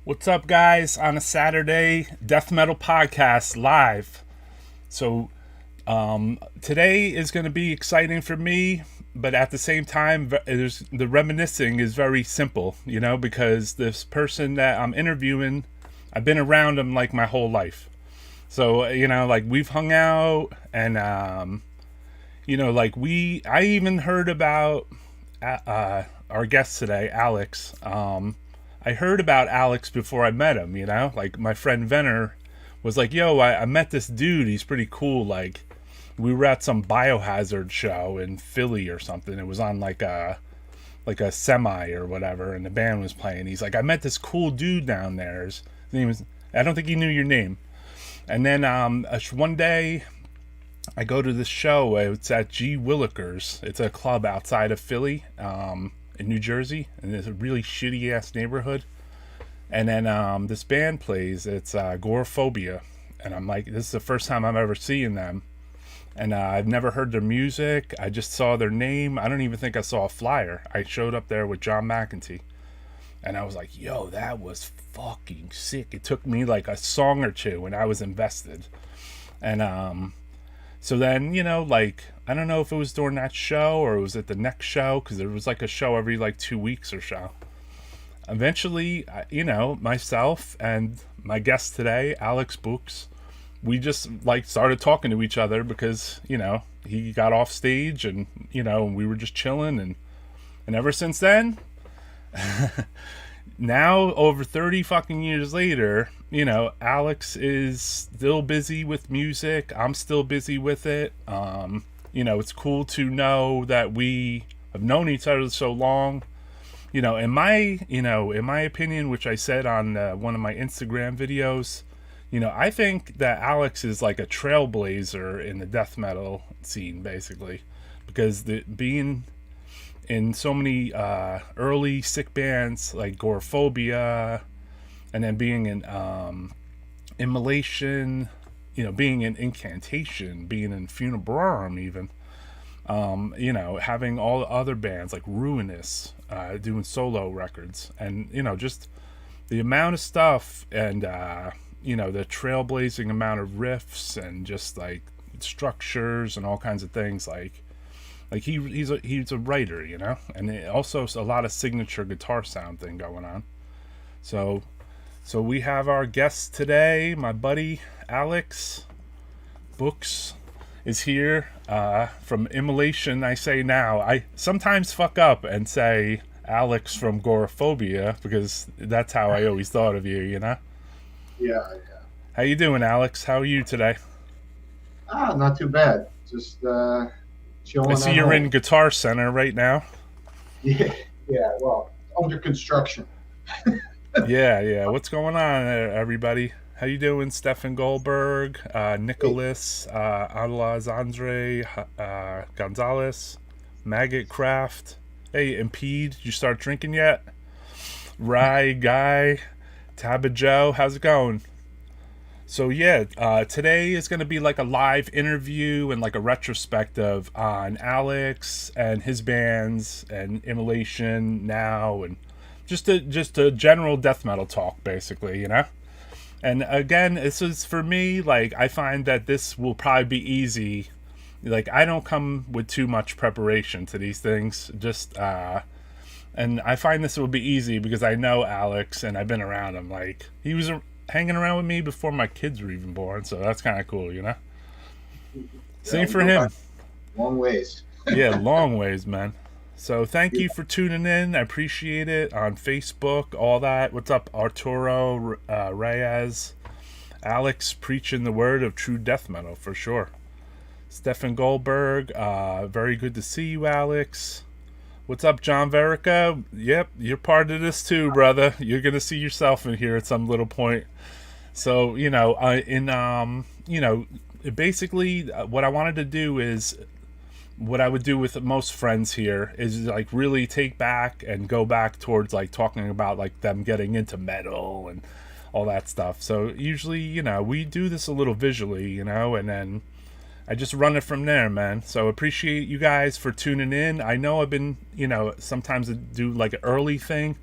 What's up, guys? On a Saturday Death Metal Podcast live. So, today is going to be exciting for me, but at the same time, the reminiscing is very simple, because this person that I'm interviewing, I've been around him like my whole life. So, like we've hung out and, I even heard about our guest today, Alex. I heard about Alex before I met him, like my friend Venner was like, yo, I met this dude. He's pretty cool. Like, we were at some Biohazard show in Philly or something. It was on like a semi or whatever, and the band was playing. He's like, I met this cool dude down there. His name was, I don't think he knew your name. And then one day I go to this show. It's at G. Willikers. It's a club outside of Philly, in New Jersey, and it's a really shitty ass neighborhood. And then this band plays. It's Agoraphobia, and I'm like, this is the first time I'm ever seeing them, and I've never heard their music. I just saw their name. I don't even think I saw a flyer. I showed up there with John McEntee, and I was like, yo, that was fucking sick. It took me like a song or two, and I was invested. And so then, I don't know if it was during that show or it was at the next show, because there was like a show every like 2 weeks or so. Eventually, myself and my guest today, Alex Books, we just like started talking to each other because, he got off stage and, we were just chilling. And ever since then, now over 30 fucking years later, Alex is still busy with music. I'm still busy with it. It's cool to know that we have known each other so long. In my opinion, which I said on one of my Instagram videos, I think that Alex is like a trailblazer in the death metal scene, basically, because being in so many early sick bands like Agoraphobia, and then being in Immolation, being in Incantation, being in Funebrarum even, having all the other bands like Ruinous, doing solo records, and, just the amount of stuff and, the trailblazing amount of riffs and just like structures and all kinds of things, like he's a writer, and also a lot of signature guitar sound thing going on. So we have our guest today, my buddy Alex Books is here from Immolation. I say now, I sometimes fuck up and say Alex from Agoraphobia because that's how I always thought of you, Yeah, yeah. How you doing, Alex? How are you today? Not too bad. Just I chilling see at you're home. in Guitar Center right now. Yeah, yeah. Well, under construction. Yeah. What's going on there, everybody? How you doing, Stefan Goldberg, Hey, Nicholas, Alexandre, Gonzalez, Maggot Craft? Hey, Impede, did you start drinking yet? Rye Guy, Tabba Joe, how's it going? So yeah, today is going to be like a live interview and like a retrospective on Alex and his bands and Immolation now, and just a general death metal talk, basically, And again, this is for me, like, I find that this will probably be easy. Like, I don't come with too much preparation to these things. And I find this will be easy because I know Alex and I've been around him. Like, he was hanging around with me before my kids were even born, so that's kind of cool, yeah, Same we for go back him. long ways. Yeah, long ways, man. So thank you for tuning in. I appreciate it on Facebook, all that. What's up, Arturo Reyes? Alex preaching the word of true death metal for sure. Stefan Goldberg, very good to see you, Alex. What's up, John Verica? Yep, you're part of this too, brother. You're gonna see yourself in here at some little point. So basically, what I wanted to do is what I would do with most friends here is like really take back and go back towards like talking about like them getting into metal and all that stuff. So usually, we do this a little visually, and then I just run it from there, man. So appreciate you guys for tuning in. I know I've been, sometimes I do like an early thing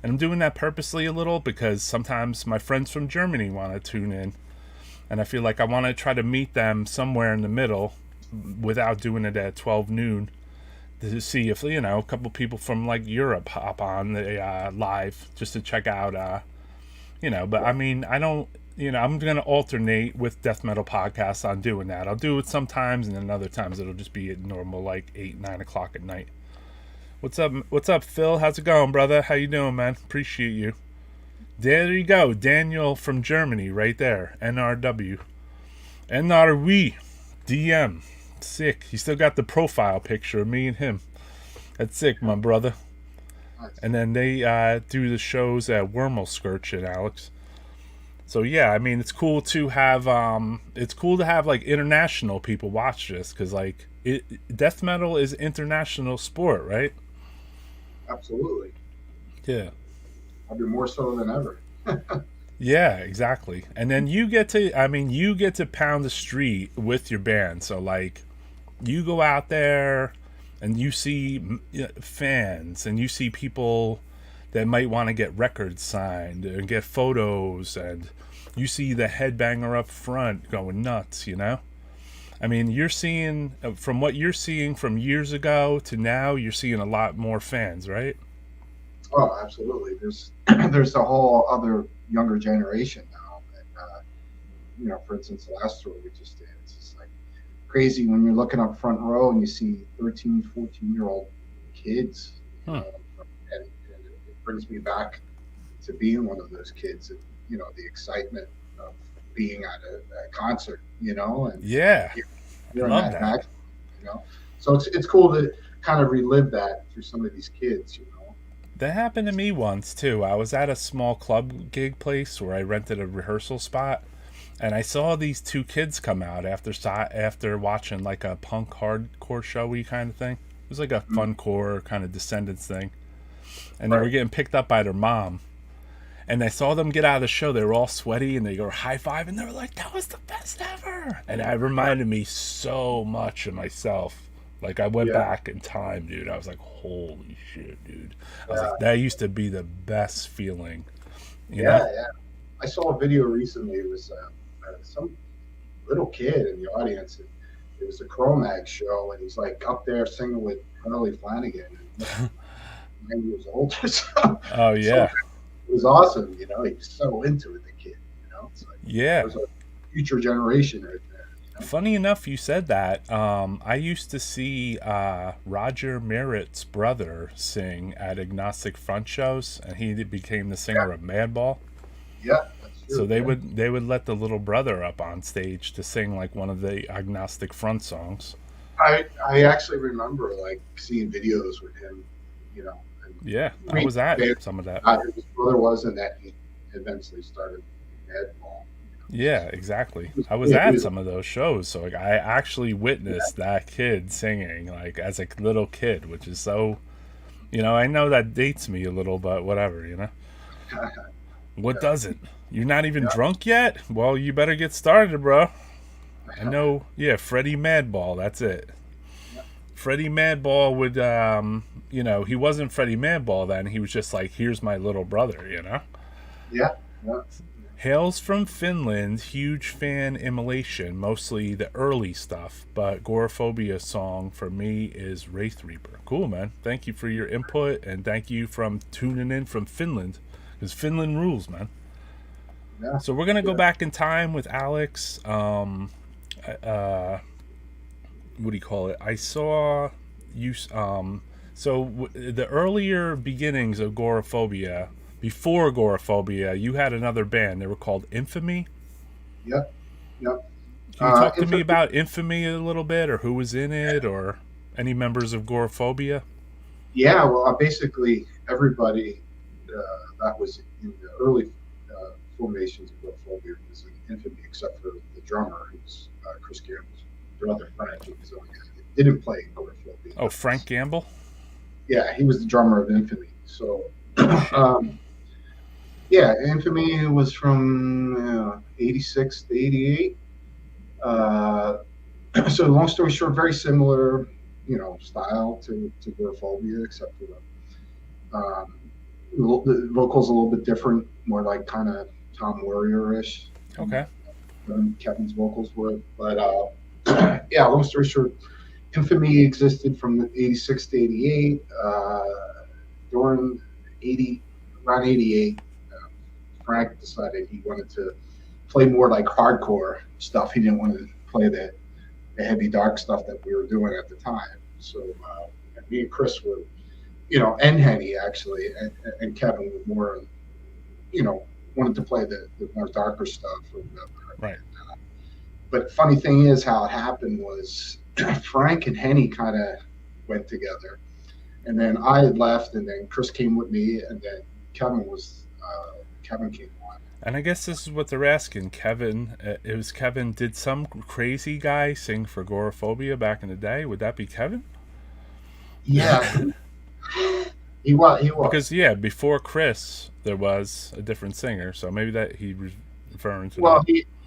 And I'm doing that purposely a little because sometimes my friends from Germany want to tune in. And I feel like I want to try to meet them somewhere in the middle without doing it at 12 noon to see if, a couple people from like Europe hop on the live just to check out, but I mean, I don't, I'm going to alternate with death metal podcasts on doing that. I'll do it sometimes, and then other times it'll just be at normal, like 8, 9 o'clock at night. What's up, Phil? How's it going, brother? How you doing, man? Appreciate you. There you go. Daniel from Germany right there. NRW. NRW. DM. Sick. You still got the profile picture of me and him. That's sick, my brother. And then they do the shows at Wormelskirchen, Alex. So yeah, I mean, it's cool to have like international people watch this, because like death metal is international sport, right? Absolutely. Yeah. I'll be more so than ever. Yeah, exactly. And then you get to pound the street with your band. So like, you go out there and you see fans, and you see people that might want to get records signed and get photos, and you see the headbanger up front going nuts, I mean, you're seeing, from what you're seeing from years ago to now, you're seeing a lot more fans, right? Oh, absolutely. There's a whole other younger generation now. And, for instance, the last tour we just did, it's just like crazy when you're looking up front row and you see 13, 14-year-old kids. And it brings me back to being one of those kids, and, the excitement of being at a concert, and yeah, you're in that back, So it's cool to kind of relive that through some of these kids, That happened to me once too. I was at a small club gig place where I rented a rehearsal spot, and I saw these two kids come out after watching like a punk hardcore showy kind of thing. It was like a funcore kind of Descendants thing, and they were getting picked up by their mom. And I saw them get out of the show. They were all sweaty, and they were high five, and they were like, "That was the best ever!" And it reminded me so much of myself. Like, I went back in time, dude. I was like, "Holy shit, dude!" I was like, "That used to be the best feeling." You know? Yeah. I saw a video recently. It was some little kid in the audience. It was a Cro-Mag show, and he's like up there singing with Harley Flanagan, and 9 years old or so. Oh yeah. So, it was awesome, he was so into it, the kid, It's like, yeah. There's a future generation right there. Funny enough, you said that. I used to see Roger Merritt's brother sing at Agnostic Front shows, and he became the singer of Madball. Yeah, that's true. So they would let the little brother up on stage to sing like one of the Agnostic Front songs. I actually remember like seeing videos with him, Yeah, I was at some of that. His brother was, and that he eventually started Madball. Yeah, exactly. I was at some of those shows, so like I actually witnessed that kid singing like as a little kid, which is so, I know that dates me a little, but whatever, What doesn't? You're not even drunk yet? Well, you better get started, bro. I know. Yeah, Freddie Madball. That's it. Freddie Madball would, he wasn't Freddie Madball then. He was just like, here's my little brother, Yeah. Hails from Finland, huge fan immolation, mostly the early stuff, but Goraphobia song for me is Wraith Reaper. Cool, man. Thank you for your input, and thank you from tuning in from Finland, because Finland rules, man. Yeah. So we're going to go back in time with Alex. What do you call it? I saw you. The earlier beginnings of Goraphobia, before Goraphobia, you had another band. They were called Infamy. Yep. Can you talk to me about Infamy a little bit, or who was in it, or any members of Goraphobia? Yeah, well, basically everybody that was in the early formations of Goraphobia was in Infamy, except for the drummer, who's Chris Gamble's brother Frank. He didn't play in Goraphobia. Oh, Frank Gamble? Yeah, he was the drummer of Infamy. So, Infamy was from 86 to 88. So long story short, very similar, style to Goraphobia, except for The vocals a little bit different, more like kind of Tom Warrior-ish Okay. than Kevin's vocals were. But yeah, long story short, Infamy existed from the 86 to 88. During 80, around 88, Frank decided he wanted to play more like hardcore stuff. He didn't want to play the heavy dark stuff that we were doing at the time. So me and Chris were, and Henny actually, and Kevin were more, wanted to play the more darker stuff or whatever. Right. But funny thing is, how it happened was Frank and Henny kind of went together, and then I had left, and then Chris came with me, and then Kevin came on. And I guess this is what they're asking. Kevin, it was Kevin. Did some crazy guy sing for Agoraphobia back in the day? Would that be Kevin? Yeah, he was. Because before Chris, there was a different singer. So maybe that he was referring to. Well,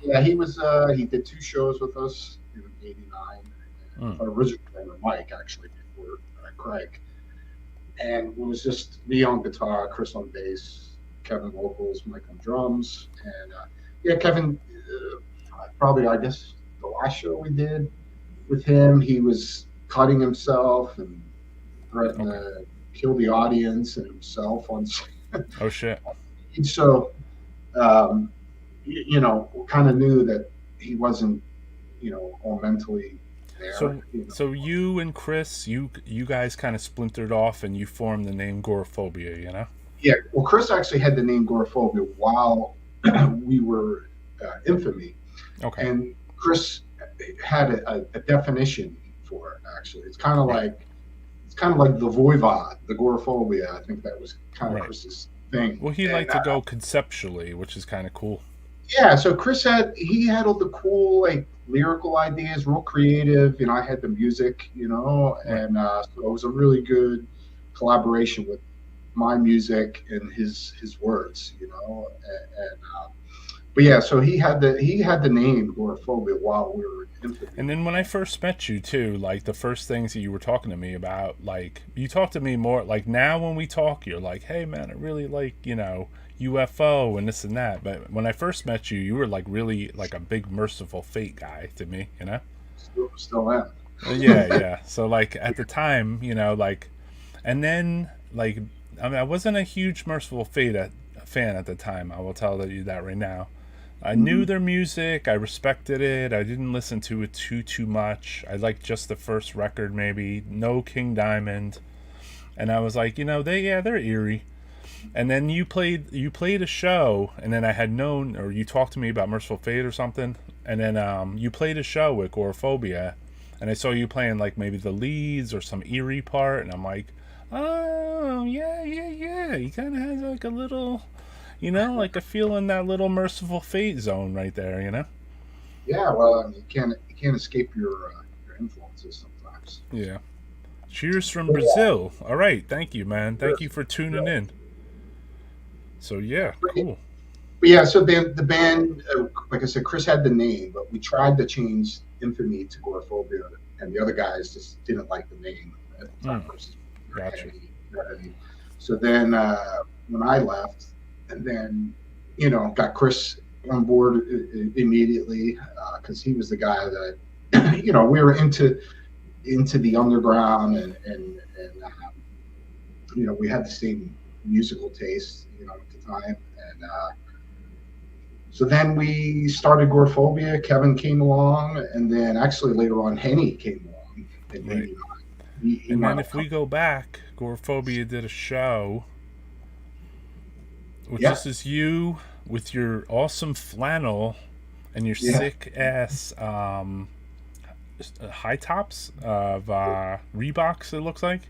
that. he was. He did 2 shows with us in '89. Originally with Mike, actually, before Craig. And it was just me on guitar, Chris on bass, Kevin vocals, Mike on drums, and Kevin. Probably, I guess, the last show we did with him, he was cutting himself and threatening to kill the audience and himself on. Oh shit! And so, kind of knew that he wasn't, all mentally there. So you and Chris, you guys kind of splintered off and you formed the name Agoraphobia, Yeah, well, Chris actually had the name Agoraphobia while we were Infamy. Okay. And Chris had a definition for it. Actually, it's kind of like the Voivod, the Agoraphobia. I think that was kind of Chris's thing. Well, he liked to go conceptually, which is kind of cool. Yeah, so Chris had all the cool lyrical ideas, real creative. I had the music, and so it was a really good collaboration with my music and his words, but yeah, so he had the name Agoraphobia while we were Infamy. And then when I first met you too, the first things that you were talking to me about, you talk to me more now when we talk, you're like, hey man, I really like, UFO and this and that. But when I first met you, you were really a big Merciful Fate guy to me, Still am. Yeah. So at the time, and then I wasn't a huge Merciful Fate fan at the time. I will tell you that right now. I knew their music. I respected it. I didn't listen to it too much. I liked just the first record, maybe. No King Diamond. And I was like, they're eerie. And then you played a show, and then I had known, or you talked to me about Merciful Fate or something, and then you played a show with Agoraphobia, and I saw you playing maybe the leads or some eerie part, and I'm like, oh yeah, he kind of has a little, a feel in that little Merciful Fate zone right there, Yeah, well, you can't escape your influences sometimes. Yeah. Cheers from Brazil. All right, thank you, man. Thank you for tuning in. So yeah, cool. But yeah, so the band, like I said, Chris had the name, but we tried to change Infamy to Agoraphobia, and the other guys just didn't like the name at the time. Gotcha. So then when I left, and then got Chris on board immediately because he was the guy that we were into the underground, and we had the same musical taste at the time, and so then we started Agoraphobia. Kevin came along, and then actually later on Henny came along. And right. And then if we go back, Agoraphobia did a show, which this is you with your awesome flannel and your sick ass high tops of Reeboks. It looks like.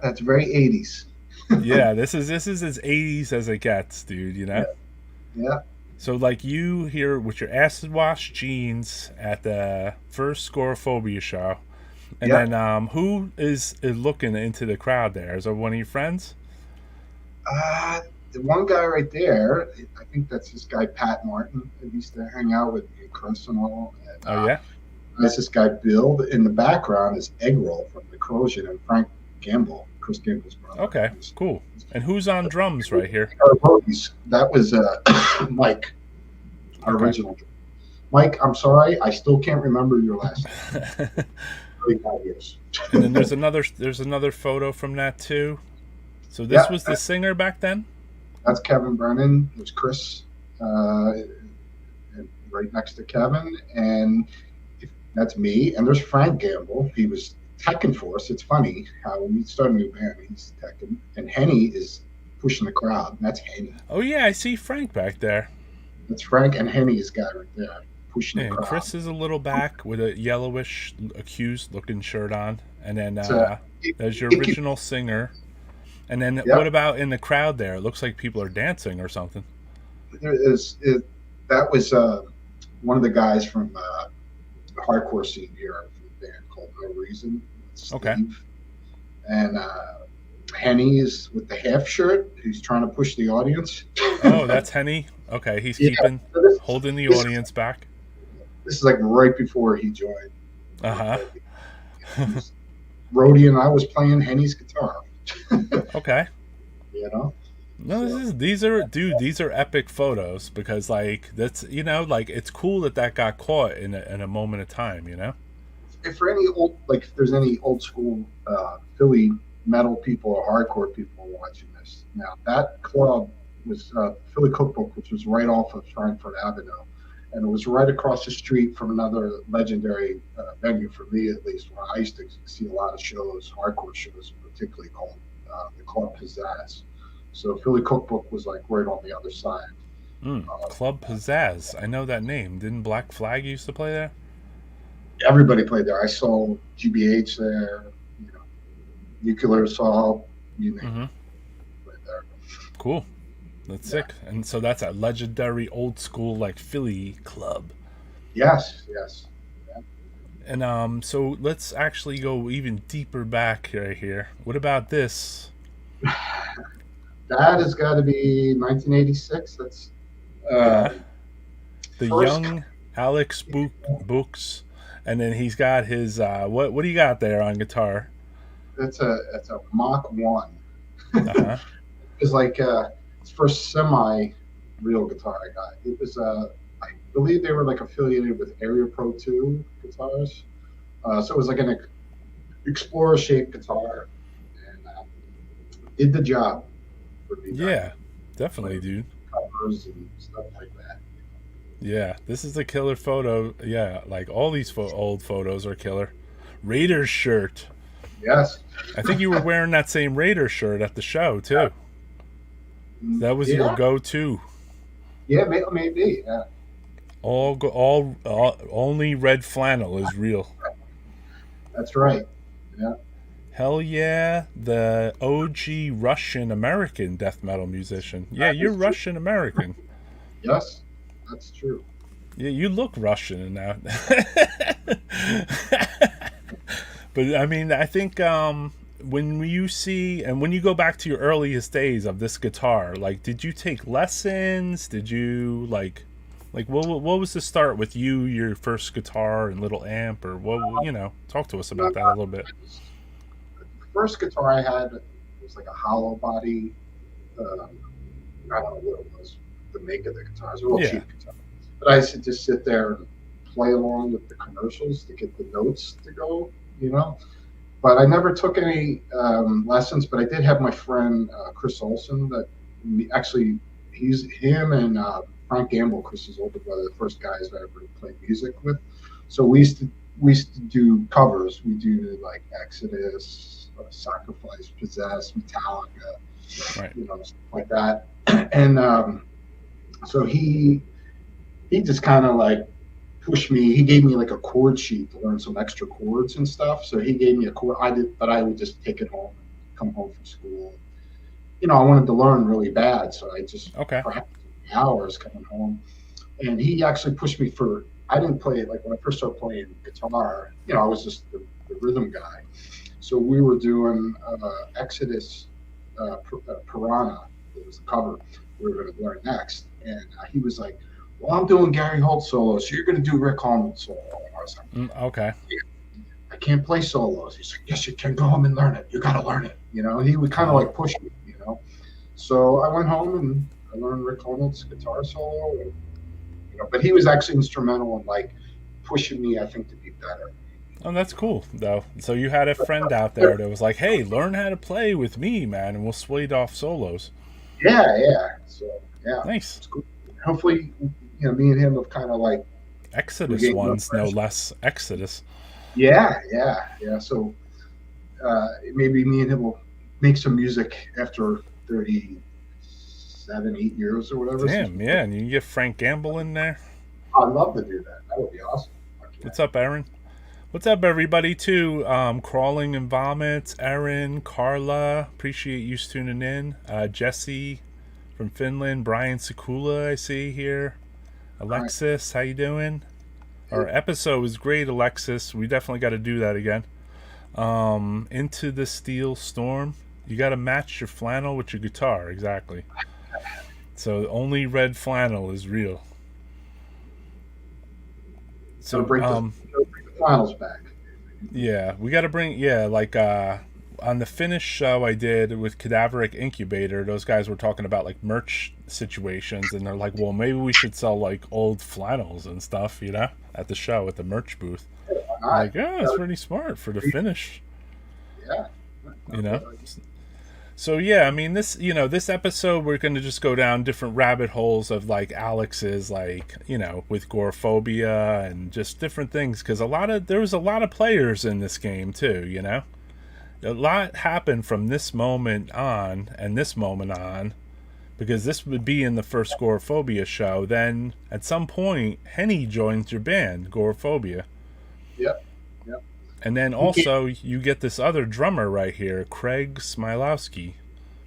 That's very 80s. Yeah, this is as 80s as it gets, dude. Yeah. So you here with your acid wash jeans at the first Agoraphobia show, and then who is looking into the crowd there? Is it one of your friends? The one guy right there, I think that's this guy Pat Martin that used to hang out with me, Chris and all. And, oh yeah. That's this guy Bill. In the background is Egg Roll from The Corrosion and Frank Gamble Chris Gamble's brother. Okay, cool. And who's on drums right here? That was Mike, our Okay. original. Mike, I'm sorry, I still can't remember your last name. 35 years. And then there's another photo from that too. So this was the singer back then? That's Kevin Brennan. There's Chris, and right next to Kevin, and that's me. And there's Frank Gamble. He was teching for us. It's funny how we started a new band. He's teching, and Henny is pushing the crowd. And that's Henny. Oh yeah, I see Frank back there. That's Frank and Henny's guy right there pushing the And crowd. Chris is a little back with a yellowish, accused looking shirt on, and then there's your original singer. And then what about in the crowd there? It looks like people are dancing or something. That was one of the guys from the hardcore scene here from a band called No Reason. Steve. Okay. And Henny is with the half shirt. He's trying to push the audience. Oh, that's Henny. Okay, he's holding the audience back. This is like right before he joined. Rhodey and I was playing Henny's guitar. Okay. You know. No, these are epic photos because like that's like it's cool that got caught in a moment of time. If for any if there's any old school Philly metal people or hardcore people watching this now, that club was Philly Cookbook, which was right off of Frankfurt Avenue, and it was right across the street from another legendary venue for me, at least, where I used to see a lot of shows, hardcore shows, particularly called the Club Pizzazz. So Philly Cookbook was like right on the other side. Club Pizzazz. I know that name. Didn't Black Flag used to play there? Everybody played there. I saw GBH there. Nuclear Assault. You name it. Played there. Cool. That's sick. And so that's a legendary old school like Philly club. Yes. Yeah. And so let's actually go even deeper back right here. What about this? That has got to be 1986. That's the young Alex Books, and then he's got his what do you got there on guitar? That's a Mach 1. Uh-huh. It was like his first semi-real guitar I got. It was I believe they were like affiliated with Area Pro 2 guitars. So it was like an Explorer-shaped guitar, and did the job. Yeah, definitely, dude. Covers and stuff like that. Yeah, this is a killer photo. Yeah, like all these old photos are killer. Raiders shirt. Yes. I think you were wearing that same Raiders shirt at the show too. That was your go-to. Yeah, maybe. Yeah. Only red flannel is real. That's right. Yeah. Hell yeah, the OG Russian American death metal musician. Yeah, you're Russian American. Yes, that's true. Yeah, you look Russian in that. But I mean, I think when you go back to your earliest days of this guitar, like, did you take lessons? Did you like what was the start with your first guitar and little amp, or what? Talk to us about that a little bit. The first guitar I had was like a hollow body. I don't know what it was. The make of the guitar. It was a real cheap guitar. But I used to just sit there and play along with the commercials to get the notes to go. But I never took any lessons. But I did have my friend Chris Olson. That actually, him and Frank Gamble, Chris's older brother, the first guys I ever played music with. So we used to do covers. We do like Exodus, Sacrifice, Possess, Metallica, right. Stuff like that. And so he just kind of like pushed me. He gave me like a chord sheet to learn some extra chords and stuff. So he gave me a chord. But I would just take it home, come home from school. I wanted to learn really bad, so I just practiced hours coming home. And he actually pushed me I didn't play it like when I first started playing guitar. I was just the rhythm guy. So we were doing Exodus, Piranha. It was the cover we were going to learn next. And he was like, "Well, I'm doing Gary Holt solo, so you're going to do Rick Holman solo." And I was like, okay. I can't play solos. He's like, yes, you can. Go home and learn it. You got to learn it. He would kind of like push me. So I went home and I learned Rick Holman's guitar solo, and, but he was actually instrumental in like pushing me, I think, to be better. Oh, that's cool, though. So you had a friend out there that was like, hey, learn how to play with me, man, and we'll split off solos. Yeah. So, yeah. Nice. It's cool. Hopefully, me and him have kind of like... Exodus ones, no less. Exodus. Yeah. So maybe me and him will make some music after 37, 8 years or whatever. Damn, yeah. And you can get Frank Gamble in there. I'd love to do that. That would be awesome. What's up, Aaron? What's up, everybody, too? Crawling and Vomits, Aaron, Carla, appreciate you tuning in. Jesse from Finland, Brian Sakula, I see here. Alexis, how you doing? Our episode was great, Alexis. We definitely got to do that again. Into the Steel Storm. You got to match your flannel with your guitar, exactly. So only red flannel is real. So bring the flannels back. Yeah, we got to bring, on the Finnish show I did with Cadaveric Incubator, those guys were talking about like merch situations, and they're like, well, maybe we should sell like old flannels and stuff, at the show, at the merch booth. Like, it's pretty smart for the Finnish. Yeah. So yeah, I mean, this episode we're going to just go down different rabbit holes of like Alex's, like, with Gorephobia and just different things, because there was a lot of players in this game too, A lot happened from this moment on and this moment on, because this would be in the first Gorephobia show. Then at some point, Henny joins your band, Gorephobia. Yep. And then also you get this other drummer right here, Craig Smilowski.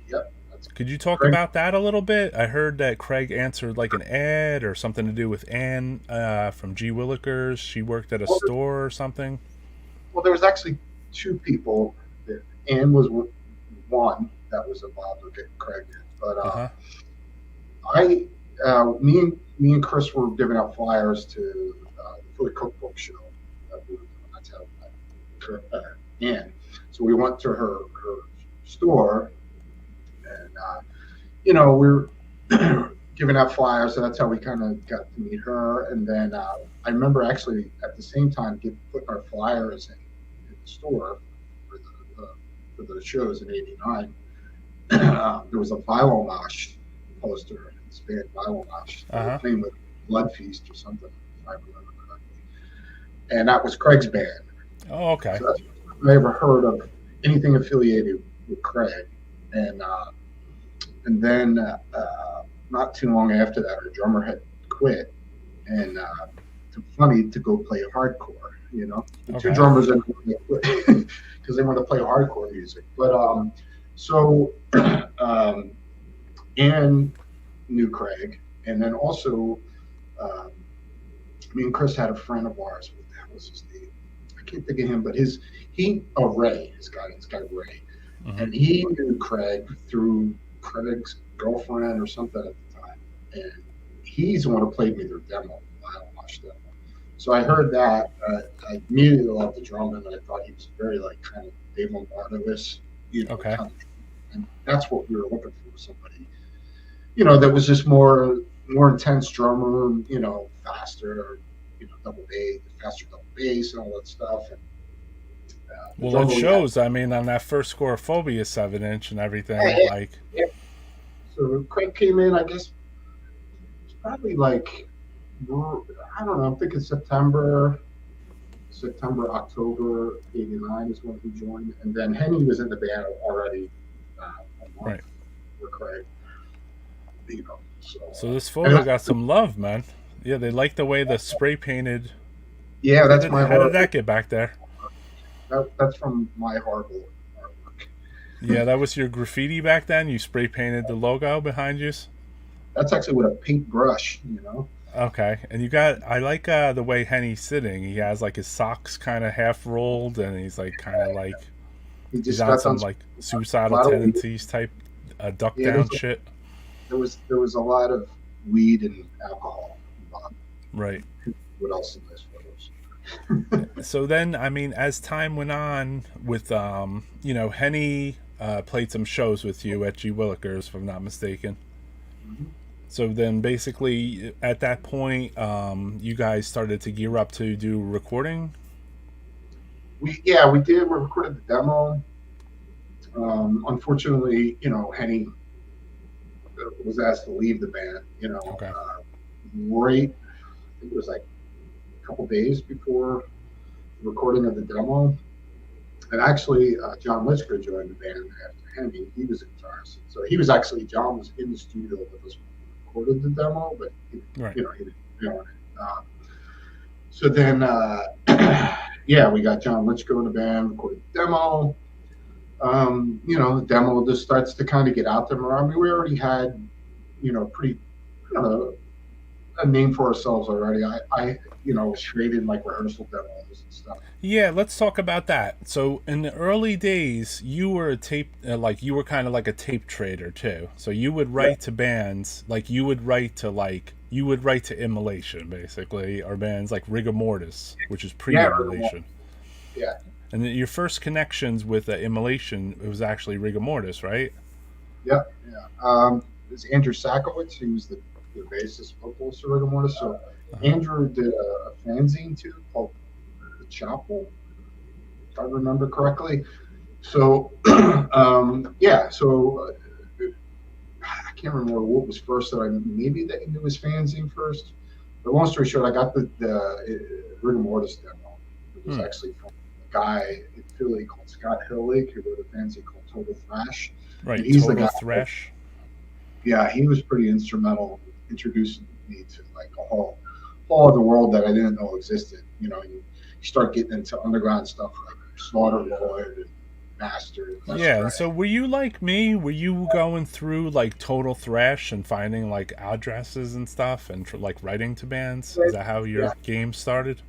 Yep. Could you talk about that a little bit? I heard that Craig answered like an ad or something to do with Ann from G. Willikers. She worked at a store or something. Well, there was actually two people. Ann was one that was involved with getting Craig in. But me and Chris were giving out flyers for the cookbook show. That's how Ann. So we went to her store, and we were giving out flyers, and that's how we kind of got to meet her. And then I remember actually at the same time putting our flyers in the store for the shows in '89. There was a Vilomash poster, it's band Vilomash, playing with Blood Feast or something, if I remember correctly. And that was Craig's band. Oh, okay. So I never heard of anything affiliated with Craig. And then not too long after that, our drummer had quit, and funny to go play hardcore. The two drummers had quit because they want to play hardcore music. But so Ann knew Craig, and then also me and Chris had a friend of ours. What the hell was his name? I can't think of him, but Ray. His guy Ray, and he knew Craig through Craig's girlfriend or something at the time, and he's the one who played me their demo, Vilomash demo. So I heard that. I immediately loved the drummer, and I thought he was very like kind of Dave Lombardo-ish, Okay. Kind of, and that's what we were looking for, somebody, that was just more intense drummer, faster, double bass, faster double bass and all that stuff. And well, it shows. I mean, on that first Gorephobia 7-inch and everything, Yeah. So Craig came in, I guess, it's probably like, I don't know, I'm thinking September, October '89 is when he joined, and then Henny was in the band already. Right. With Craig. So this photo got some love, man. Yeah, they like the way the spray painted. Yeah, that's how did that get back there? That's from my horrible artwork. Yeah, that was your graffiti back then? You spray painted the logo behind you? That's actually with a paintbrush, Okay, and I like the way Henny's sitting. He has like his socks kind of half rolled, and he's like kind of like he's on some like suicidal tendencies type duck down shit. There was a lot of weed and alcohol involved. Right. What else in those photos? So then, I mean, as time went on with, Henny played some shows with you at G Willikers, if I'm not mistaken. Mhm. So then, basically, at that point, you guys started to gear up to do recording. We did. We recorded the demo. Unfortunately, Henny was asked to leave the band. Okay. Right. I think it was like a couple days before the recording of the demo. And actually, John Litchker joined the band after Henny. He was a guitarist, so John was in the studio with us when we recorded the demo, but Right. he didn't know it. So then, yeah, we got John Litchko in the band, recorded the demo. The demo just starts to kind of get out there. I mean, we already had, pretty, uh, a name for ourselves already. Was creating like rehearsal demos and stuff. Yeah, let's talk about that. So in the early days, you were a tape, like you were kind of like a tape trader too. So you would Yeah, write to bands, you would write to Immolation basically, or bands like Rigor Mortis, which is yeah, pre-Immolation. yeah, And then your first connections with Immolation, it was actually Rigor Mortis, right? yeah, yeah. It's Andrew Sakowitz. He was the bassist vocalist of Rigor Mortis. So Uh-huh. Andrew did a fanzine too called The Chapel, if I remember correctly. So, yeah, so I can't remember what was first that maybe that he knew his fanzine first. But long story short, I got the Rigor Mortis demo. It was Hmm. actually from a guy in Philly called Scott Hillake who wrote a fanzine called Total Thrash. And Right, he's the Total guy that, Thresh. yeah, he was pretty instrumental in introducing me to like a whole other world that I didn't know existed. You start getting into underground stuff like Slaughter Lord and Master and Let's Yeah, and Pray. so were you like me? Were you going through like Total Thresh and finding like addresses and stuff and like writing to bands? Is that how Yeah, your game started?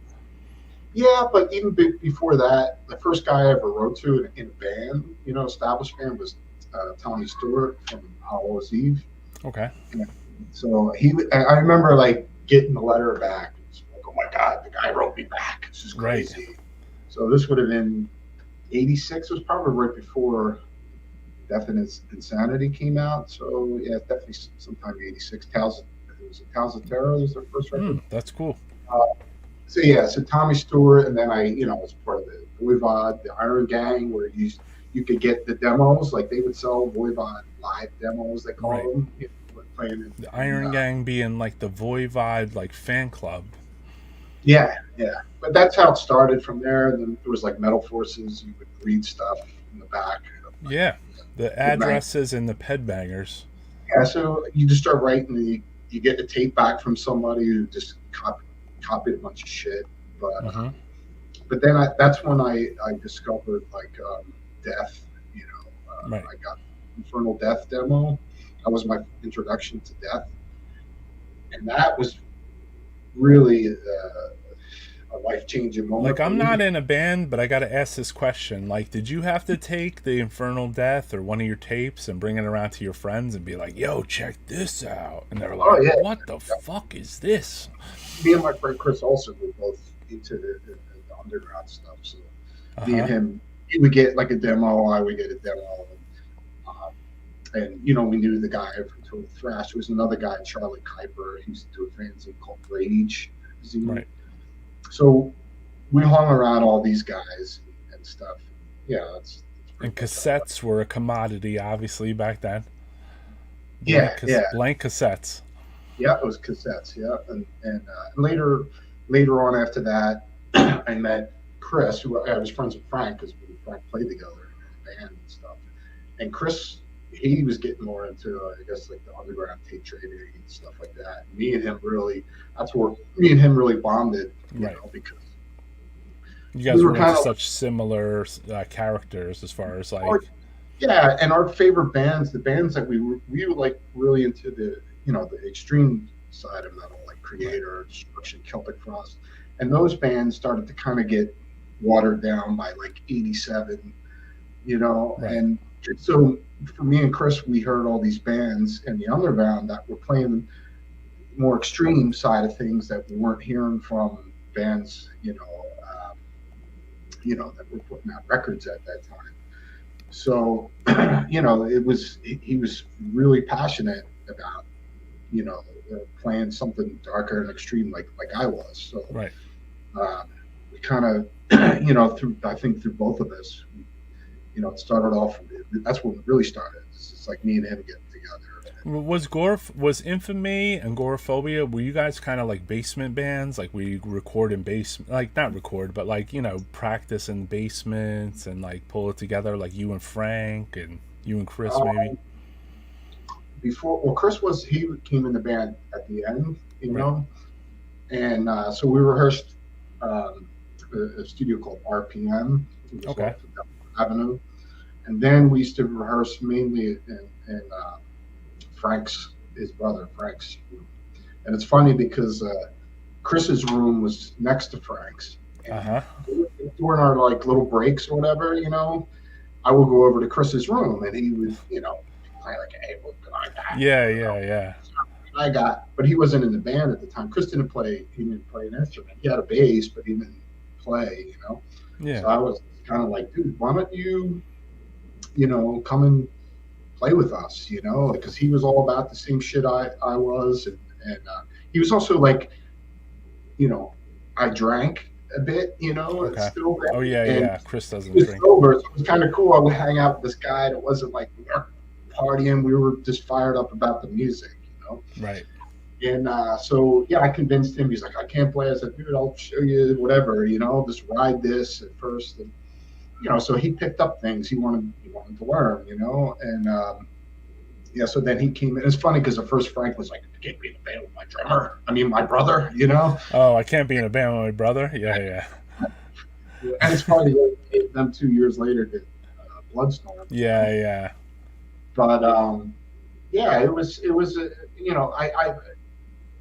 yeah, but even before that, the first guy I ever wrote to in a band, established band, was Tommy Stewart from Hallow's Eve. Okay. And so I remember like getting the letter back. It's like, oh my god, the guy wrote me back. This is Right. crazy. So this would have been '86. It was probably right before Death and Insanity came out. So yeah, definitely sometime '86. It was Tales of Terror was their first record. That's cool. Uh, so yeah, so Tommy Stewart, and then I was part of the Voivod, the Iron Gang, where you could get the demos, like they would sell Voivod live demos, they call Right. them, playing The in Iron Gang being like the Voivod like fan club. yeah, yeah. But that's how it started from there. And then there was like Metal Forces. You would read stuff in the back of like Yeah. The the mag. addresses and the ped bangers. Yeah, so you just start writing. You get the tape back from somebody who just copied a bunch of shit. But Mm-hmm. but then that's when I discovered like Death. Right. I got Infernal Death demo. That was my introduction to Death, and that was really a life changing Like moment for I'm not me. in a band, but I got to ask this question. Like, did you have to take the Infernal Death or one of your tapes and bring it around to your friends and be like, "Yo, check this out," and they're Oh like, yeah, "What the yeah. fuck is this?" Me and my friend Chris Olsen were both into the underground stuff. So Uh me and huh. him, he would get like a demo, I would get a demo, and we knew the guy from Total Thrash. There was another guy, Charlie Kuiper. He used to do a fanzine called Rage zine. Right. So we hung around all these guys and stuff. Yeah, that's pretty And much how it went. cassettes were a commodity, obviously back then. Yeah, yeah, Blank cassettes. yeah. It was cassettes. Yeah, and later on after that, I met Chris, who I was friends with Frank because me and Frank played together in a band and stuff. And Chris, he was getting more into, I guess, like the underground tape trading and stuff like that. Me and him really, that's where me and him really bonded, Right. because You we guys were were into kind of, such similar characters as far as or, like. yeah, and our favorite bands, the bands that we were like really into the extreme side of metal, like Right. Creator, Destruction, Celtic Frost, and those bands started to kind of get watered down by like '87, Right. and so for me and Chris, we heard all these bands in the underground that were playing more extreme side of things that we weren't hearing from, bands, that were putting out records at that time. So, he was really passionate about, playing something darker and extreme like I was. So, Right. we kind of, through both of us, it started off. That's when it really started. It's like me and him getting together. Was Infamy and Goraphobia, were you guys kind of like basement bands? Like we record in basement, like not record, but like, practice in basements and like pull it together, like you and Frank and you and Chris maybe? Chris he came in the band at the end, Right. and so we rehearsed a studio called RPM. It was Okay. off of Delaware Avenue, and then we used to rehearse mainly in his brother Frank's room. And it's funny because Chris's room was next to Frank's, and Uh-huh. during our like little breaks or whatever, I would go over to Chris's room, and he would, play like, "Hey, what I got?" Yeah. But he wasn't in the band at the time. Chris didn't play. He didn't play an instrument. He had a bass, but he didn't play. Yeah. So I was kind of like, "Dude, why don't you, come and play with us?" Because he was all about the same shit I was, and he was also like, I drank a bit, Okay. still, Oh yeah, and yeah. Chris he doesn't was drink. sober, so it was kind of cool. I would hang out with this guy that wasn't like we weren't partying. We were just fired up about the music, Right. And so yeah, I convinced him. He's like, "I can't play." I said, "Dude, I'll show you whatever, just ride this at first." And so he picked up things he wanted to learn, and yeah. So then he came in. It's funny because at first Frank was like, "I can't be in a band with my drummer. I mean, my brother, Oh, I can't be in a band with my brother? Yeah. And it's funny that them 2 years later did Bloodstorm. Yeah. But yeah, it was I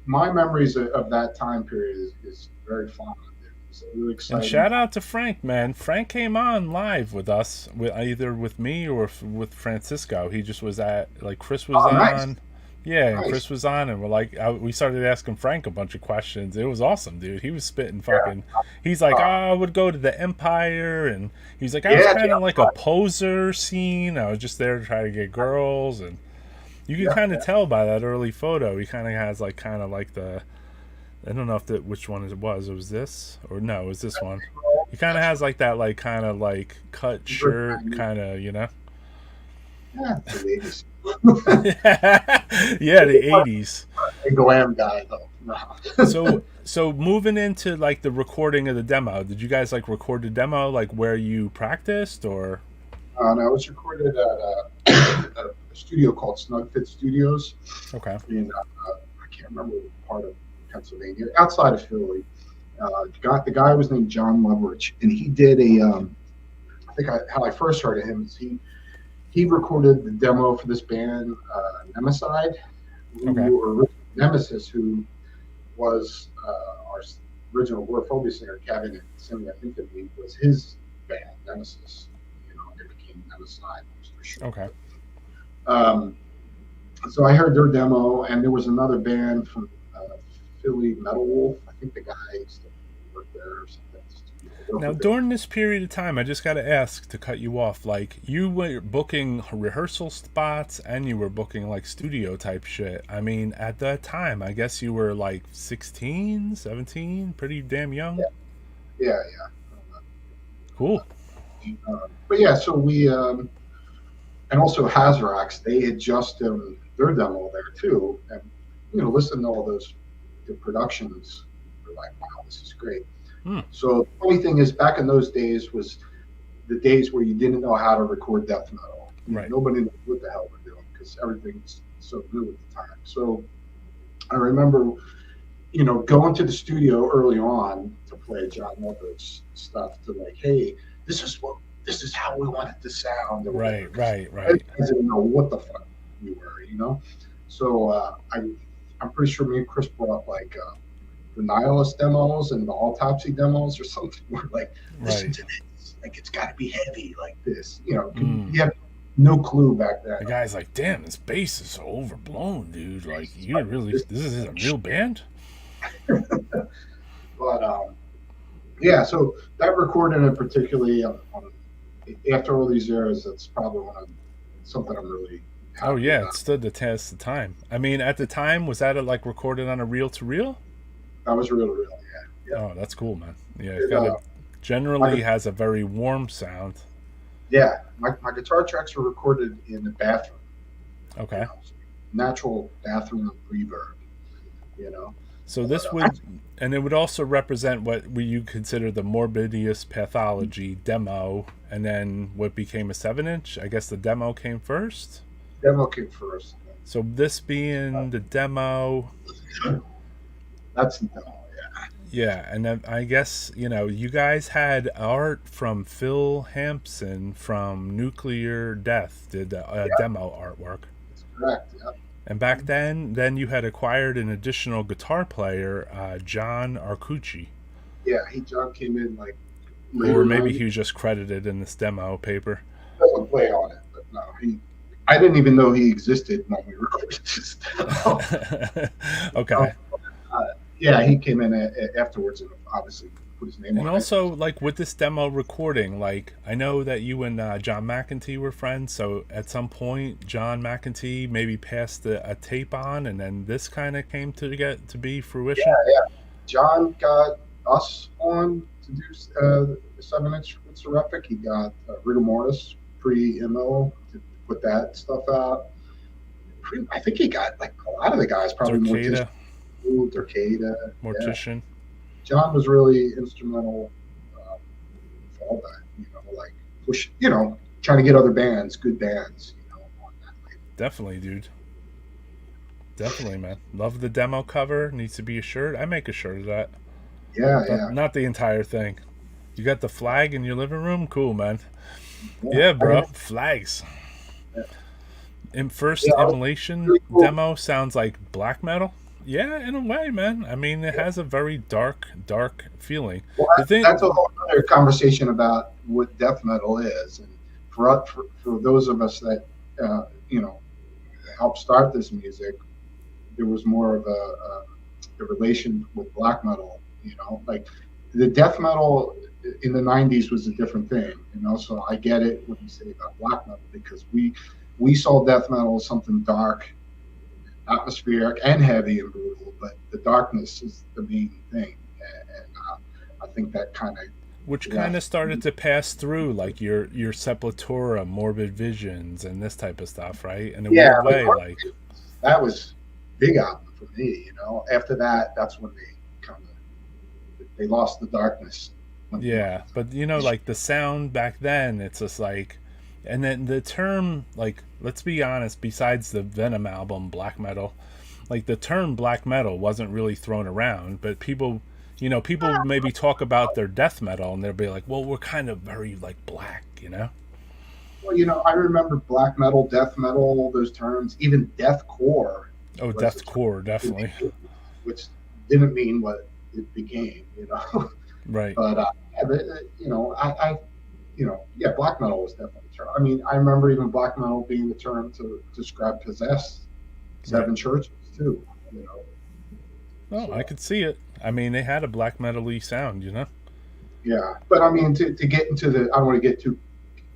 my memories of that time period is very fond. It was really And exciting. shout out to Frank, man. Frank came on live with us, either with me or with Francisco. He just was Chris was Oh, nice, on. Yeah, and nice. Chris was on, and we started asking Frank a bunch of questions. It was awesome, dude. He was spitting Yeah, fucking. He's like, uh, I would go to the Empire, and he's like, I was yeah, kind of like a poser scene. I was just there to try to get girls, and you can yeah, kind of yeah. tell by that early photo. He kind of has like the. I don't know which one it was. It was this or no? It was this one. He kind of That's has like that, like kind of like cut shirt, right. kind of, Yeah, the ladies. Yeah, the '80s. A glam guy though. No. So moving into like the recording of the demo, did you guys like record the demo like where you practiced or? No, it was recorded at a studio called Snugfit Studios Okay. in I can't remember what part of Pennsylvania, outside of Philly. The guy was named John Loveridge, and he did I think how I first heard of him is he recorded the demo for this band Nemeside, Okay. or Nemesis, who was our original Agoraphobia singer, Kevin Singer Infamy, was his band Nemesis. They became Nemeside for short. Okay. Um, so I heard their demo, and there was another band from Philly, Metal Wolf. I think the guy used to work there or something. Now, during this period of time, I just got to ask to cut you off. Like, you were booking rehearsal spots and you were booking like studio type shit. I mean, at that time, I guess you were like 16, 17, pretty damn young. Yeah. Cool. But yeah, so we and also Hazarax, they had just done their demo there too, and listen to all those the productions. We're like, wow, this is great. Hmm. So the funny thing is, back in those days was the days where you didn't know how to record death metal. Right. Nobody knew what the hell we're doing because everything's so new at the time. So I remember, going to the studio early on to play John Loveridge stuff to like, hey, this is how we want it to sound. Or Right. I didn't know what the fuck we were. So I'm pretty sure me and Chris brought like the Nihilist demos and the Autopsy demos or something. We're like, listen to this. Like, it's got to be heavy like this. You have no clue back then. The guy's like, damn, this bass is so overblown, dude. Like, you really, this is a real band? But Yeah, so that recording in particularly after all these years, that's probably something I'm really Oh happy yeah, it about. stood the test of time. I mean, at the time, was that like recorded on a reel to reel? That was really, yeah. Oh, that's cool, man. Yeah, it's It, got a my, generally has a very warm sound. yeah, my guitar tracks were recorded in the bathroom, you Okay. know, natural bathroom reverb, you know. So But, this would, and it would also represent what you consider the Morbidius Pathology demo, and then what became a 7 inch. I guess the demo came first. demo came first. So this being the demo, That's the demo, yeah. yeah, and then I guess you guys had art from Phil Hampson from Nuclear Death did the Yeah, demo artwork. that's correct. Yeah. And back then you had acquired an additional guitar player, John Arcucci. Yeah, John came in like Or later maybe 90s. he was just credited in this demo paper. Doesn't play on it, but no, I didn't even know he existed when we recorded this demo. Okay. Uh, yeah, he came in afterwards and obviously put his name And on it. also, like with this demo recording, like I know that you and John McEntee were friends, so at some point, John McEntee maybe passed a tape on, and then this kind of came to get to be Yeah, fruition. yeah. John got us on to do the 7 inch with Seraphic. He got Rigor Mortis pre MO to put that stuff out. I think he got like a lot of the guys, probably Mortician, Dorcada, Dorcada. Yeah, Mortician. John was really instrumental for all that. Like push, trying to get other bands, good bands, on that label. Definitely, dude. Definitely, man. Love the demo cover. Needs to be a shirt. I make a shirt of that. Yeah, But yeah, not the entire thing. You got the flag in your living room? Cool, man. yeah. Yeah, I mean, bro. Flags. yeah, In first yeah, it was immolation really cool. demo sounds like black metal. Yeah, in a way, man. I mean, it has a very dark feeling. Well, The thing, that's a whole other conversation about what death metal is, and for those of us that uh, you know helped start this music, there was more of a relation with black metal. Like the death metal in the '90s was a different thing. So I get it when you say about black metal because we saw death metal as something dark, atmospheric, and heavy and brutal, but the darkness is the main thing, and I think that kind of which kind of left. started to pass through, like your Sepultura, Morbid Visions, and this type of stuff, right? In a Yeah, weird like way, like that was big album for me. After that, that's when they lost the darkness. yeah. But like the sound back then, it's just like, and then the term, like, let's be honest. Besides the Venom album, black metal, like the term black metal wasn't really thrown around, but people maybe talk about their death metal and they'll be like, well, we're kind of very like black. Well, I remember black metal, death metal, all those terms. Even deathcore Oh, was a deathcore, term, definitely. which didn't mean what it became. Right. But yeah, yeah, black metal was definitely a term. I mean, I remember even black metal being the term to describe possessed Right. seven churches too. Oh, I So could see it. I mean, they had a black metal-y sound. yeah, but I mean, to get into I don't want to get too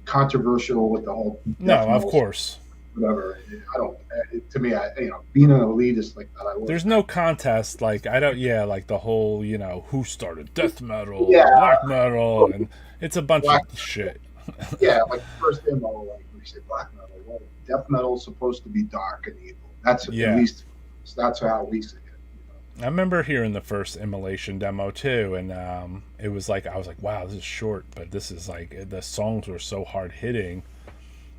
controversial with the whole No, death of metal, course. whatever. I don't. To me, being an elitist like that, I There's wasn't. no contest. Like I don't. Yeah, like the whole. Who started death metal Yeah, and black metal, and it's a bunch of black. shit. Yeah, like the first demo, like when you say black metal, well, death metal is supposed to be dark and evil. That's at Yeah, least that's how we see it. I remember hearing the first Immolation demo too, and it was like I was like, wow, this is short, but this is like the songs were so hard hitting.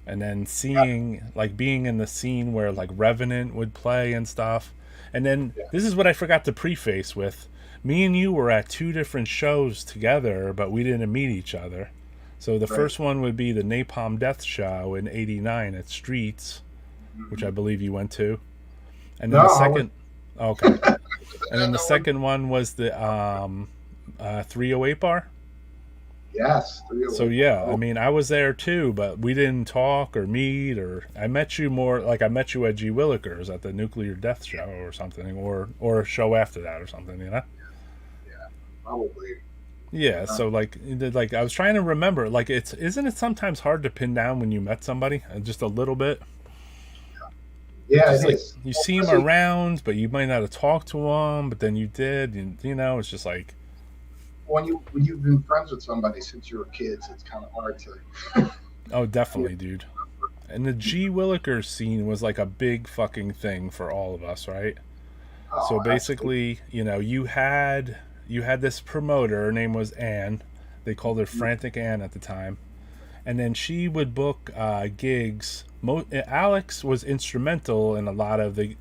And then seeing like being in the scene where like Revenant would play and stuff. And then Yeah, this is what I forgot to preface with. Me and you were at two different shows together, but we didn't meet each other. So the right. first one would be the Napalm Death show in '89 at Streets, which Mm-hmm. I believe you went to. And No, then the I was second, okay. And then at the that one. second one was the 308 bar. Yes, So 308. yeah, I Oh, mean, I was there too, but we didn't talk or meet, or I met you more like I met you at G Willikers at the Nuclear Death show or something, or a show after that or something. yeah, probably. Yeah, so like I was trying to remember, like isn't it sometimes hard to pin down when you met somebody, just a little bit? Yeah, Just it like is. you see them Especially around, but you might not have talked to them, but then you did, and it's just like, when you've been friends with somebody since you were kids, it's kind of hard to. oh, Yeah. definitely, dude. And the G Willikers scene was like a big fucking thing for all of us, right? So Oh, absolutely. basically, you had this promoter. Her name was Anne. They called her Frantic Anne at the time, and then she would book gigs. Alex was instrumental in a lot of the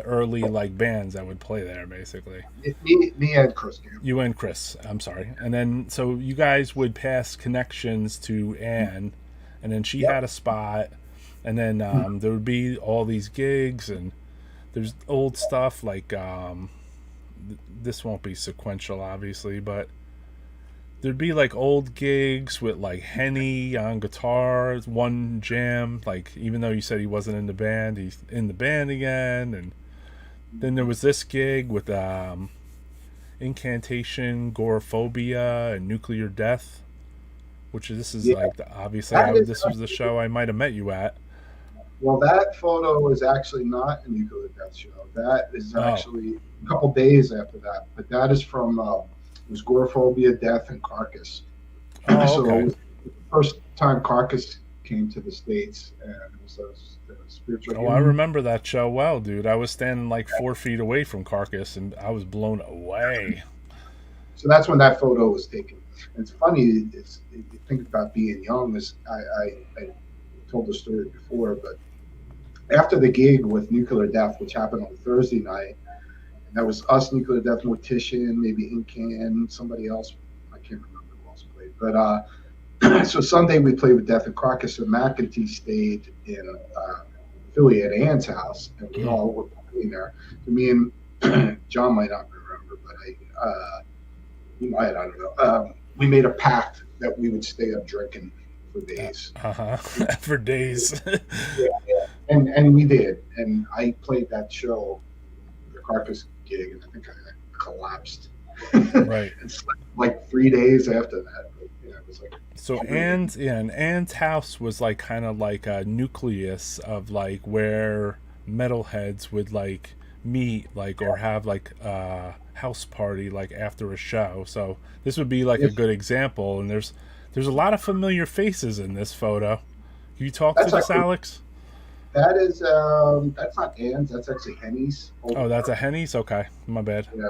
early like bands that would play there. Basically, Me and Chris Campbell. you and Chris. I'm sorry, and then so you guys would pass connections to Anne, and then she had Yep. a spot, and then there would be all these gigs, and there's old stuff like this won't be sequential, obviously, but there'd be like old gigs with like Henny on guitar, one jam. Like even though you said he wasn't in the band, he's in the band again. And then there was this gig with Incantation, Goraphobia, and Nuclear Death. Which this is Yeah, like obviously that is this was the show I might have met you at. well. That photo is actually not a Nuclear Death show. That is Oh, actually a couple days after that. But that is from it was Goraphobia, Death, and Carcass. oh, So it okay. was the first time Carcass came to the states, and it was a spiritual Oh, I healing. remember that show well, dude. I was standing like 4 feet away from Carcass, and I was blown away. So that's when that photo was taken. And it's funny, if you think about being young. Is I told the story before, but after the gig with Nuclear Death, which happened on Thursday night, and that was us, Nuclear Death, Mortician, maybe Incan, somebody else. I can't remember who else played. But so Sunday we played with Death and Carcass, and McEntee stayed in Philly at Ann's house, and we Mm. all were playing there. So me and John might not remember, but he might, I don't know. We made a pact that we would stay up drinking for days. Uh-huh. For days. Yeah, yeah. And we did. And I played that show, the Carcass gig, and I think I collapsed. Right. It's like 3 days after that. But, yeah, it was like So really. And Anne's house was like kind of like a nucleus of like where metalheads would like meet like or have like a house party like after a show. So this would be like a Yes, good example, and there's a lot of familiar faces in this photo. Can you talk to that's this, actually Alex? that's not Ann's. That's actually Henny's old Oh, that's a apartment. Henny's? Okay. My bad. Yeah.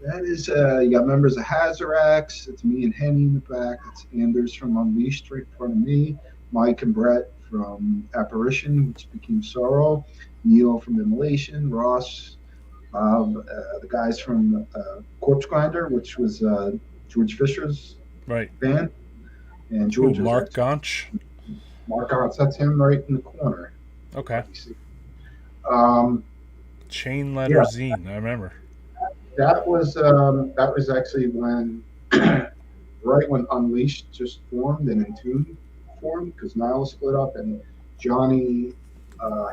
That is, you got members of Hazarax. It's me and Henny in the back. It's Anders from Unleashed right in front of me. Mike and Brett from Apparition, which became Sorrow. Neil from Immolation. Ross, the guys from Corpse Grinder, which was George Fisher's Right. band. And Who, George was Mark actually Gonch? Mark Arntz. That's him right in the corner. Okay. You see. Um, Chain Letter yeah, Zine, I remember. that was actually when right when Unleashed just formed and Entombed formed, because Nile split up and Johnny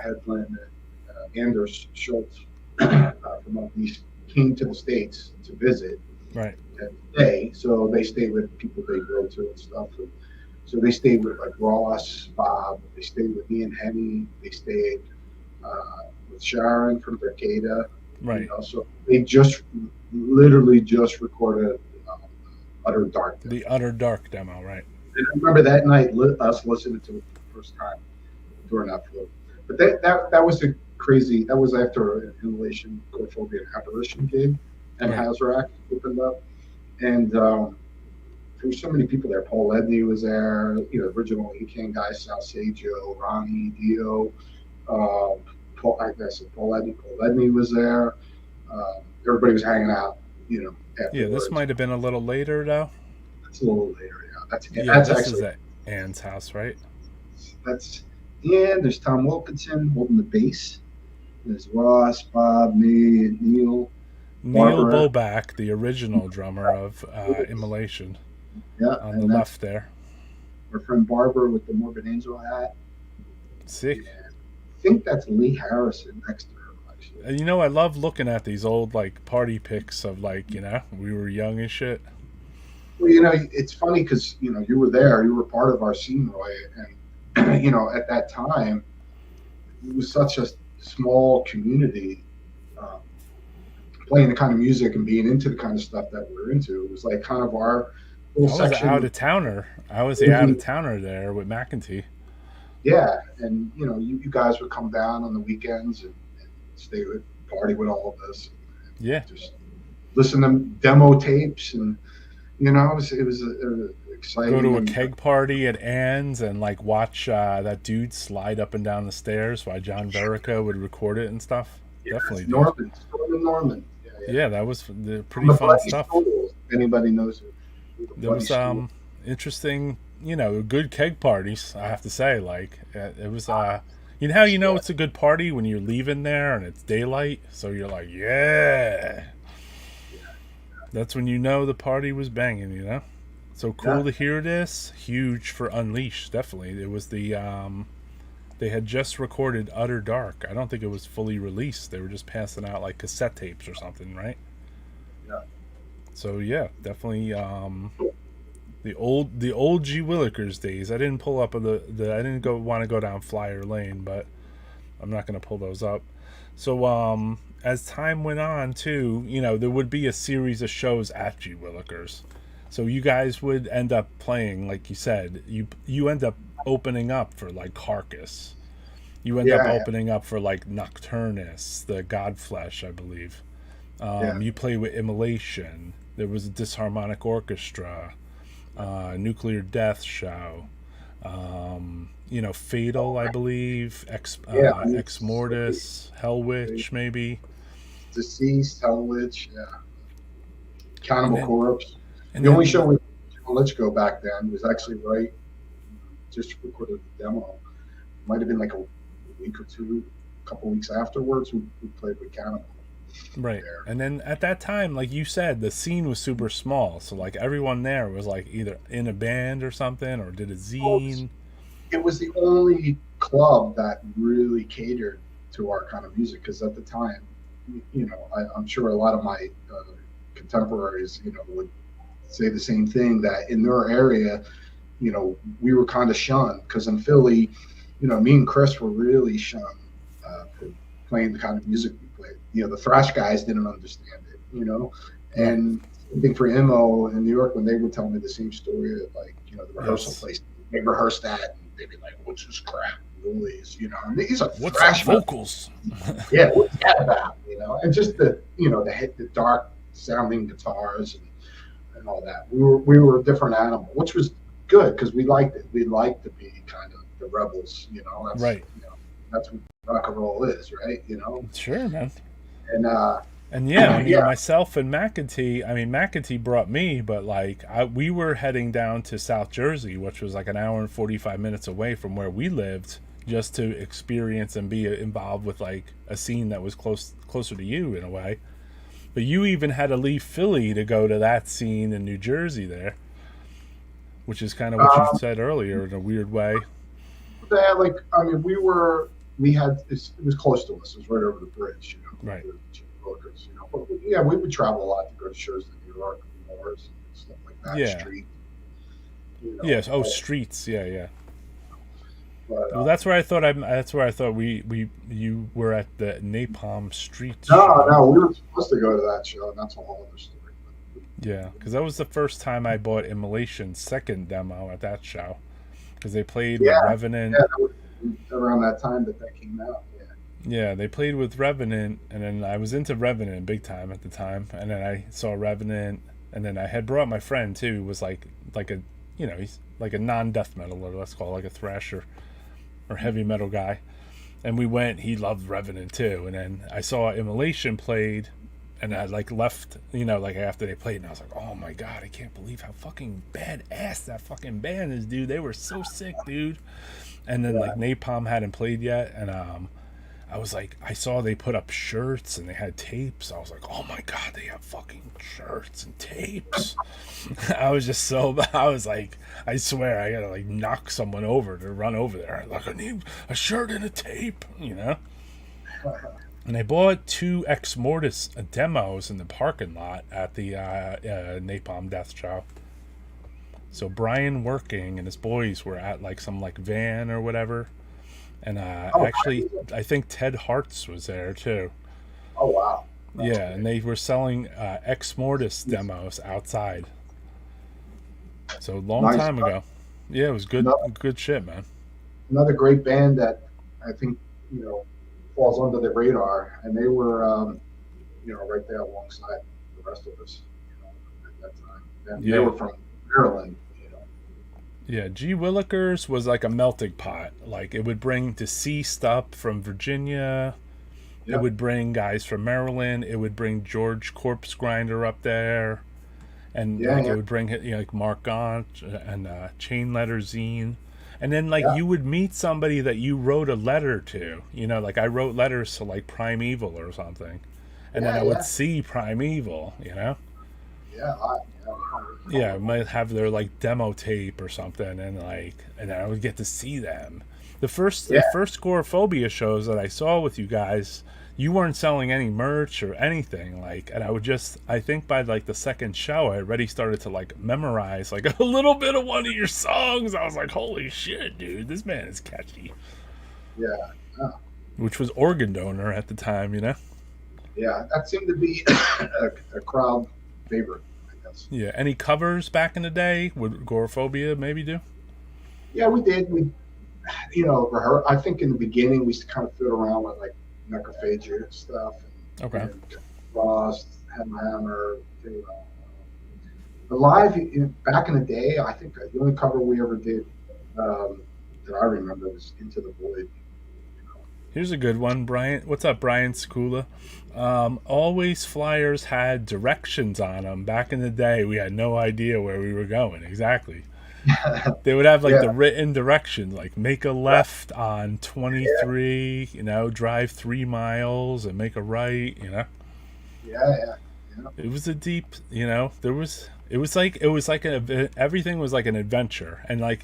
Headland and Anders Schultz from Unleashed came to the States to visit Right. and stay. So they stayed with people they go to and stuff. And so they stayed with like Ross, Bob. They stayed with me and Henny. They stayed with Sharon from Brigada. Right. So they just literally just recorded Utter Darkness. The Utter Dark demo, right? And I remember that night us listening to it for the first time during that float. But that was a crazy. That was after an Inhalation, Cophobia, and Apparition gig, and Right. Hazarack opened up, and there were so many people there. Paul Ledney was there. Original Incan guys, Sal Saggio, Ronnie, Dio. I guess Paul Ledney. Paul Ledney was there. Everybody was hanging out. Yeah, this Afterwards. might have been a little later though. That's a little later. Yeah, that's Yeah, that's this is actually at Anne's house, right? that's yeah. There's Tom Wilkinson holding the bass. There's Ross, Bob, me, Neil, Neil Barbara. Boback, the original drummer of Immolation, Yeah, on the and that's left there. our friend Barbara with the Morbid Angel hat. Sick. And I think that's Lee Harrison next to her. Actually, I love looking at these old like party pics of like we were young and shit. Well, it's funny because you were there, you were part of our scene, Roy, and at that time it was such a small community. Um, Playing the kind of music and being into the kind of stuff that we're into, it was like kind of our little I was an out section. of towner. I was the out of Mhm. towner there with McEntee. Yeah, and you guys would come down on the weekends and stay with party with all of us, Yeah, and just listen to demo tapes, and it was go exciting. to a And keg party at Ann's and like watch that dude slide up and down the stairs while John Verica would record it and stuff. yes, Definitely, dude. Norman, yeah, yeah. Yeah, that was the From pretty the fun Bloody stuff. Stools. If anybody knows who the There Bloody was Stool. interesting, good keg parties. I have to say, like it was you know how you know Yeah, it's a good party when you're leaving there and it's daylight, so you're like, yeah. That's when you know the party was banging, you know. So cool yeah, to hear this. Huge for Unleashed, definitely. It was they had just recorded Utter Dark. I don't think it was fully released. They were just passing out like cassette tapes or something, right? yeah. So yeah, definitely the old G Willikers days. I didn't pull up the I didn't go want to go down Flyer Lane, but I'm not gonna pull those up. So as time went on too, there would be a series of shows at G Willikers. So you guys would end up playing, like you said, you end up opening up for like Carcass. You end up Yeah, opening up for like Nocturnus, the Godflesh, I believe. yeah, You play with Immolation. There was a Disharmonic Orchestra, Nuclear Death Show. Fatal, I believe. yeah. I mean, Ex Mortis, Hell Witch, maybe. Deceased, Hell Witch, yeah. And Cannibal then Corpse. and The only then show with Lich Go back then was actually right. Just recorded the demo. Might have been like a week or two, a couple weeks afterwards. We played with Cannibal right. there. And then at that time, like you said, the scene was super small. So like everyone there was like either in a band or something or did a Well, zine. it was the only club that really catered to our kind of music because at the time, I'm sure a lot of my contemporaries, would say the same thing that in their area, we were kind of shunned because in Philly, me and Chris were really shunned for playing the kind of music we played. The thrash guys didn't understand it. Right. And I think for Imo in New York, when they would tell me the same story of like, the rehearsal Yes. place, they rehearsed that and they'd be like, what's this crap? Noise, and these are What's up, thrash metal. vocals? Yeah, what's that about? And just the dark sounding guitars and all that. We were a different animal, which was good because we liked it. We liked to be kind of the rebels. That's Right. that's what rock and roll is, right? Sure, man. And And yeah, I mean, yeah, myself and McEntee, I mean, McEntee brought me, but like, we were heading down to South Jersey, which was like an hour and 45 minutes away from where we lived, just to experience and be involved with like a scene that was closer to you in a way. But you even had to leave Philly to go to that scene in New Jersey there, which is kind of what you um, said earlier in a weird way. like I mean, we had it was close to us. It was right over the bridge, Right. the Brokers, But yeah, we would travel a lot to go to shows in New York, Morris, and stuff like that. Yeah. Street, Yes. Oh, Streets. Yeah, yeah. but Well, that's where I thought That's where I thought you were at the Napalm Street no, show. no, we were supposed to go to that show, and that's a whole other story. Yeah, because that was the first time I bought Immolation's second demo at that show. Because they played with Yeah, Revenant. yeah, that was around that time that came out. Yeah, Yeah, they played with Revenant, and then I was into Revenant big time at the time. And then I saw Revenant, and then I had brought my friend too. Who was like a he's like a non-death metal, or let's call it like a thrasher or heavy metal guy. And we went. He loved Revenant too. And then I saw Immolation played, and I like left, like after they played, and I was like, oh my god, I can't believe how fucking badass that fucking band is, dude. They were so sick, dude. And then yeah, like Napalm hadn't played yet, and I was like, I saw they put up shirts and they had tapes. I was like, oh my god, they have fucking shirts and tapes. I was like, I swear I gotta like knock someone over to run over there. Like, I need a shirt and a tape. And I bought 2 Ex Mortis demos in the parking lot at the Napalm Death Show. So Brian Working and his boys were at like some like van or whatever, and Oh, actually I think Ted Hartz was there too. oh wow. That's Yeah, great. and they were selling Ex Mortis demos outside. So long Nice. time ago. Yeah, it was Another, good shit, man. another great band that I think falls under the radar, and they were right there alongside the rest of us at that time. And they Yeah, were from Maryland. yeah. G Willikers was like a melting pot. Like it would bring deceased up from Virginia. It Yeah, would bring guys from Maryland. It would bring George Corpse Grinder up there, and yeah, like it yeah, would bring like Mark Gaunt and Chain Letter Zine. And then like yeah, you would meet somebody that you wrote a letter to. Like I wrote letters to like Primeval or something, and then yeah, I would yeah, see Primeval. yeah. I Yeah, I recall. might have their like demo tape or something, and then I would get to see them. The first Gorephobia shows that I saw with you guys, you weren't selling any merch or anything, like, and I think by like the second show I already started to like memorize like a little bit of one of your songs. I was like, holy shit, dude, this man is catchy. Yeah, yeah, Which was Organ Donor at the time. yeah. That seemed to be a crowd favorite, I guess. Yeah, any covers back in the day? Would Gorephobia maybe do? Yeah, we did. I think in the beginning we used to kind of fiddle around with like Necrophagia stuff Okay. and Frost, Hammer. The live back in the day, I think the only cover we ever did that I remember was Into the Void. Here's a good one, Brian. What's up, Brian Skula? Always flyers had directions on them. Back in the day, we had no idea where we were going exactly. They would have like Yeah, the written directions, like make a right. left on Yeah, 23, drive 3 miles and make a right. yeah, yeah, yeah. It was a deep, it was like everything was like an adventure. And like,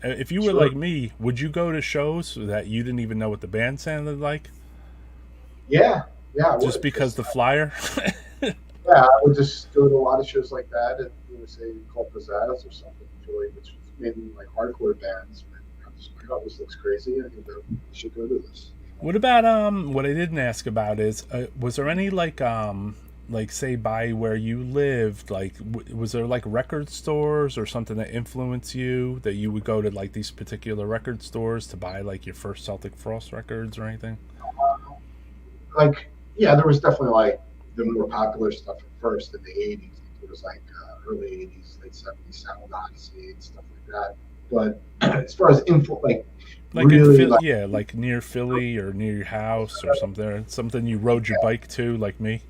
if you were Sure. like me, would you go to shows that you didn't even know what the band sounded like? Yeah, yeah, I Just would because because the flyer. yeah, I would just go to a lot of shows like that and say called Pizzazz or something, really, which was maybe like hardcore bands. But I'm just like, oh, this looks crazy. I should go to this. What about what I didn't ask about is was there any like say by where you lived, like was there like record stores or something that influenced you that you would go to like these particular record stores to buy like your first Celtic Frost records or anything? Like, yeah, there was definitely like the more popular stuff at first in the '80s. It was like early '80s, late '70s, Sound Odyssey and stuff like that. But as far as info, like Like in really, Philly, like yeah, like near Philly or near your house or something you rode your bike to, like me.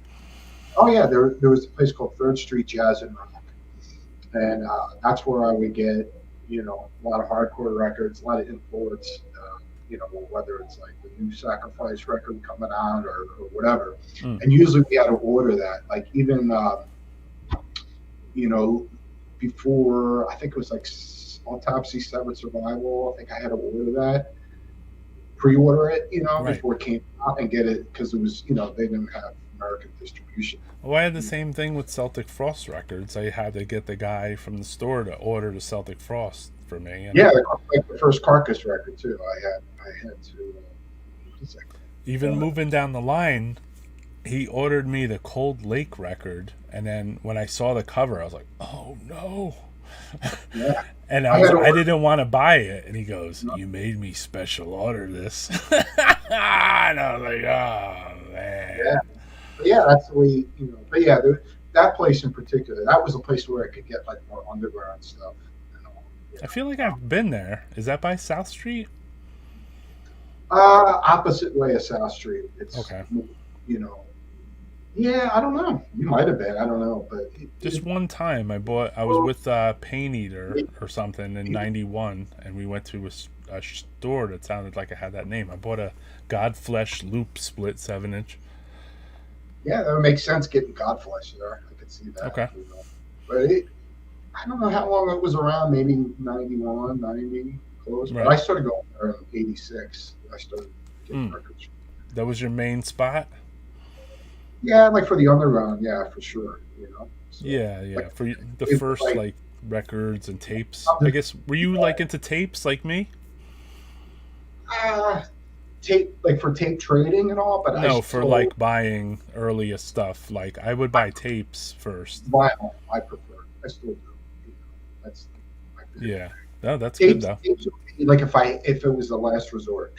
oh yeah, there was a place called Third Street Jazz and Rock, and that's where I would get a lot of hardcore records, a lot of influence. Whether it's like the new Sacrifice record coming out or whatever, Mm, and usually we had to order that. Like even you know before I think it was like Autopsy, Severed Survival. I think I had to order that, pre-order it, right. before it came out and get it because it was they didn't have American distribution. Well, I had the same thing with Celtic Frost records. I had to get the guy from the store to order the Celtic Frost for me. Yeah, like the first Carcass record too. I had to. What's that Even called? moving down the line, he ordered me the Cold Lake record, and then when I saw the cover, I was like, "Oh no!" Yeah, And I had to I order. didn't want to buy it, and he goes, "You made me special order this," and I was like, "Oh Yeah, man." but yeah, that's the way. But yeah, that place in particular, that was a place where I could get like more underground stuff. And all, you I know. feel like I've been there. Is that by South Street? Opposite way of South Street. It's Okay. you know. Yeah, I don't know. You might have been. I don't know, but Just one time, I was with Pain Eater or something in '91, and we went to a store that sounded like it had that name. I bought a Godflesh Loop Split 7-inch. yeah, that would make sense getting Godflesh there. I could see that. Okay. But I don't know how long it was around. Maybe 91, 90, close. But I Right. started going there in '86. I started getting Mm. records. That was your main spot? Yeah, like for the underground, yeah, for sure. So Yeah, like yeah. For the it, first like like records and tapes. I guess, were you like into tapes like me? uh, tape, like for tape trading and all, but I No, for still like buying earlier stuff. Like I would buy tapes first. vinyl. I prefer. I still do. You know, that's my favorite. Yeah. No, that's good Tapes, though. tapes would be like if it was the last resort.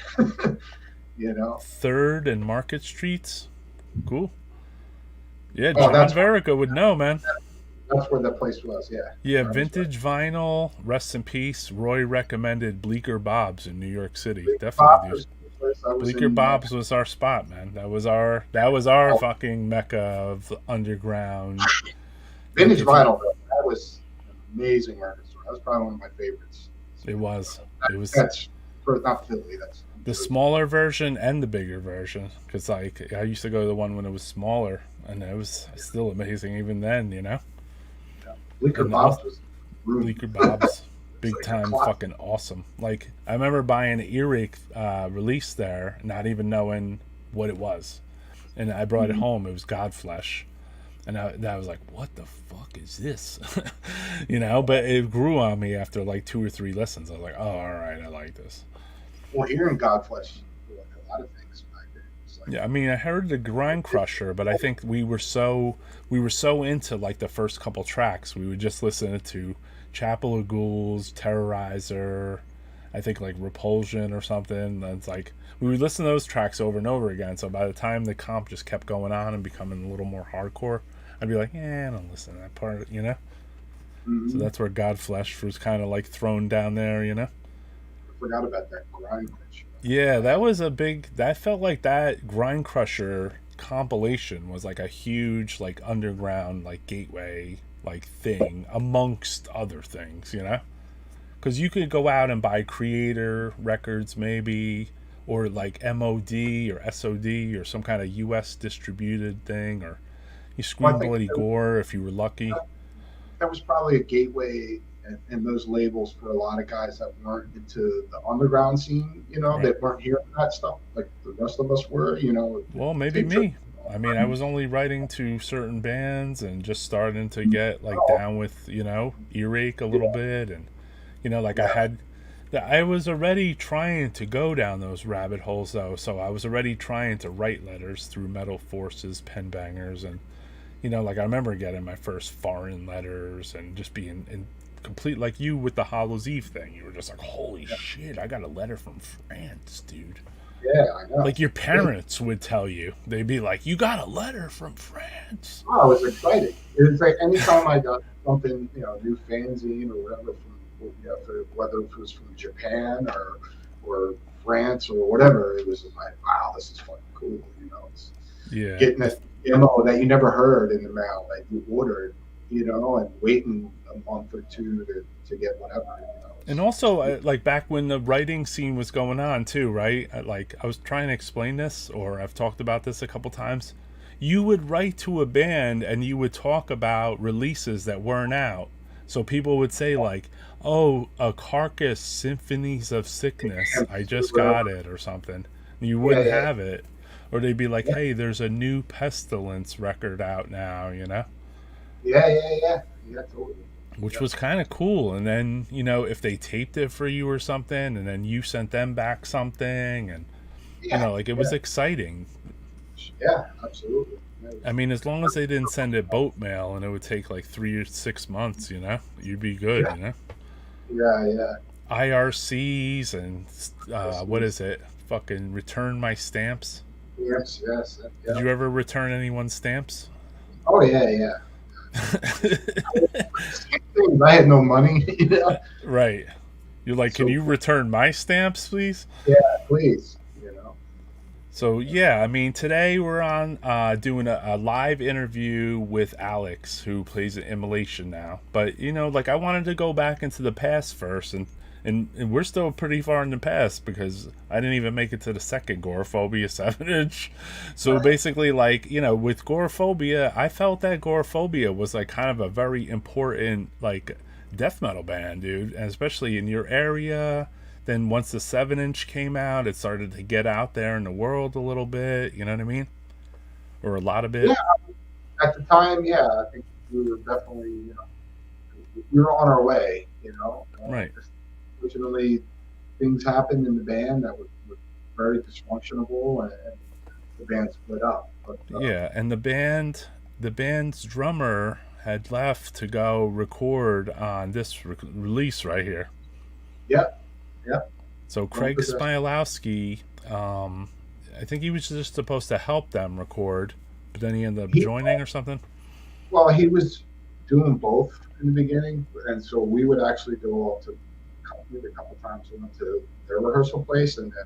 you know. Third and Market Streets. Cool. Yeah, Oh, John Verica would know, man. that's where the place was. Yeah. Yeah, That was right. vintage vinyl. Rest in peace. Roy recommended Bleecker Bob's in New York City. Bob Definitely, dude. was the place I was Bleecker in. Bob's was our spot, man. That was our fucking mecca of underground. Like Vintage if you, vinyl. Though, that was an amazing record store. That was probably one of my favorites. it was. It was That's for not Philly. That's the smaller version and the bigger version. Because like I used to go to the one when it was smaller, and it was still amazing even then, you know. Bleecker And Bob's was rude. Bleecker Bob's, big like a time, clock. fucking awesome. Like I remember buying an earache release there, not even knowing what it was, and I brought it home. It was Godflesh, and I was like, "What the fuck is this?" you know. But it grew on me after like 2 or 3 listens. I was like, "Oh, all right, I like this." Well, hearing Godflesh, like a lot of things back then. It's like, Yeah, I mean, I heard the Grind Crusher, but I think we were so into like the first couple tracks. We would just listen to Chapel of Ghouls, Terrorizer, I think like Repulsion or something. And it's like we would listen to those tracks over and over again. So by the time the comp just kept going on and becoming a little more hardcore, I'd be like, I don't listen to that part, you know. So mhm. that's where Godflesh was kind of like thrown down there, you know. I forgot about that grind crunch. Yeah, that was a big. That felt like that Grind Crusher compilation was like a huge, like underground, like gateway, like thing amongst other things, you know? Because you could go out and buy Creator Records, maybe, or like MOD or SOD or some kind of US distributed thing, or you Well, I Scream think Bloody Gore if you were lucky. that was probably a gateway and those labels for a lot of guys that weren't into the underground scene, Right. that weren't hearing that stuff like the rest of us were, Well, maybe tape trip. me. I mean, I was only writing to certain bands and just starting to get like down with, earache a little bit, and like Yeah, I was already trying to go down those rabbit holes though, so I was already trying to write letters through Metal Forces, Pen Bangers, and like I remember getting my first foreign letters and just being in complete like you with the Hallows Eve thing. You were just like, holy shit, I got a letter from France, dude. yeah, I know. Like your parents would tell you, they'd be like, "You got a letter from France." Oh, it was exciting. It was like anytime I got something, new fanzine or whatever from, whether it was from Japan or France or whatever, it was like, wow, this is fucking cool. It's Yeah, getting a demo that you never heard in the mail that you ordered, and waiting a month or two to get whatever. and also like back when the writing scene was going on too, right? Like I was trying to explain this, or I've talked about this a couple times. You would write to a band and you would talk about releases that weren't out. So people would say like, "Oh, a Carcass Symphonies of Sickness, I just got it," or something. And you Yeah, wouldn't yeah, have it. Or they'd be like, yeah, "Hey, there's a new Pestilence record out now," yeah, yeah, yeah, yeah, totally. which Yeah, was kind of cool. And then, if they taped it for you or something, and then you sent them back something, and, yeah, like it was yeah, exciting. yeah, absolutely. Yeah, I mean, as long as they didn't send it boat mail and it would take like 3 or 6 months, you'd be good, yeah, yeah, yeah. IRCs and Yes, what yes, is it? Fucking return my stamps. yes, yes, Did yeah. you ever return anyone's stamps? Oh yeah, yeah. I had no money. Right. You're like, can So you return my stamps, please? yeah, please. So yeah, I mean, today we're on doing a live interview with Alex, who plays in Immolation now. But like I wanted to go back into the past first, and we're still pretty far in the past because I didn't even make it to the second Gorephobia 7-inch. So basically, like with Gorephobia, I felt that Gorephobia was like kind of a very important like death metal band, dude, and especially in your area. Then once the 7-inch came out, it started to get out there in the world a little bit. You know what I mean? Or a lot of Yeah, it. at the time, yeah, I think we were definitely, we were on our way, you know. Right. Fortunately, things happened in the band that were very dysfunctional, and the band split up. But Yeah, and the band's drummer had left to go record on this release right here. yeah, yeah, So don't Craig possess. Smilowski, I think he was just supposed to help them record, but then he ended up He joining or something. Well, he was doing both in the beginning, and so we would actually go out to maybe a couple times. We went to their rehearsal place and then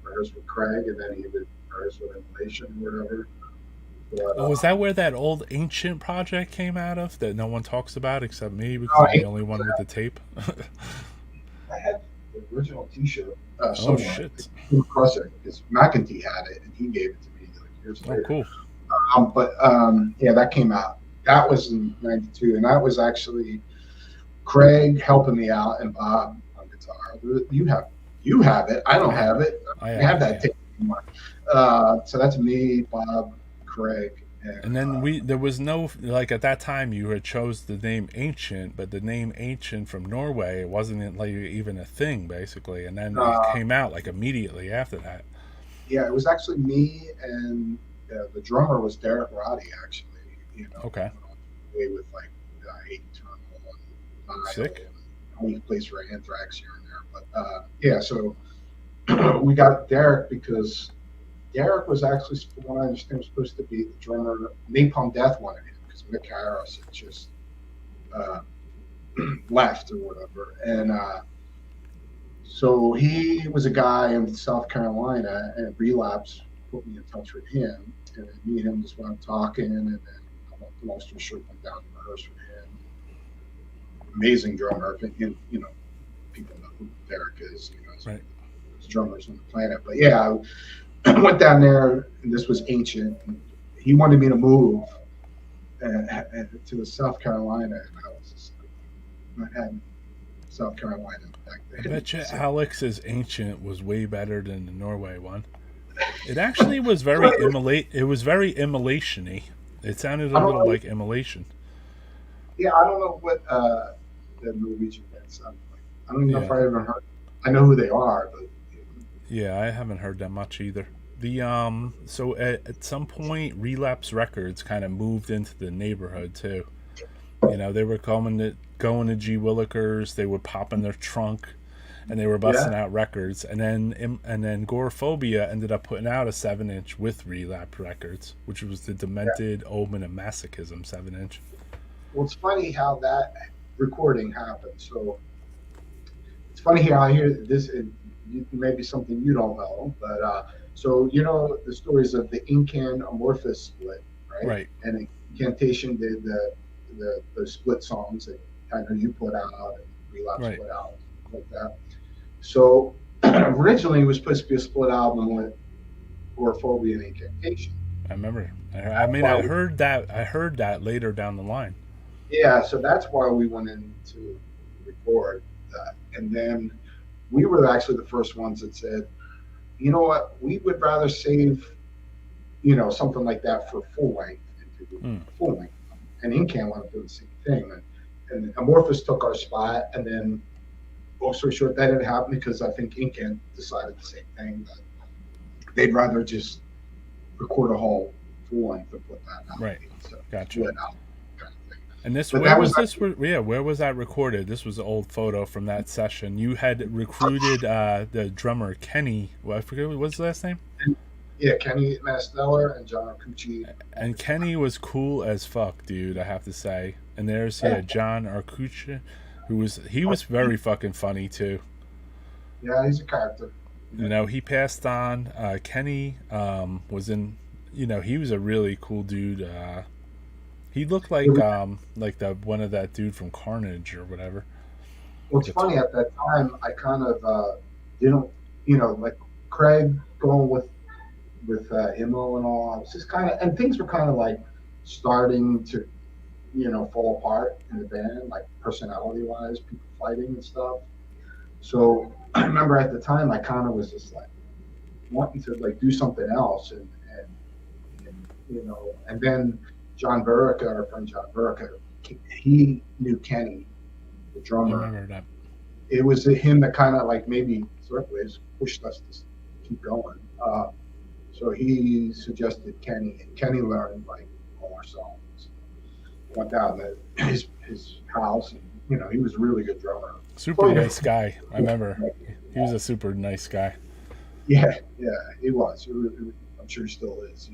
rehearse with Craig, and then he would rehearse with Inhalation or whatever. But Oh, was that where that old ancient project came out of that no one talks about except me because no, I'm the only one with the tape? I had the original T-shirt Oh somewhere. shit! I came across it because McEntee had it, and he gave it to me like years Oh later. cool. But yeah, that came out. That was in '92, and that was actually Craig helping me out and Bob on guitar. You have it. I don't have it. I I have it, that yeah. tape anymore. So that's me, Bob, Craig, and And then there was no like at that time you had chose the name Ancient, but the name Ancient from Norway it wasn't like even a thing basically, and then it uh, came out like immediately after that. yeah, it was actually me and the drummer was Derek Roddy. Actually, you know, Okay, way with like Eight Eternal and Nile, sick. and he plays for Anthrax here and there. But yeah, so we got Derek because Derek was actually, from what I understand, was supposed to be the drummer. Napalm Death wanted him because Mick Harris had just uh, left or whatever, and so he was a guy in South Carolina, and Relapse put me in touch with him, and then me and him just went talking, and then long story short, went down to rehearse with him. Amazing drummer, and you know, people know who Derek is, you know, Right. as drummers on the planet. But yeah, I went down there, and this was Ancient. And he wanted me to move to South Carolina, and I was just like, I had South Carolina back I then. bet you So, Alex's Ancient was way better than the Norway one. It actually was very immolate. It was very immolation-y. It sounded a I don't little know. like immolation. Yeah, I don't know what the Norwegian band sounded like. I don't even know if Yeah, I ever heard. I know who they are, but yeah. I haven't heard that much either. The so at some point Relapse Records kind of moved into the neighborhood too. You know, they were going to G Willikers, they would pop in their trunk and they were yeah, busting out records and then Gorephobia ended up putting out a 7-inch with Relapse Records, which was the yeah. Demented Omen of Masochism 7-inch. Well, it's funny how that recording happened. So it's funny how I hear this. It maybe something you don't know, but so you know the stories of the Incan Amorphous split, right? Right, And Incantation did the split songs that I know you put out and Relapse right. put out, like that. So originally it was supposed to be a split album with Agoraphobia and Incantation. I remember. I That's mean, why I heard that later down the line. yeah, so that's why we went in to record that. And then we were actually the first ones that said, you know what, we would rather save, you know, something like that for full length and to do Mm, a full length. And Incan wanted to do the same thing. And Amorphous took our spot. And then, long story short, that didn't happen because I think Incan decided the same thing that they'd rather just record a whole full length and put that out right. instead of Gotcha. split out kind of thing. And this, But where that was was this? Yeah, where was that recorded? This was an old photo from that session. You had recruited the drummer Kenny. Well, I forget what's his last name. yeah, Kenny Masteller and John Arcucci. And Kenny was cool as fuck, dude. I have to say. And there's Yeah, John Arcucci, he was very fucking funny too. yeah, he's a character. You know, he passed on. Kenny was in. You know, he was a really cool dude. He looked like the one of that dude from Carnage or whatever. What's Like a funny at that time, I kind of didn't, you know, like Craig going with Immo and all. I was just kind of, and things were kind of like starting to, you know, fall apart in the band, like personality wise, people fighting and stuff. So I remember at the time, I kind of was just like wanting to like do something else, and you know, and then John Burica, our friend John Burica, he knew Kenny, the I drummer. remember that. It was him that kind of like maybe sort ways pushed us to keep going. So he suggested Kenny, and Kenny learned like all our songs. Went down to his house, and he was a really good drummer. Super nice guy. I remember he was a super nice guy. Yeah, he was. I'm sure he still is.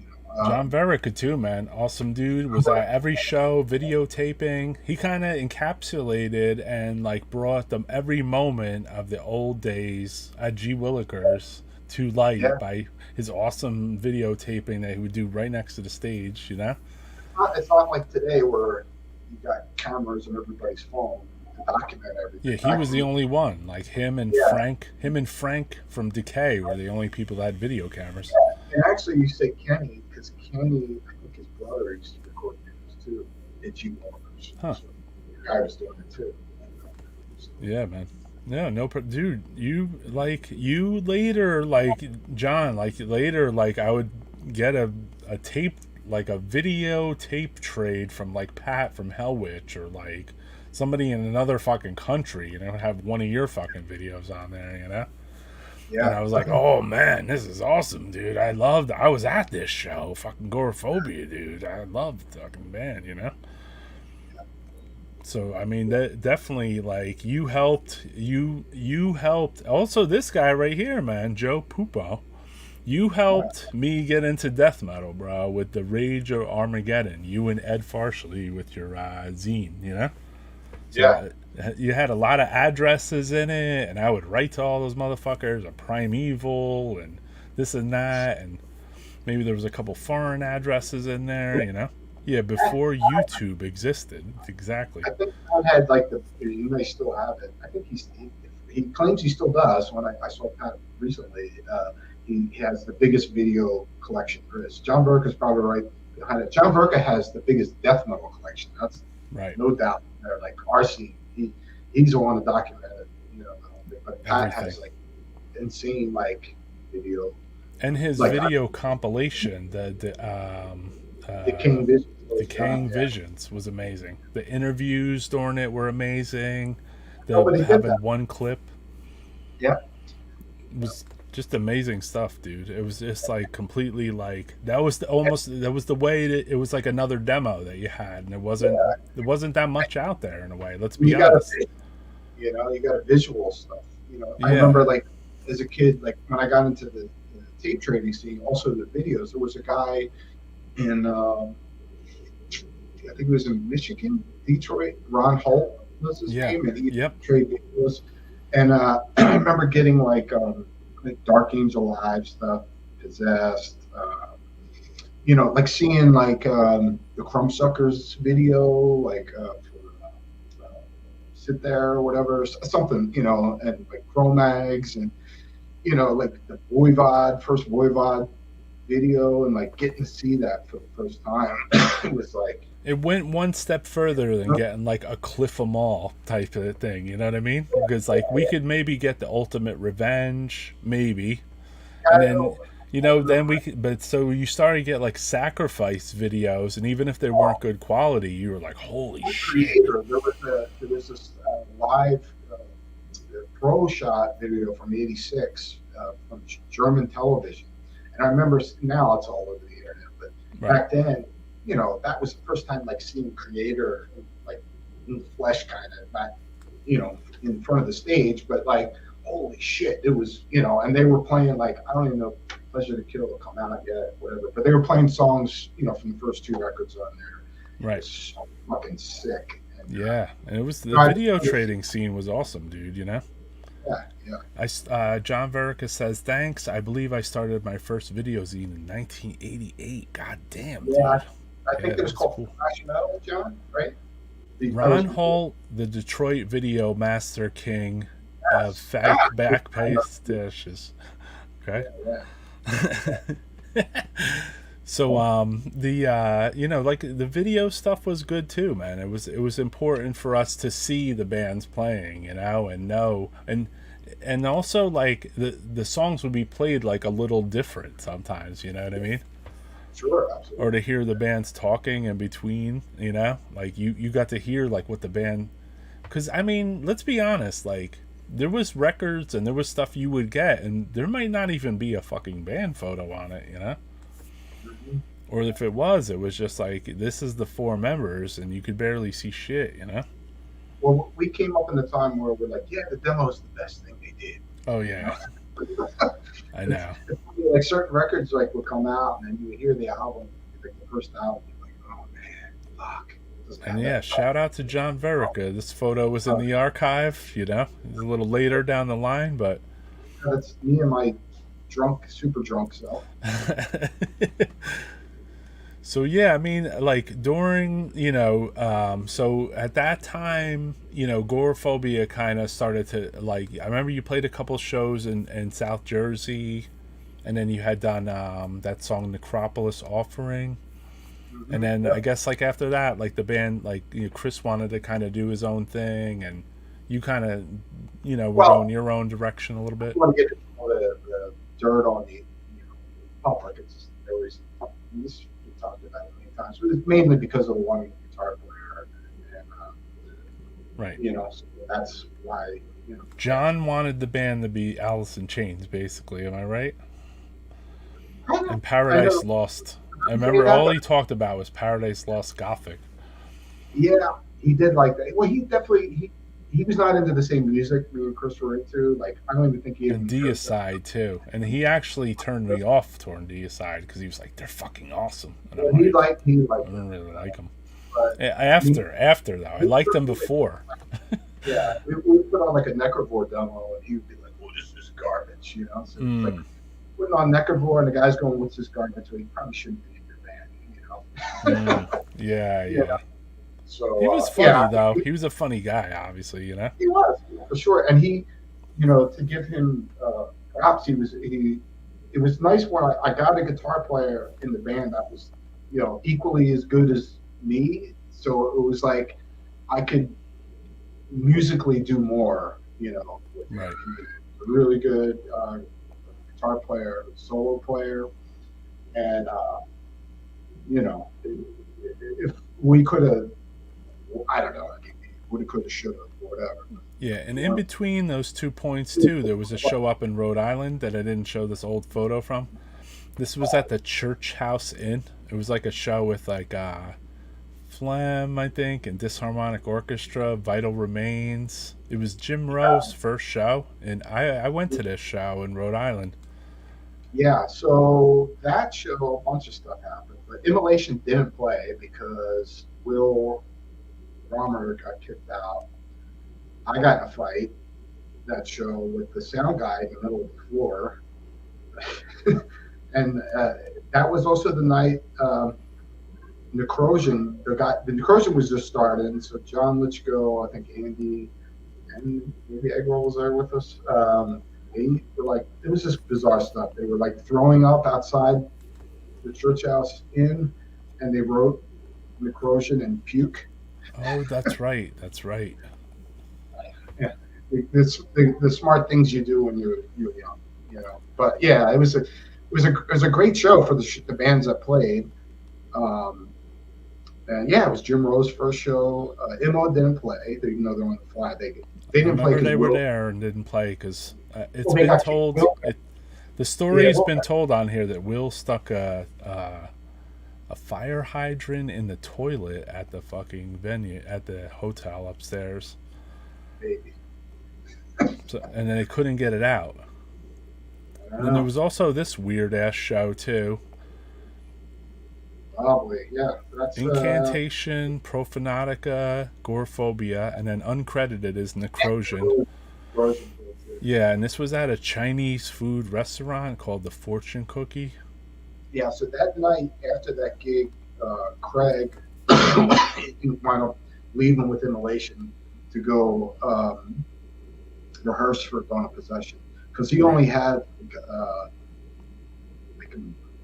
John Verica too, man. Awesome dude. Was at every show, videotaping. He kind of encapsulated and like brought them every moment of the old days at G Willikers to light by his awesome videotaping that he would do right next to the stage. It's not like today where you got cameras on everybody's phone to document everything. Yeah, he was the only one. Like him and Frank from Decay were the only people that had video cameras. And actually, you say Kenny because Kenny, I think his brother used to record videos too at G Willikers. Huh. So the guy was doing it too. Yeah, man. No, dude. You later, like John, like later, like I would get a tape, like a video tape trade from like Pat from Hellwitch or like somebody in another fucking country, have one of your fucking videos on there, Yeah. And I was like, oh man, this is awesome, dude. I was at this show, fucking Goraphobia, dude. I loved the fucking band, So I mean, that definitely, like, you helped. Also, this guy right here, man, Joe Pupo. You helped me get into death metal, bro, with the Rage of Armageddon. You and Ed Farsley with your zine, So you had a lot of addresses in it, and I would write to all those motherfuckers, a Primeval, and this and that, and maybe there was a couple foreign addresses in there, Yeah, before YouTube existed, exactly. I think Pat had like you may still have it. I think he claims he still does. When I saw Pat recently, he has the biggest video collection there is. John Burke is probably right behind it. John Burke has the biggest death metal collection. That's right, no doubt. There, like RC, he's the one to document it. But Pat has like insane like video. And his video compilation, the King Visions. Decaying Visions was amazing. The interviews during it were amazing. Having one clip. Yeah. Was just amazing stuff, dude. It was just like completely like that was the way it was like another demo that you had, and there wasn't that much out there in a way. Let's be honest. You got a visual stuff. I remember like as a kid, like when I got into the tape trading scene, also the videos. There was a guy in I think it was in Michigan, Detroit. Ron Holt was his name, and he trade videos. And I remember getting like Dark Angel Live stuff, Possessed. Like seeing like the Crumbsuckers video, like for Sit There or whatever, something, and like Cro-Mags and like the first Voivod video, and like getting to see that for the first time. It was like. It went one step further than getting like a Cliff 'em all type of thing, you know what I mean? Because like we could maybe get the Ultimate Revenge, maybe, and then then we could. But so you started to get like Sacrifice videos, and even if they weren't good quality, you were like, holy shit! There was this live pro shot video from '86 from German television, and I remember now it's all over the internet, but back then. That was the first time like seeing Creator like in the flesh, kind of not, in front of the stage, but like holy shit, it was, and they were playing like I don't even know Pleasure to Kill will come out yet, whatever, but they were playing songs, from the first two records on there. Right. It was so fucking sick. And, and it was the video trading scene was awesome, dude. Yeah. John Verica says thanks. I believe I started my first video zine in 1988. God damn, dude. I think it was called Thrash Metal, John, right? Ron Holt, the Detroit Video Master King of back paste dishes. Okay. So like the video stuff was good too, man. It was important for us to see the bands playing, and know and also like the songs would be played like a little different sometimes, you know what I mean? Sure, absolutely. Or to hear the bands talking in between, like you got to hear like what the band Because, I mean, let's be honest, like, there was records and there was stuff you would get, and there might not even be a fucking band photo on it, you know? Mhm. Or if it was just like, this is the four members, and you could barely see shit, you know? Well, we came up in the time where we're like, yeah, the demo is the best thing they did. Oh, You yeah. know? I know. Like certain records like would come out and then you would hear the album, like the first album, you're like, oh man, fuck. It doesn't And have yeah, that. shout out to John Verica. This photo was in the archive, you know? It's a little later down the line, but. That's me and my drunk, super drunk self. So yeah, I mean, like during, so at that time, Gorephobia kind of started to like. I remember you played a couple shows in South Jersey, and then you had done that song "Necropolis Offering," and Mm-hmm. then I Yep. guess like after that, like the band, like Chris wanted to kind of do his own thing, and you kind of, were going Well, your own direction a little I bit. don't want to get into all the dirt on the public. It's just always this we talked about it many times. But it's mainly because of one guitar player, and Right. so that's why John wanted the band to be Alice in Chains, basically. Am I right? I know, And I Paradise know, Lost. I say remember that, all but he talked about was Paradise Lost Gothic yeah, he did like that. Well, he definitely he was not into the same music me and Chris were into. Like I don't even think he and even heard that. Deicide too. And he actually turned me off toward Deicide because he was like, "They're fucking awesome," and I'm Yeah, like, he "I liked it, don't really like them." but me, After though, I me liked them personally, before. yeah, we put on like a Necrovore demo, and he would be like, "Well, this is garbage," So it's like Mm, putting on Necrovore, and the guy's going, "What's this garbage?" So he probably shouldn't be in your band. yeah, You yeah. know. He So was funny yeah, though. He was a funny guy, obviously. he was for sure, and he, to give him props, he was he. It was nice when I got a guitar player in the band that was, equally as good as me. So it was like I could musically do more, with him. Right. He was a really good guitar player, solo player, and if we could have, I don't know, would have, could have, should have, whatever. Yeah, and in Well, between those 2 points too, there was a show up in Rhode Island that I didn't show this old photo from. This was at the Church House Inn. It was like a show with like Phlegm, I think, and Disharmonic Orchestra, Vital Remains. It was Jim Rowe's first show, and I went to this show in Rhode Island. yeah, so that show, a bunch of stuff happened, but Immolation didn't play because Will Romer got kicked out. I got in a fight that show with the sound guy in the middle of the floor. And that was also the night Necrosion, the Necrosion was just starting. So John Litchko, I think Andy, and maybe Egg Roll was there with us. They were like, it was just bizarre stuff. They were like throwing up outside the church house inn, and they wrote Necrosion and puke. Oh, that's right. That's right. Yeah, the smart things you do when you're young. But yeah, it was a great show for the bands that played. Um, and yeah, it was Jim Rowe's first show. Immo didn't play, even though they're on the fly. They I didn't play remember because they were Will. there and didn't play because it's Well, they been got kicked. told. Will, The yeah, story has Will, been told on here that Will stuck a fire hydrant in the toilet at the fucking venue at the hotel upstairs. baby. So, and then they couldn't get it out. I And don't then there know. was also this weird ass show too. Probably, yeah. That's Incantation, Profanatica, Gorephobia, and then uncredited is Necrosion. version. Yeah, and this was at a Chinese food restaurant called the Fortune Cookie. Yeah, so that night after that gig, Craig wound up leaving with Immolation to go rehearse for Dawn of Possession because he Right. only had like a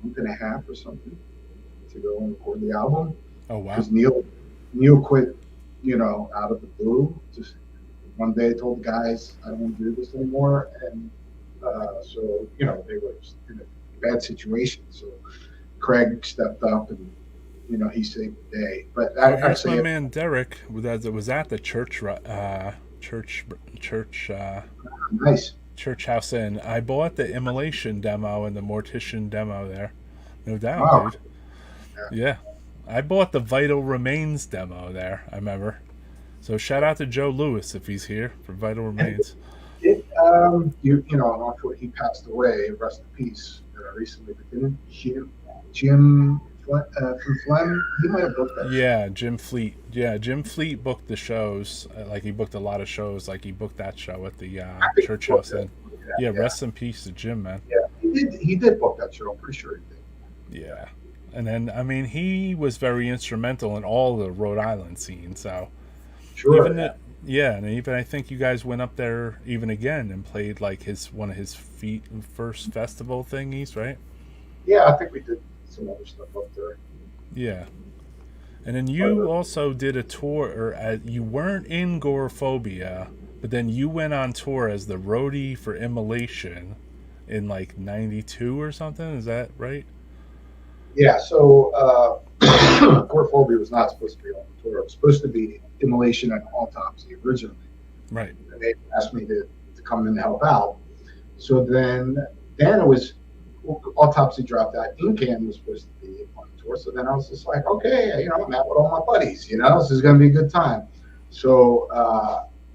month and a half or something to go and record the album Oh wow. because Neil quit, out of the blue. Just one day told the guys, I don't want to do this anymore, and so they were in a bad situation. So Craig stepped up and he saved the day. But Oh, I here's my say, man Derek that was at the church church nice. church house inn. I bought the immolation demo and the mortician demo there. No doubt, Wow. dude. Yeah. I bought the Vital Remains demo there, I remember. So shout out to Joe Lewis if he's here for Vital Remains. And after he passed away, rest in peace, recently, but didn't Jim from Flem, he might have booked that. Yeah, Jim Fleet. Yeah, Jim Fleet booked the shows. Like he booked a lot of shows. Like he booked that show at the church house. And yeah, rest in peace to Jim, man. Yeah, he did book that show. I'm pretty sure he did. Yeah. And then, I mean, he was very instrumental in all the Rhode Island scene. So, sure. And even I think you guys went up there even again and played like one of his first festival thingies, right? Yeah, I think we did some other stuff up there. Yeah. And then you also did a tour, or you weren't in Gorephobia, but then you went on tour as the roadie for Immolation in like '92 or something. Is that right? Yeah. So Gorephobia was not supposed to be on the tour. It was supposed to be Immolation and Autopsy originally. Right. And they asked me to come in and help out. So then it was Autopsy dropped out. Incam was supposed to be on the tour. So then I was just like, okay, I'm out with all my buddies. This is going to be a good time. So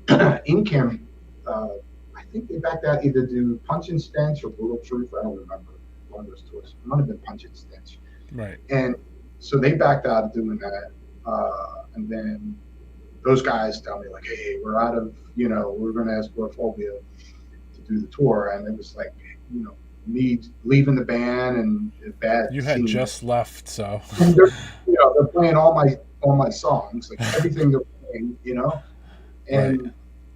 Incam, I think they backed out either do Punch and Stench or Brutal Truth. I don't remember one of those tours. It might have been Punch and Stench. Right. And so they backed out of doing that. And then those guys tell me like, hey, we're out of, we're going to ask Gorephobia to do the tour. And it was like, me leaving the band and bad. You had just left, so. And they're playing all my songs, like everything they're playing, And right.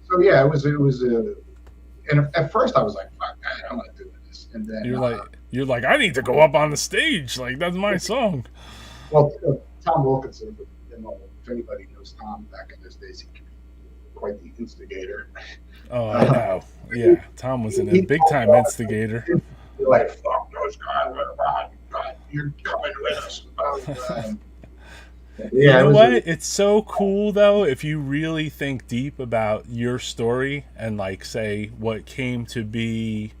So yeah, it was and at first I was like, fuck that, I'm not doing this. And then you're like, I need to go up on the stage, like that's my song. Well, Tom Wilkinson, if anybody knows Tom back in those days, he could be quite the instigator. Oh, I know. Yeah, Tom was a big time instigator. You're like, fuck those guys, you're coming with us. You know what? It's so cool though if you really think deep about your story and like say what came to be.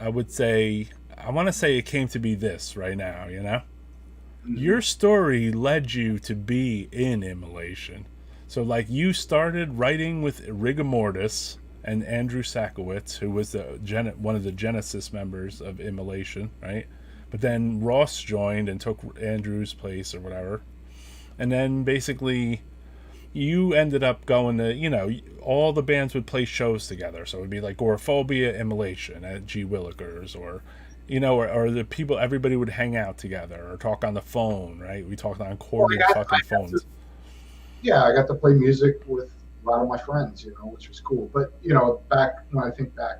I want to say it came to be this right now. Mm-hmm. Your story led you to be in Immolation. So like you started writing with Rigor Mortis and Andrew Sakowitz, who was one of the Genesis members of Immolation, right? But then Ross joined and took Andrew's place or whatever. And then basically you ended up going to, all the bands would play shows together. So it would be like Gorephobia, Immolation at G. Willikers or the people, everybody would hang out together or talk on the phone, right? We talked on corded fucking phones. I got to play music with a lot of my friends, which was cool. But, back when I think back,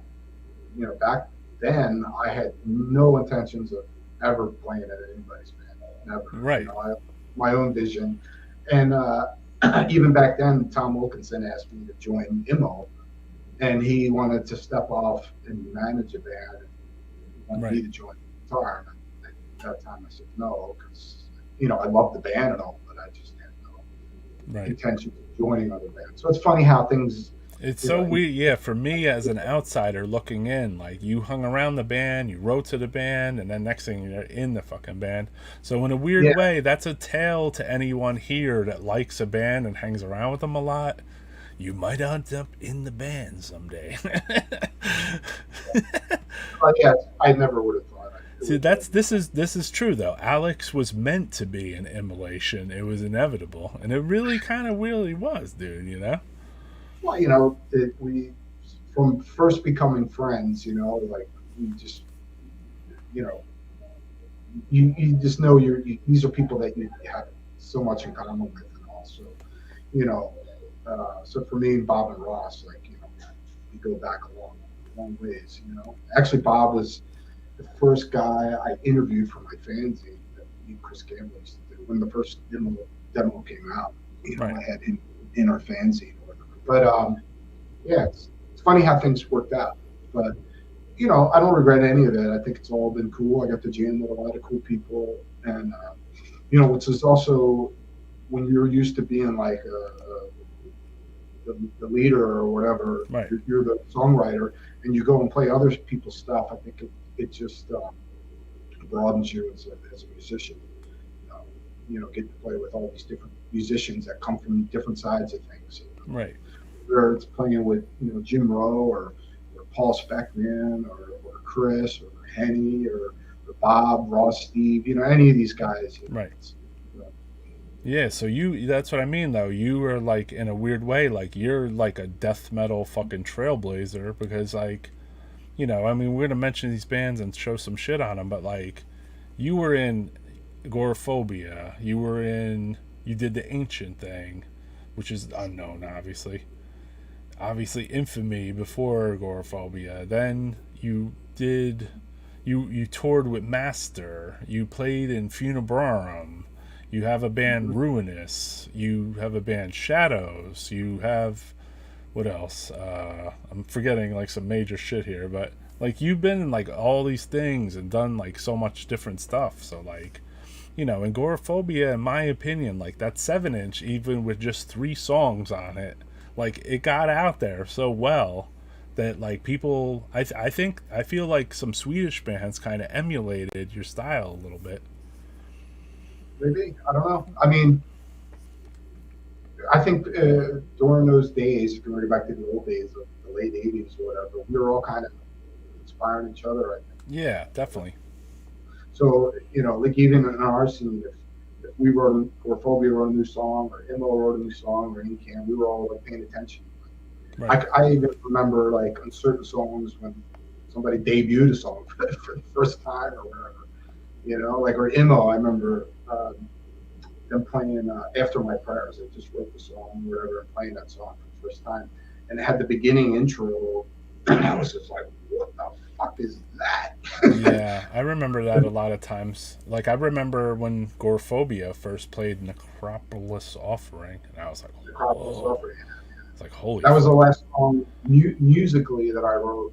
back then I had no intentions of ever playing at anybody's band. Never. Right. I had my own vision. And even back then, Tom Wilkinson asked me to join Immo, and he wanted to step off and manage a band. He wanted me to join guitar. And at that time I said no, because, I love the band and all, but I just had no intention of joining other bands. So it's funny how things... It's so weird. Yeah, for me as an outsider looking in, like you hung around the band, you wrote to the band, and then next thing you're in the fucking band. So in a weird way, that's a tale to anyone here that likes a band and hangs around with them a lot. You might end up in the band someday. I never would have thought. See, this is true though. Alex was meant to be an Immolation. It was inevitable, and it really kind of really was, dude. Well, we from first becoming friends, like we just, you just know these are people that you have so much in common with, and also, so for me and Bob and Ross, like, we go back a long ways, Actually, Bob was the first guy I interviewed for my fanzine that Chris Campbell used to do when the first demo came out. I had him in our fanzine. But it's funny how things worked out. But I don't regret any of it. I think it's all been cool. I got to jam with a lot of cool people, and which is also when you're used to being like the leader or whatever, Right. you're the songwriter, and you go and play other people's stuff. I think it just broadens you as a musician. Um, get to play with all these different musicians that come from different sides of things. Right. Whether it's playing with Jim Rowe or Paul Speckman or Chris or Henny or Bob Ross, Steve, any of these guys. Right. Yeah, so that's what I mean though. You were like in a weird way, like you're like a death metal fucking trailblazer because like, I mean, we're gonna mention these bands and show some shit on them, but like, you were in Agoraphobia, you did the Ancient thing, which is unknown, obviously Infamy before Agoraphobia. Then you toured with Master, you played in Funebrarum. You have a band Ruinous. You have a band Shadows. You have what else? I'm forgetting like some major shit here, but like you've been in like all these things and done like so much different stuff. So like, Agoraphobia, in my opinion, like that 7-inch, even with just 3 songs on it, like it got out there so well that like people, I feel like some Swedish bands kind of emulated your style a little bit. Maybe, I don't know. I mean, I think during those days, if you go back to the old days of the late '80s or whatever, we were all kind of inspiring each other. I think. Yeah, definitely. So like even in our scene, if we wrote or Phobia wrote a new song, or Immo wrote a new song, or Incan, we were all like paying attention. Right. I even remember like on certain songs when somebody debuted a song for the first time or whatever, like or Immo. I remember them playing After My Prayers. They just wrote the song, whatever, and playing that song for the first time, and it had the beginning intro. And I was just like, what the fuck is that? Yeah, I remember that a lot of times. Like I remember when Agoraphobia first played Necropolis Offering, and I was like, Necropolis Offering. It's like holy. That was the last song musically that I wrote,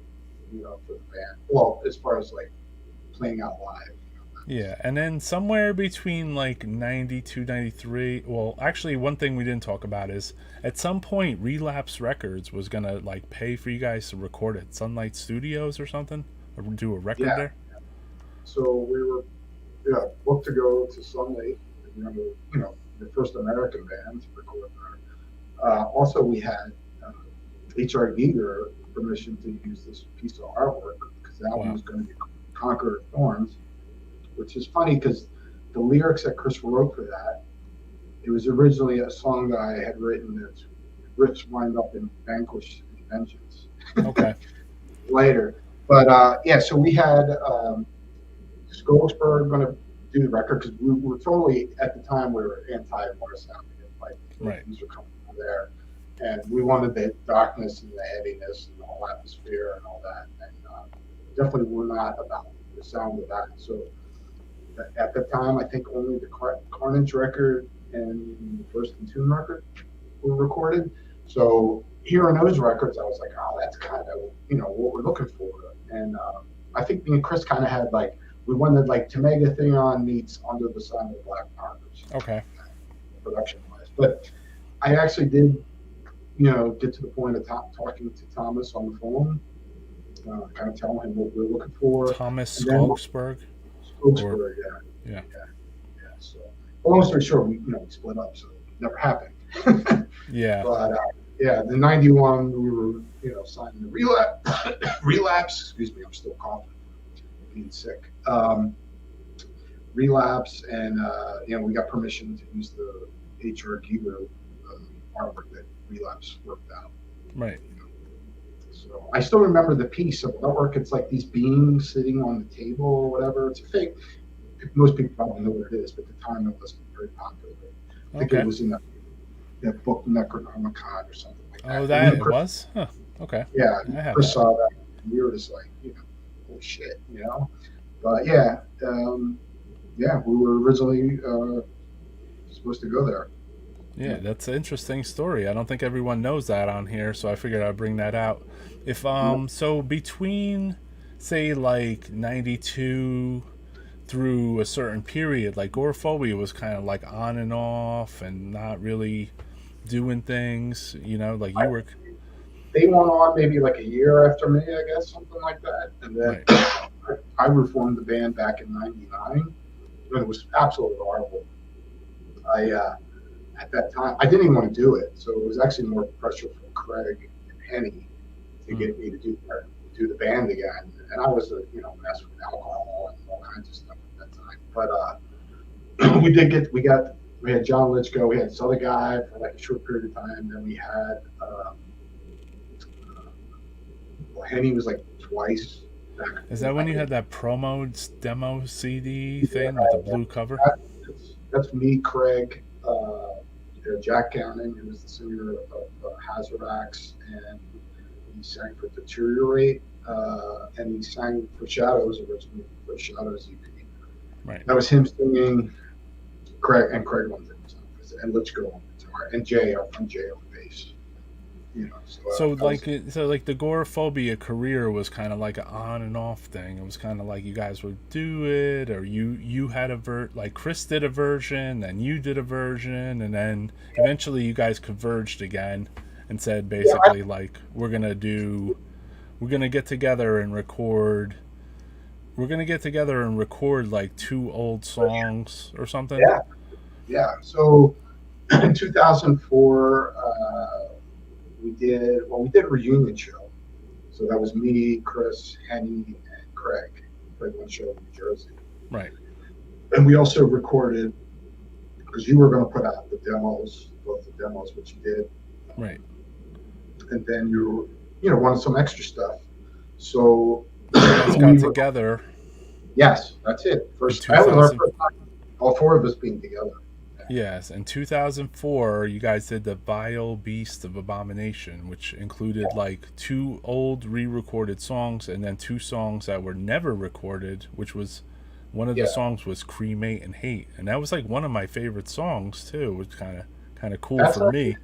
for the band. Well, as far as like playing out live. Yeah, and then somewhere between like 92, 93, well, actually one thing we didn't talk about is at some point Relapse Records was going to like pay for you guys to record at Sunlight Studios or something, or do a record there. So we were booked to go to Sunlight, the first American band to record there. Also we had H.R. Giger permission to use this piece of artwork because the album was going to be Conqueror of Thorns. Which is funny because the lyrics that Chris wrote for that, it was originally a song that I had written that riffs wind up in Vanquish and Vengeance. Okay. Later. But so we had Skogelsberg going to do the record because we were totally, at the time, we were anti-Morrisound. Like, right. Things were coming from there. And we wanted the darkness and the heaviness and the whole atmosphere and all that. And definitely were not about the sound of that. So at the time, I think only the Carnage record and the first Entomb record were recorded. So hearing those records, I was like, oh, that's kind of, what we're looking for. And I think me and Chris kind of had like, we wanted like Tamega Theon meets Under the Sun of the Black Markers. Okay. Production wise. But I actually did, get to the point of talking to Thomas on the phone, kind of telling him what we're looking for. Thomas Skogelsberg? Skogelsberg, yeah. So, long story short, we split up, so it never happened. Yeah. But the '91 we were signing the Relapse. Excuse me, I'm still coughing, being sick. Relapse, and we got permission to use the H.R. Giger artwork that Relapse worked out. Right. So I still remember the piece of artwork. It's like these beings sitting on the table or whatever. It's a fake. Most people probably know what it is, but at the time it wasn't very popular. I think it was in that book Necronomicon or something like that. Oh, that it was? Huh. Okay. Yeah, Chris saw that. We were just like, oh shit, But we were originally supposed to go there. Yeah, that's an interesting story. I don't think everyone knows that on here, so I figured I'd bring that out. If so between say like 92 through a certain period. Like Gorephobia was kind of like on and off and not really doing things, you know, like you were. They went on maybe like a year after me, I guess, something like that. And then Right. I reformed the band back in '99. It was absolutely horrible. At that time, I didn't even want to do it. So it was actually more pressure from Craig and Henny to get me to do the band again. And I was mess with alcohol and all kinds of stuff at that time. But we had John Litchko, we had this other guy for like a short period of time. Then we had Henny was like twice. Is that when you had that promo demo CD thing with the blue cover? That's me, Craig, Jack Cannon, who was the singer of Hazard Acts, and he sang for Deteriorate, and he sang for Shadows originally, for Shadows EP. Right. That was him singing, Craig on the and Litchko on guitar, and Jay, our friend Jay on bass. So like the Gorephobia career was kind of like an on and off thing. It was kind of like you guys would do it, or you had like Chris did a version, then you did a version, and then eventually you guys converged again and said basically like we're gonna get together and record. We're gonna get together and record like 2 old songs or something. Yeah. So in 2004. We did a reunion show. So that was me, Chris, Henny, and Craig. Played one show in New Jersey. Right. And we also recorded, because you were going to put out the demos, both the demos, which you did. Right. And then you wanted some extra stuff. So you guys got together. Yes, that's it. That was our first time, all 4 of us being together. Yes, in 2004, you guys did the Vile Beast of Abomination, which included like 2 old re-recorded songs and then 2 songs that were never recorded, which was one of the songs was Cremate and Hate, and that was like one of my favorite songs too, which kind of cool for me.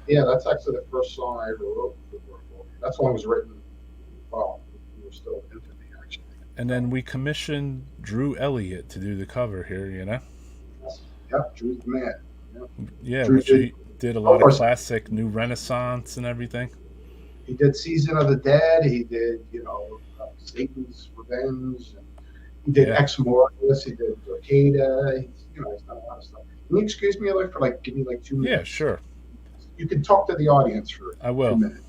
Yeah, that's actually the first song I ever wrote for Gorephobia. That song was written while we were still in Infinity, actually. And then we commissioned Drew Elliott to do the cover here, you know? Yep, Drew's the man. Yep. Yeah, Drew he did a lot of classic New Renaissance and everything. He did Season of the Dead. He did, Satan's Revenge. And he did Ex Mortis. He did Dorcada. He's done a lot of stuff. Can you excuse me, for give me 2 minutes? Yeah, sure. You can talk to the audience for I will. 2 minutes.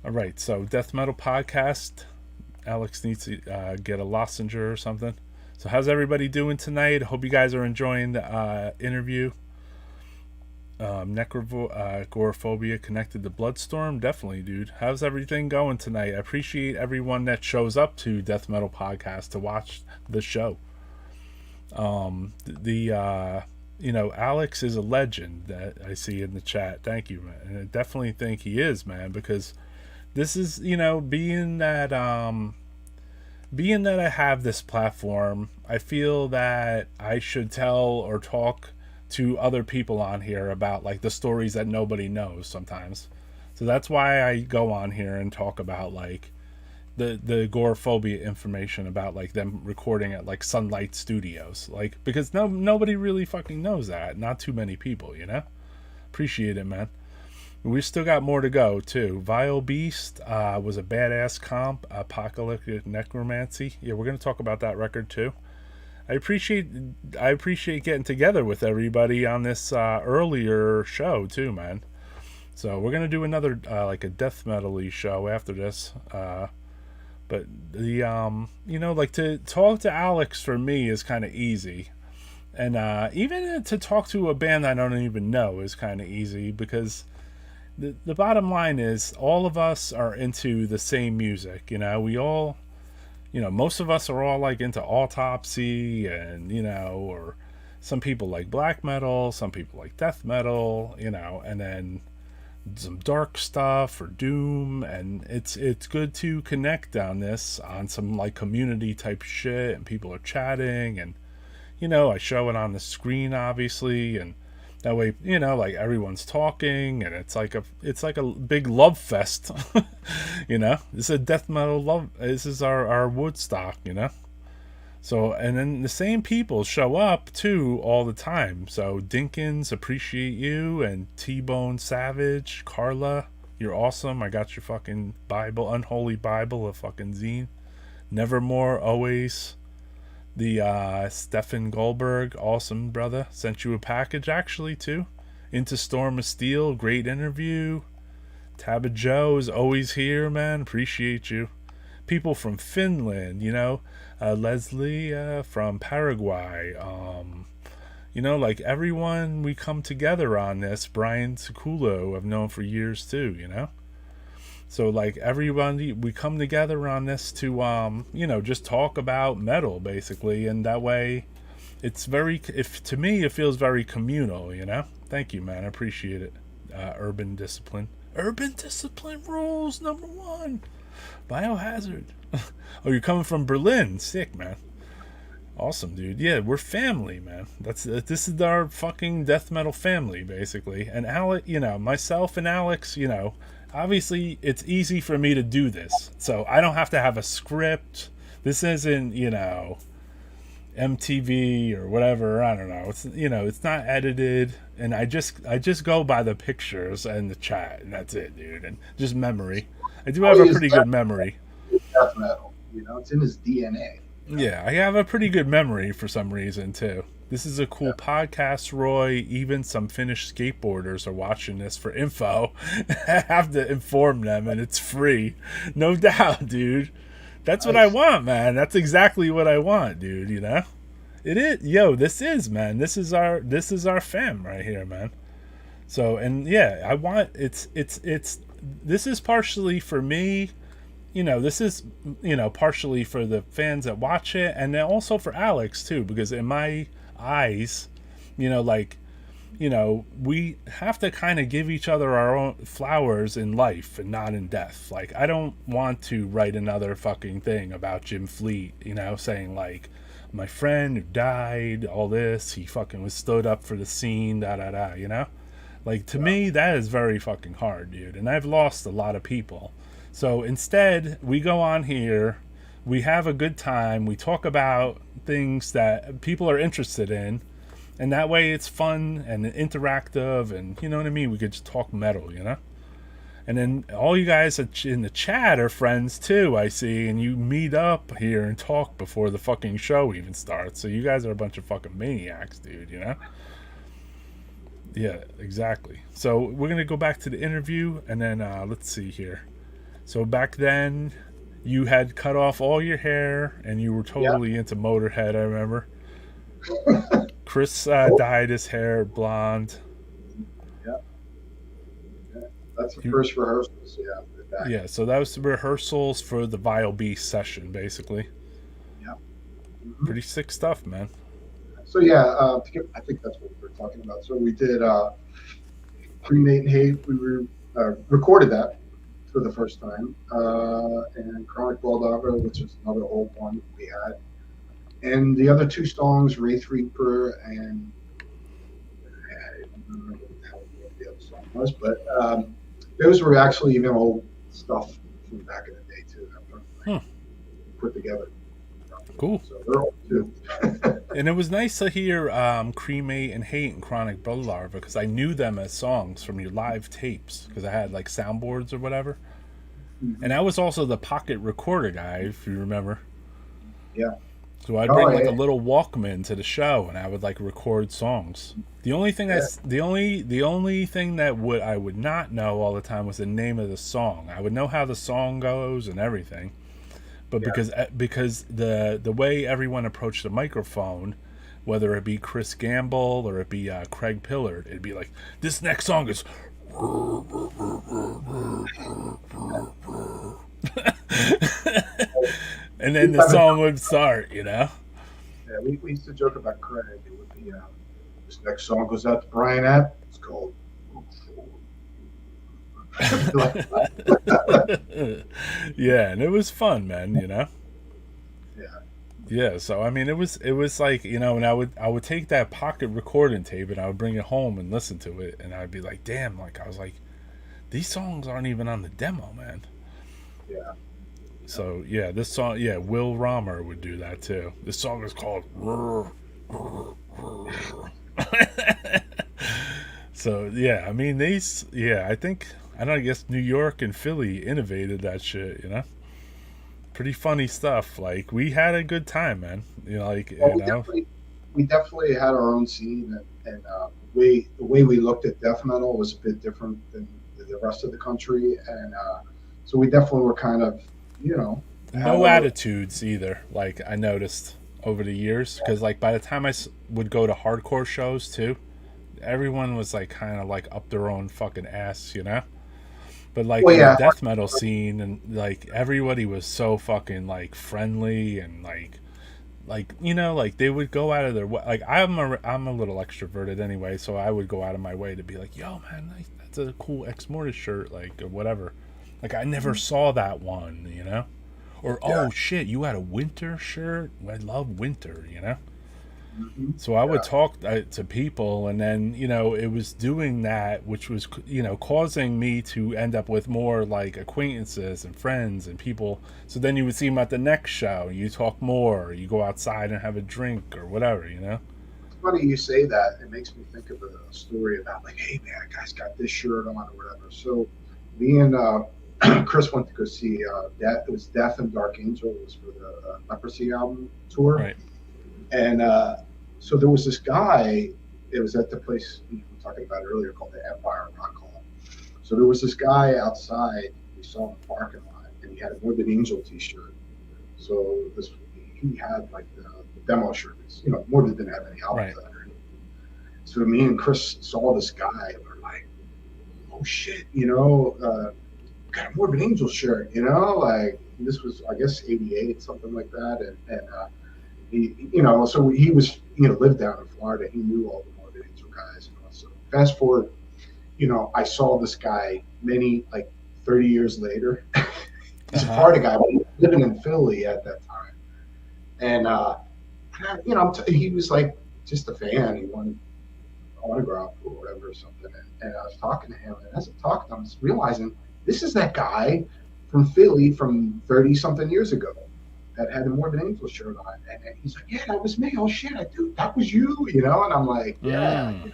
All right, so Death Metal Podcast. Alex needs to get a lozenge or something. So how's everybody doing tonight? Hope you guys are enjoying the interview. Gorephobia connected to Bloodstorm. Definitely, dude. How's everything going tonight? I appreciate everyone that shows up to Death Metal Podcast to watch the show. Alex is a legend that I see in the chat. Thank you, man. And I definitely think he is, man, because this is, being that I have this platform, I feel that I should tell or talk to other people on here about like the stories that nobody knows sometimes. So that's why I go on here and talk about like the Gorephobia information about like them recording at like Sunlight Studios, like because nobody really fucking knows that. Not too many people, Appreciate it, man. We still got more to go too. Vile Beast was a badass comp. Apocalyptic Necromancy. Yeah, we're gonna talk about that record too. I appreciate getting together with everybody on this earlier show too, man. So we're gonna do another like a death metal-y show after this. But the to talk to Alex for me is kind of easy, and even to talk to a band I don't even know is kind of easy because. The bottom line is all of us are into the same music, we all, most of us are all like into Autopsy and, or some people like black metal, some people like death metal, and then some dark stuff or doom, and it's good to connect on this on some like community type shit, and people are chatting, and, I show it on the screen obviously, and that way, like everyone's talking, and it's like a big love fest. This is a death metal love. This is our Woodstock. So, and then the same people show up too all the time. So, Dinkins, appreciate you, and T Bone Savage, Carla, you're awesome. I got your fucking Bible, Unholy Bible, a fucking zine. Nevermore, always. The Stefan Goldberg, awesome brother. Sent you a package actually too. Into Storm of Steel, great interview. Tabba Joe is always here, man. Appreciate you. People from Finland, Leslie from Paraguay. Like everyone, we come together on this. Brian Siculo, I've known for years too. So like everybody, we come together on this to just talk about metal basically, and that way, it's to me it feels very communal. Thank you, man. I appreciate it. Urban Discipline rules #1. Biohazard. Oh, you're coming from Berlin. Sick, man. Awesome, dude. Yeah, we're family, man. This is our fucking death metal family, basically. And Alex, myself and Alex, obviously it's easy for me to do this. So I don't have to have a script. This isn't, MTV or whatever. I don't know. It's not edited, and I just go by the pictures and the chat, and that's it, dude. And just memory. I do have a pretty good memory. Death metal, it's in his DNA. Yeah, I have a pretty good memory for some reason too. This is a cool podcast, Roy. Even some Finnish skateboarders are watching this for info. I have to inform them, and it's free, no doubt, dude. That's what I want, man. That's exactly what I want, dude. It is. Yo, this is, man. This is our fam right here, man. So, and yeah, I want it's. This is partially for me. This is, partially for the fans that watch it, and then also for Alex too, because in my eyes, we have to kind of give each other our own flowers in life and not in death. Like, I don't want to write another fucking thing about Jim Fleet, saying like, my friend who died, all this, he fucking was stood up for the scene, Like, to me, that is very fucking hard, dude. And I've lost a lot of people. So instead, we go on here, we have a good time, we talk about things that people are interested in, and that way it's fun and interactive, and you know what I mean? We could just talk metal, And then all you guys in the chat are friends too, I see, and you meet up here and talk before the fucking show even starts. So you guys are a bunch of fucking maniacs, dude, Yeah, exactly. So we're going to go back to the interview, and then let's see here. So back then, you had cut off all your hair, and you were totally into Motorhead, I remember. Chris dyed his hair blonde. Yeah. That's the first rehearsals, Yeah, so that was the rehearsals for the Vile Beast session, basically. Yeah. Mm-hmm. Pretty sick stuff, man. So yeah, I think that's what we were talking about. So we did Cremate and Hate. We recorded that for the first time, and Chronic Baldaga, which is another old one we had, and the other two songs, Wraith Reaper, and I don't remember what the hell the other song was, but those were actually even old stuff from back in the day too. That put together. Cool. So they're old too. And it was nice to hear Cremate and Hate and Chronic Blood Larva, because I knew them as songs from your live tapes, because I had like soundboards or whatever. Mm-hmm. And I was also the pocket recorder guy, if you remember. Yeah. So I'd bring like a little Walkman to the show, and I would like record songs. The only thing the only thing that I would not know all the time was the name of the song. I would know how the song goes and everything. But because the way everyone approached the microphone, whether it be Chris Gamble or it be Craig Pillard, it'd be like, this next song is and then the song would start, Yeah, we used to joke about Craig. It would be this next song goes out to Brian App. It's called Yeah, and it was fun, man, Yeah, so I mean it was like, and I would take that pocket recording tape and I would bring it home and listen to it, and I'd be like, damn, like I was like, these songs aren't even on the demo, man. Yeah. So yeah, this song, yeah, Will Romer would do that too. This song is called. So yeah, I mean these. Yeah, I think I don't know. I guess New York and Philly innovated that shit. You know, pretty funny stuff. Like we had a good time, man. You know, like Well, you know. we definitely had our own scene, and the way we looked at death metal was a bit different than the rest of the country, and so we definitely were kind of, you know, had No our attitudes either. Like I noticed over the years, because like by the time would go to hardcore shows too, everyone was like kind of like up their own fucking ass, you know. But like well, in the yeah, death metal scene, and like everybody was so fucking like friendly and like you know, like they would go out of their way. Like I'm a little extroverted anyway, so I would go out of my way to be like, yo man, that's a cool Ex Mortis shirt, like or whatever. Like I never saw that one, you know. Or yeah, oh shit, you had a winter shirt. I love winter, you know. hmm So I would yeah, talk to people, and then you know it was doing that, which was you know causing me to end up with more like acquaintances and friends and people. So then you would see them at the next show. You talk more. You go outside and have a drink or whatever, you know. it's funny you say that. It makes me think of a story about like, hey man, guy's got this shirt on or whatever. So me and Chris went to go see Death. It was Death and Dark Angel. It was for the Leprosy album tour, Right. and so there was this guy. It was at the place we were talking about earlier called the Empire Rock Club. So there was this guy outside we saw in the parking lot, and he had a Morbid Angel T-shirt. So this he had like the demo shirt. It's, you know, Morbid didn't have any Right. albums under. So me and Chris saw this guy, and we're like, "Oh shit!" You know, got a Morbid Angel shirt. You know, like this was I guess '88, something like that, and he, you know, so he was, you know, lived down in Florida. He knew all the Morbid Angel guys. You know, so fast forward, you know, I saw this guy many like 30 years later. Uh He's a huh. Florida guy, but he was living in Philly at that time, and you know, he was like just a fan. He wanted an autograph or whatever or something, and I was talking to him, and as I talked, I was realizing this is that guy from Philly from 30 something years ago that had the Morbid Angel shirt on. And he's like, yeah, that was me. Oh shit, I do. That was you, you know? And I'm like, yeah. Mm.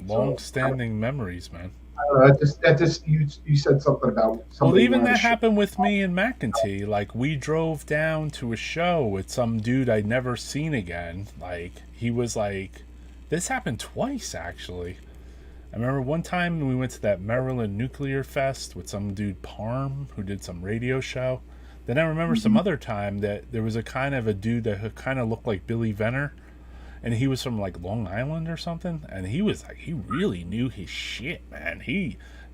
So Long-standing memories, man. I don't know, that just you said something about Well, somebody even wearing a that shirt. happened with me and McEntee. Like, we drove down to a show with some dude I'd never seen again. Like, he was like, this happened twice, actually. I remember one time we went to that Maryland Nuclear Fest with some dude, Parm, who did some radio show. Then I remember some Mm-hmm. other time that there was a kind of a dude that kind of looked like Billy Venner, and he was from like Long Island or something, and he was like he really knew his shit, man.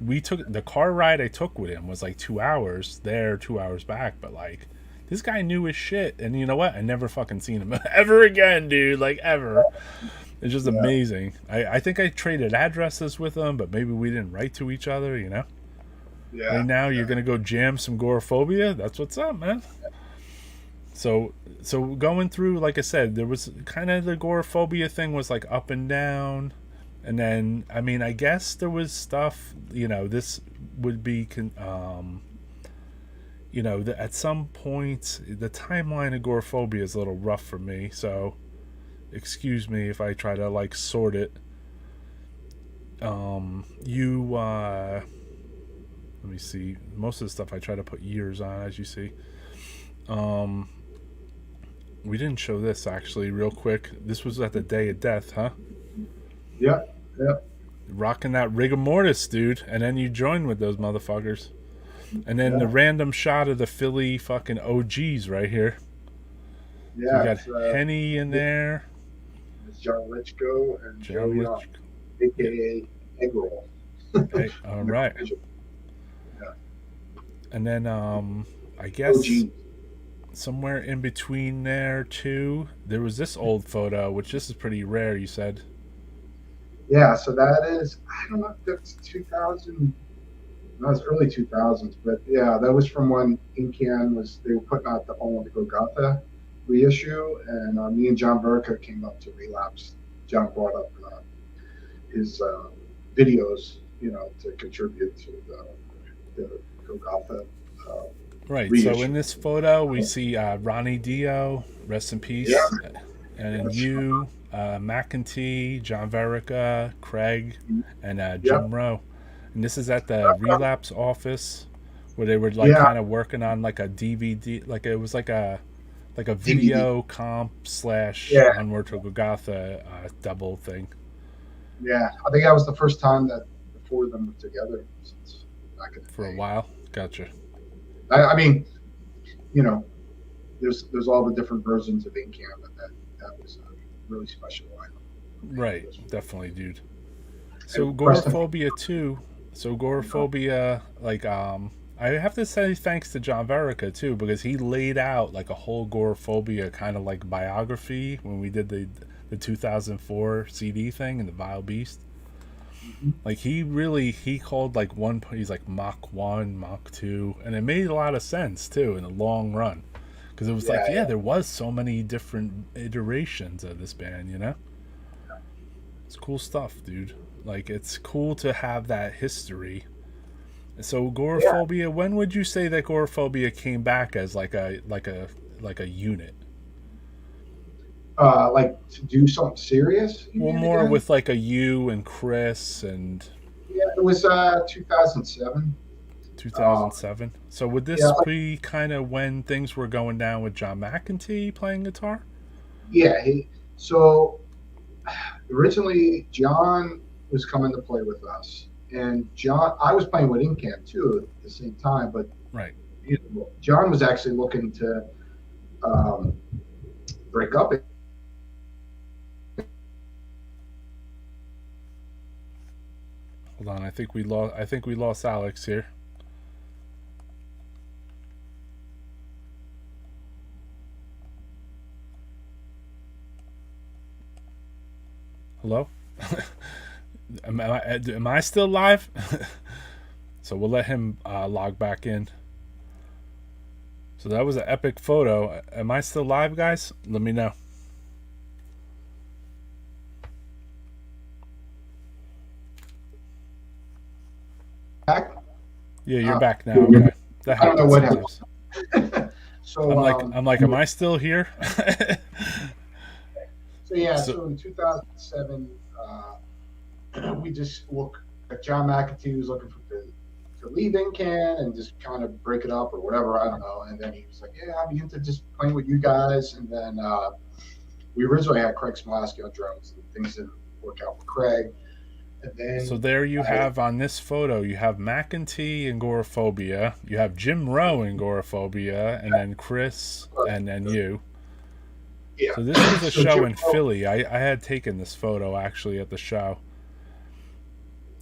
We took the car ride I took with him was like 2 hours there, 2 hours back, but like this guy knew his shit, and you know what? I never fucking seen him ever again, dude. Like ever. It's just Yeah, amazing. I think I traded addresses with him, but maybe we didn't write to each other, you know? Right yeah, now you're yeah. gonna go jam some Goraphobia? That's what's up, man. So going through, like I said, there was kind of the Goraphobia thing was like up and down, and then I mean I guess there was stuff, you know, this would be you know, at some point the timeline of Goraphobia is a little rough for me, so excuse me if I try to like sort it. You let me see. Most of the stuff I try to put years on, as you see. Um, we didn't show this actually, real quick. This was at the Day of Death, huh? Yeah, yeah, Rocking that rigor mortis, dude, and then you join with those motherfuckers. And then the yeah, random shot of the Philly fucking OGs right here. So you yeah. got Henny in there, It's John Lithgow and Joe John Young, Litch. Yeah. aka Egg Roll. Hey, all In the right. competition. Yeah. And then I guess OG. somewhere in between there too, there was this old photo, which this is pretty rare. You said. Yeah, so that is, I don't know if that's 2000, no, it's early 2000s, but yeah, that was from when Incan was, they were putting out the All the Golgotha reissue, and me and John Burka came up to Relapse. John brought up his videos, you know, to contribute to the Golgotha uh, Right. So in reissue. this photo, we see Ronnie Dio, rest in Yeah, peace, and then that's you, McEntee, John Verica, Craig, and yep. Jim Rowe. And this is at the relapse office where they were like Yeah, kind of working on like a DVD, like it was like a DVD. video comp slash Yeah, Onward to Golgotha double thing yeah. I think that was the first time that the four of them were together since back in the for a day. while. Gotcha. I mean, you know, there's all the different versions of Ink Cam, but that was a really special item for me. Right. Definitely, dude. And So rest in peace. Goraphobia too. So You know, Goraphobia, like I have to say thanks to John Verica too because he laid out like a whole Goraphobia kind of like biography when we did the 2004 CD thing and the Vile Beast. mhm. Like he called like he's like Mach 1, Mach 2 and it made a lot of sense too in the long run because it was like Yeah, yeah, there was so many different iterations of this band, you know? It's cool stuff, dude. Like it's cool to have that history. So yeah. Goraphobia, when would you say that Goraphobia came back as like a unit? Like to do something serious, you Well, mean more again? with like a you and Chris and Yeah, it was 2007. Um, 2007. So would yeah, this be kind of when things were going down with John McEntee playing guitar? yeah. So originally John was coming to play with us, and I was playing with Incam too at the same time, but Right. John was actually looking to um, break up. Hold on. I think we lost Alex here. Hello? Am I still live? So we'll let him log back in. So that was an epic photo. Am I still live, guys? Let me know. Back. Yeah, you're Uh, back now. Okay, that I don't know happens what happened. sometimes. So Am I still here? so yeah, So so in 2007, we just look. John McAtee was looking to leave Incan and just kind of break it up or whatever. I don't know. And then he was like, "Yeah, I'll be into just playing with you guys." And then we originally had Craig Smolasky on drums, and things didn't work out with Craig. And so then there you I, have on this photo. You have McEntee in Goraphobia. You have Jim Rowe in Goraphobia, and then Chris, and then you. yeah. So this was a So show Jim in Philly. I had taken this photo actually at the show.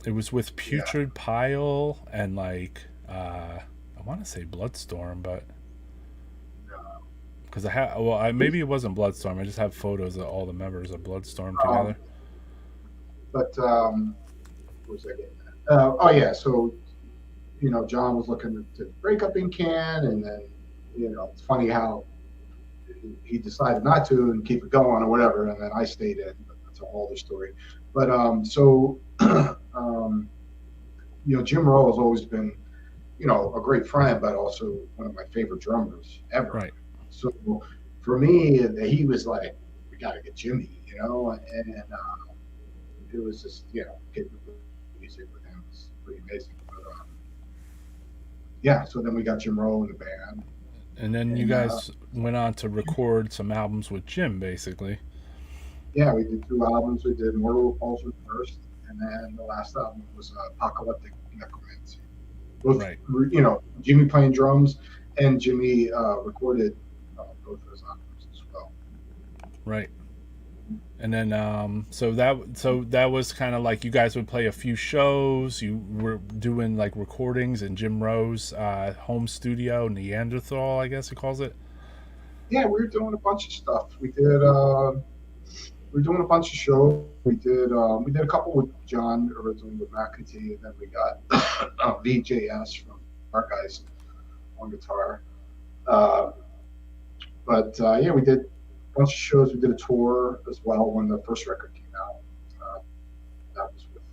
It was with yeah, Putrid Pile and like I want to say Bloodstorm, but because maybe it wasn't Bloodstorm. I just have photos of all the members of Bloodstorm um, together. but what was I getting at? Oh yeah, so John was looking to break up Incan, and then it's funny how he decided not to and keep it going or whatever, and then I stayed in. But that's a whole other story. But um, Jim Rowe has always been a great friend, but also one of my favorite drummers ever. Right. So for me, he was like, we got to get Jimmy, and it was just getting music with him was pretty amazing. But yeah, so then we got Jim Rowe in the band, And then you and guys went on to record some albums with Jim, basically. yeah, we did two albums. We did Mortal Repulsion first, and then the last album was Apocalyptic Necromancy. Both, Right. Jimmy playing drums, and Jimmy recorded both of those albums as well. Right. And then so that was kind of like you guys would play a few shows. You were doing like recordings in Jim Rowe's home studio, Neanderthal, I guess he calls it. Yeah, we were doing a bunch of stuff. We were doing a bunch of shows. We did a couple with John originally with McAtee, and then we got VJS from our guys on guitar. Uh, but yeah, we did a bunch of shows. We did a tour as well when the first record came out. Uh, that was with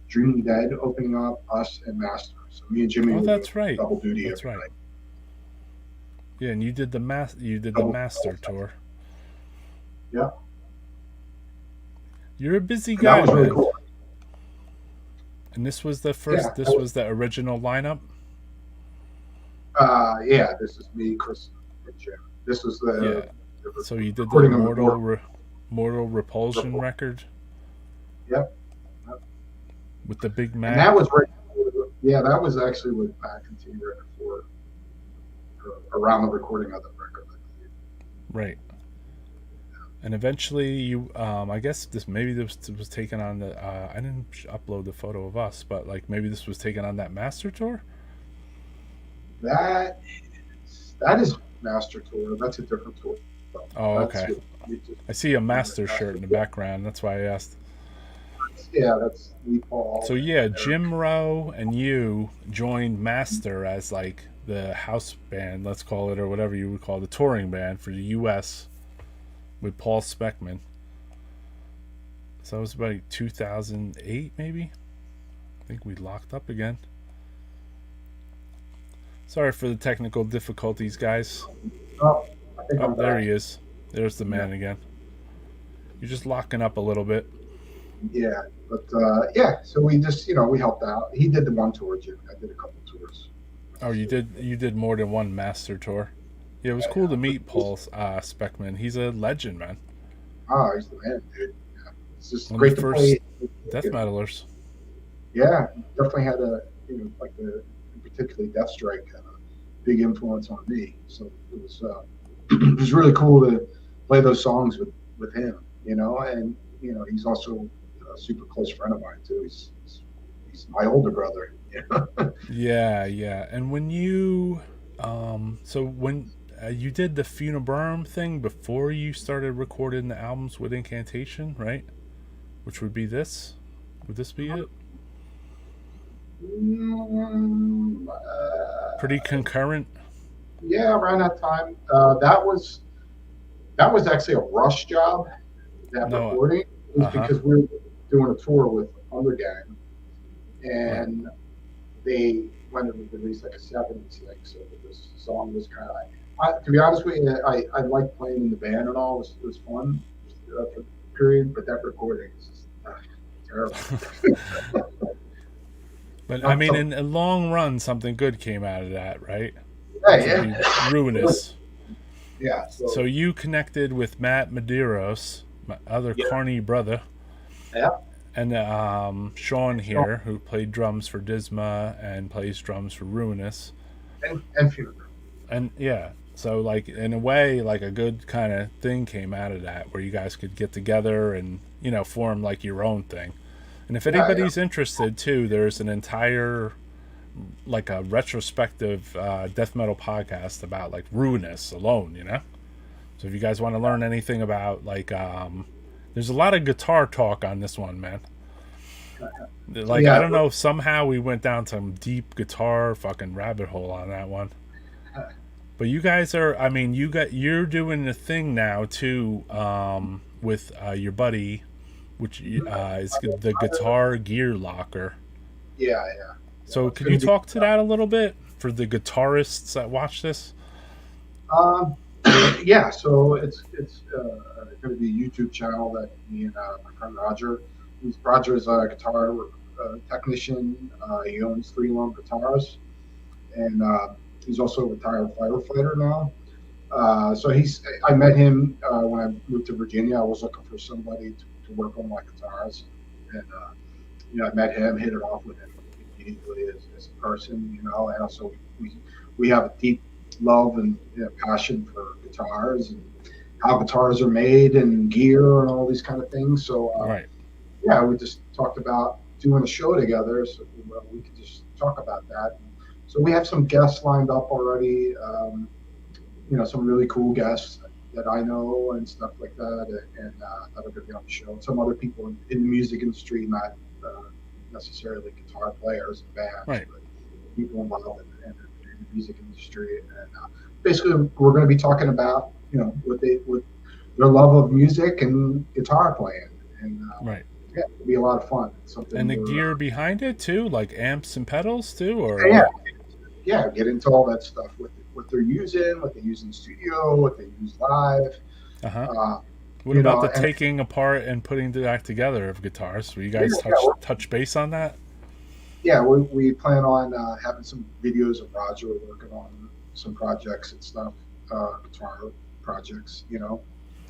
Dreaming Dead opening up, us and Master. So me and Jimmy Oh, were doing that's right. double duty That's every right. night. Yeah, and you did the master tour. Yeah, You're a busy and that guy, was really man. cool. And this was the Yeah, first. This was the original lineup. yeah. This is me, Chris, and Jim. This was Yeah. the So you did the recording of the Mortal Repulsion report. record Yep. Yep. with the Big And that Mac. was right. Yeah, that was actually with Mac and T right before, around the recording of the record. I believe. Right. And eventually, you, I guess this was taken on the. I didn't upload the photo of us, but like maybe this was taken on that master tour. That that is Master Tour. That's a different tour. Oh, That's okay. we just I see a master shirt in the background. That's why I asked. yeah, that's Lee Paul. So yeah, And Eric. Jim Rowe and you joined Master as like the house band, let's call it, or whatever you would call the touring band for the U.S. with Paul Speckman. So it was about 2008, maybe. I think we locked up again. Sorry for the technical difficulties, guys. Oh, I think Oh, I'm there back. he is. There's the man again. You're just locking up a little bit. Yeah, but yeah. So we just we helped out. He did the one tour, Jim. I did a couple tours. Oh, you did more than one master tour. Yeah, it was cool to meet Paul Speckman. He's a legend, man. Oh, he's the man, dude. Yeah. It's just One of great the to first play. death metalers. Yeah, definitely had a like the particularly Deathstrike had a big influence on me. So it was it was really cool to play those songs with him. And he's also a super close friend of mine too. He's my older brother. Yeah, yeah. And when you, so when you did the Funeburm thing before you started recording the albums with Incantation, right? Which would be this? Would this be it? Mm, Pretty concurrent? yeah, around that time, that was actually a rush job. That No. recording it was Uh-huh. because we were doing a tour with Undergang, Right. and they wanted to release like a 7-6. So this song was kind of, to be honest with you, I liked playing in the band and all. It was fun for the period, but that recording is just terrible. But I Not mean, so, in a long run, something good came out of that, right? Which would be yeah, Ruinous. yeah. So So you connected with Matt Medeiros, my other yeah, Carney brother, yeah. and Sean So, here, who played drums for Disma and plays drums for Ruinous. and Funeral. And yeah, so like in a way, like a good kind of thing came out of that, where you guys could get together and form like your own thing. And if Yeah, yeah. anybody's interested too, there's an entire like a retrospective death metal podcast about like Ruinous alone. So if you guys want to learn anything about like there's a lot of guitar talk on this one, man. So Like I yeah, don't know, somehow we went down some deep guitar fucking rabbit hole on that one. But you guys are, I mean, you're doing a thing now too, with your buddy, which is the Guitar Gear Locker. yeah, yeah. So It's could you gonna be. talk to that a little bit for the guitarists that watch this? Um, yeah, so it's going to be a YouTube channel that me and my friend Roger. Roger is a guitar technician. He owns 3 Lump Guitars, and he's also a retired firefighter now. So I met him when I moved to Virginia. I was looking for somebody to work on my guitars, and I met him, hit it off with him immediately as a person, and also we have a deep love and passion for guitars and how guitars are made and gear and all these kind of things. So Right. yeah, we just talked about doing a show together, so we could just talk about that. So we have some guests lined up already. Some really cool guests that I know and stuff like that, and that are going to be on the show. And some other people in the music industry, not necessarily guitar players and bands, Right. but people involved in the music industry. And basically, we're going to be talking about what their love of music and guitar playing, and Right. yeah, it'll be a lot of fun. It's something And the we're gear behind it too, like amps and pedals too, yeah, or yeah, get into all that stuff with it. what they're using, what they use in the studio, what they use live. Uh-huh. Uh, What you about know, the and taking apart and putting it back together of guitars? Will you yeah, guys yeah, touch base on that? we plan on having some videos of Roger working on some projects and stuff, guitar projects, you know.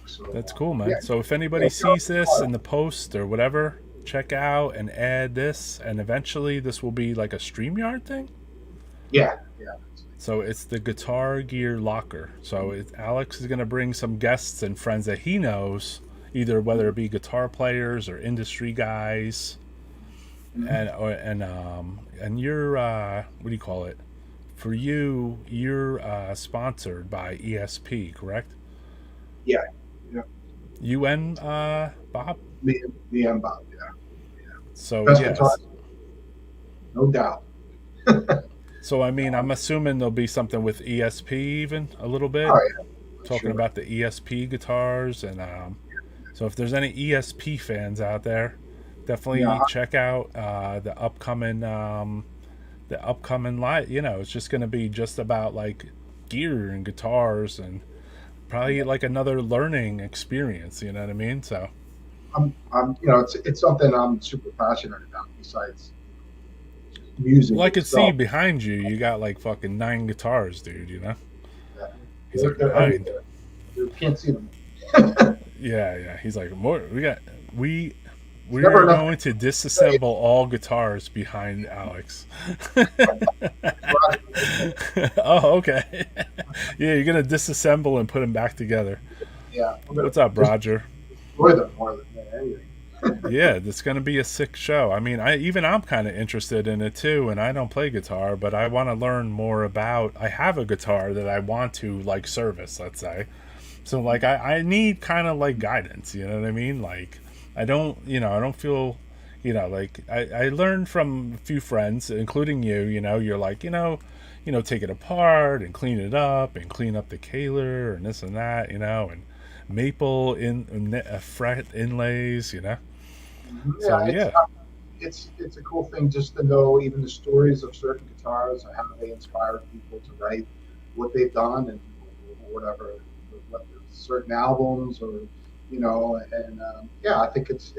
So That's cool, yeah, man. So if yeah, anybody sees this in the post or whatever, check out and add this, and eventually this will be like a StreamYard thing. yeah, yeah. So it's the Guitar Gear Locker. So Alex is gonna bring some guests and friends that he knows, either whether it be guitar players or industry guys, Mhm. and you're what do you call it? For you, you're sponsored by ESP, correct? Yeah, yeah. UN, Bob. Me and Bob, yeah, yeah. So Best guitar, yes. no doubt. So I mean, I'm assuming there'll be something with ESP even a little bit, Oh yeah, for talking sure. about the ESP guitars, and so if there's any ESP fans out there, Yeah, definitely check out the upcoming live. You know, it's just going to be just about like gear and guitars, and probably like another learning experience. You know what I mean? So you know, it's something I'm super passionate about. Besides music well, I could see itself, behind you, you got like fucking 9 guitars, dude. You know? yeah. He's like They're 9. everywhere. You can't see them. Yeah, yeah. He's like, more. We It's never we're enough. going to disassemble all guitars behind Alex. Oh, okay. Yeah, you're gonna disassemble and put them back together. Yeah, I'm gonna What's up, just Roger? destroy them more than anything. Yeah, it's gonna be a sick show. I mean, I'm kind of interested in it too, and I don't play guitar, but I want to learn more about. I have a guitar that I want to like service, let's say. So like I need kind of like guidance, you know what I mean? Like I don't feel, like I learned from a few friends, including you, you're like, take it apart and clean it up and clean up the Kaler and this and that, and maple fret inlays. So Yeah, yeah, it's a cool thing just to know even the stories of certain guitars and how they inspired people to write what they've done and whatever, what certain albums or and yeah, I think it's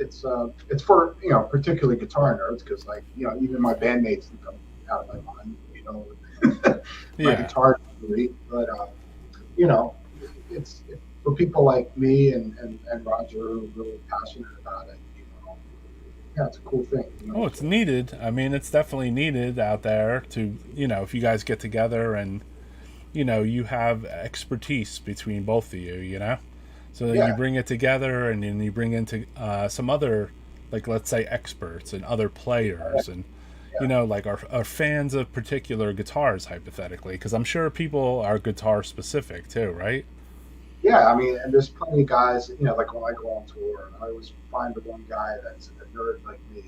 for particularly guitar nerds because like even my bandmates think I'm out of my mind, my yeah. guitar degree, but you know, it's for people like me and Roger who are really passionate about it. Yeah, it's a cool thing. Oh, it's needed. I mean, it's definitely needed out there to, if you guys get together and, you have expertise between both of you. So then you Yeah, bring it together and then you bring into some other, like, let's say experts and other players and, yeah, like are fans of particular guitars, hypothetically, because I'm sure people are guitar specific too, right? yeah. I mean, and there's plenty of guys. Like when I go on tour, I always find the one guy that's a nerd like me,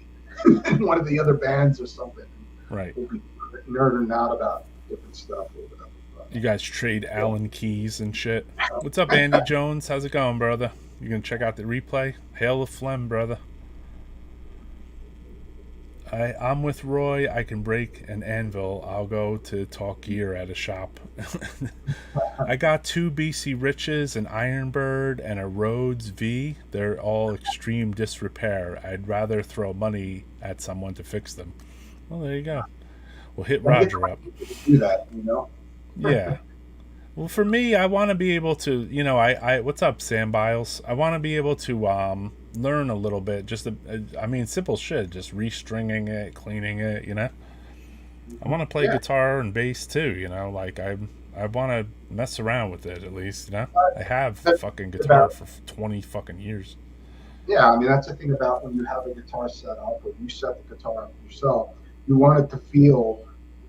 in one of the other bands or something. Right. We'll be nerding out about different stuff or whatever. You guys trade But, Allen keys and shit. What's up, yeah. Andy Jones? How's it going, brother? You gonna check out the replay? Hail the phlegm, brother. I'm with Roy. I can break an anvil. I'll go to talk gear at a shop. I got 2 BC Riches, an Ironbird, and a Rhodes V. They're all extreme disrepair. I'd rather throw money at someone to fix them. Well, there you go. We'll hit Don't get Roger up. people to do that. Yeah. Well, for me, I want to be able to, what's up, Sam Biles? I want to be able to learn a little bit. I mean, simple shit, just restringing it, cleaning it. I want to play Yeah. guitar and bass too. Like I want to mess around with it at least. I have That's fucking guitar about for 20 fucking years. Yeah, I mean that's the thing about when you have a guitar set up or you set the guitar up yourself, you want it to feel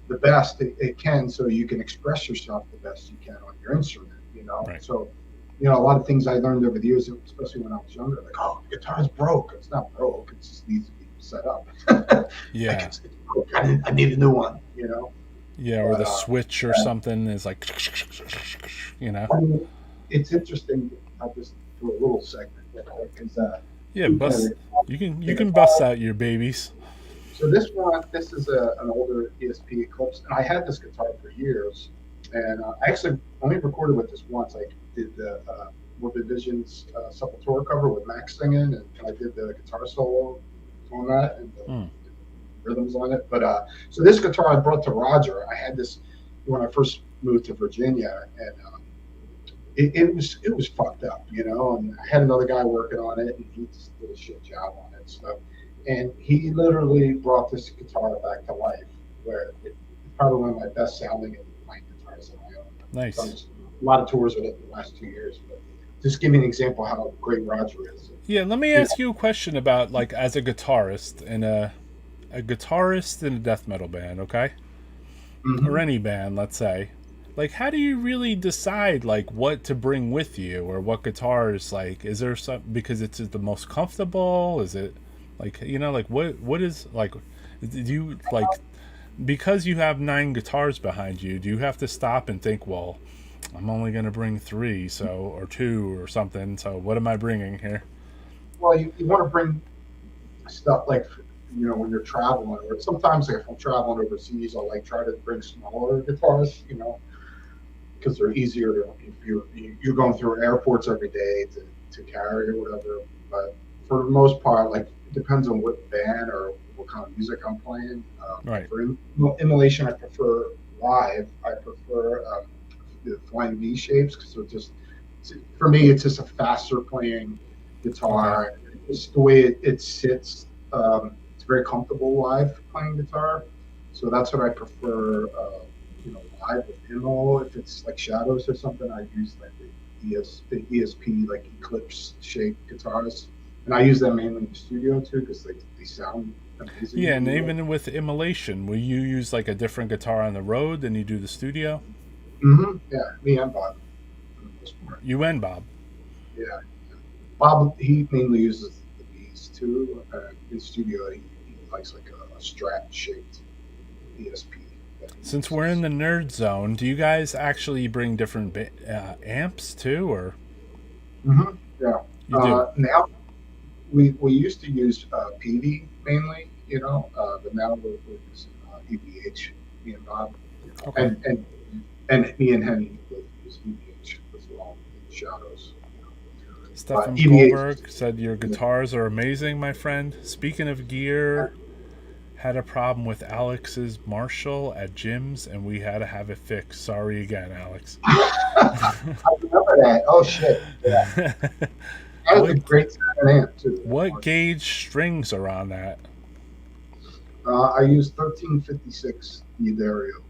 the best it can so you can express yourself the best you can on your instrument. Right. So, a lot of things I learned over the years, especially when I was younger, like, oh, the guitar's broke. It's not broke, it just needs to be set up. Like Yeah. it's broke. I need a new one. Yeah. Or But the switch or something is like, I mean, it's interesting. I'll just do a little segment because Yeah, we bust. can You can bust out your babies. So this is an older ESP Eclipse, and I had this guitar for years, And I actually only recorded with this once. I did the Morbid Visions Sepultura cover with Max singing, and I did the guitar solo on that and Mm. the rhythms on it. But so this guitar I brought to Roger. I had this when I first moved to Virginia, and it was fucked up, you know. And I had another guy working on it, and he just did a shit job on it and stuff. And he literally brought this guitar back to life, where it's probably one of my best sounding and playing guitars that I own. Nice. Done a lot of tours with it in the last 2 years, but just give me an example of how great Roger is. Yeah, let me ask you a question about, like, as a guitarist in a guitarist in a death metal band, okay? Mm-hmm. Or any band, let's say. Like, how do you really decide, like, what to bring with you, or what guitars, like, is there some, because it's the most comfortable? Is it, like, you know, like, what is, like, do you, like, because you have 9 guitars behind you, do you have to stop and think, well, I'm only going to bring 3, so, or 2 or something, so what am I bringing here? Well, you want to bring stuff like, you know, when you're traveling, or sometimes if I'm traveling overseas, I'll like try to bring smaller guitars, you know, because they're easier to, if you're going through airports every day to carry or whatever. But for the most part, like, it depends on what band or what kind of music I'm playing. Right. For immolation, I prefer live. I prefer the flying V shapes because they're just, for me, it's just a faster playing guitar. Okay. It's the way it sits. It's very comfortable live playing guitar, so that's what I prefer. You know, live with Immol. If it's like Shadows or something, I use like the ESP, like Eclipse shaped guitars, and I use them mainly in the studio too because they sound amazing. Yeah, and even with immolation, will you use like a different guitar on the road than you do the studio? Mm-hmm. Yeah, me and Bob. You and Bob. Yeah, Bob, he mainly uses the Bs too. In studio, he likes like a Strat shaped ESP. Since we're in the nerd zone, do you guys actually bring different amps too, or? Mm-hmm. Yeah. You do. Now we used to use PV mainly, you know, but now we're using EVH. Me and Bob, you know, Okay. and me and Henny both use EVH as well in Shadows. Stefan Goldberg said your guitars are amazing, my friend. Speaking of gear, had a problem with Alex's Marshall at Jim's, and we had to have it fixed. Sorry again, Alex. I remember that. Oh shit! Yeah. That was a great amp too. What gauge strings are on that? I use 1356 D'Addario.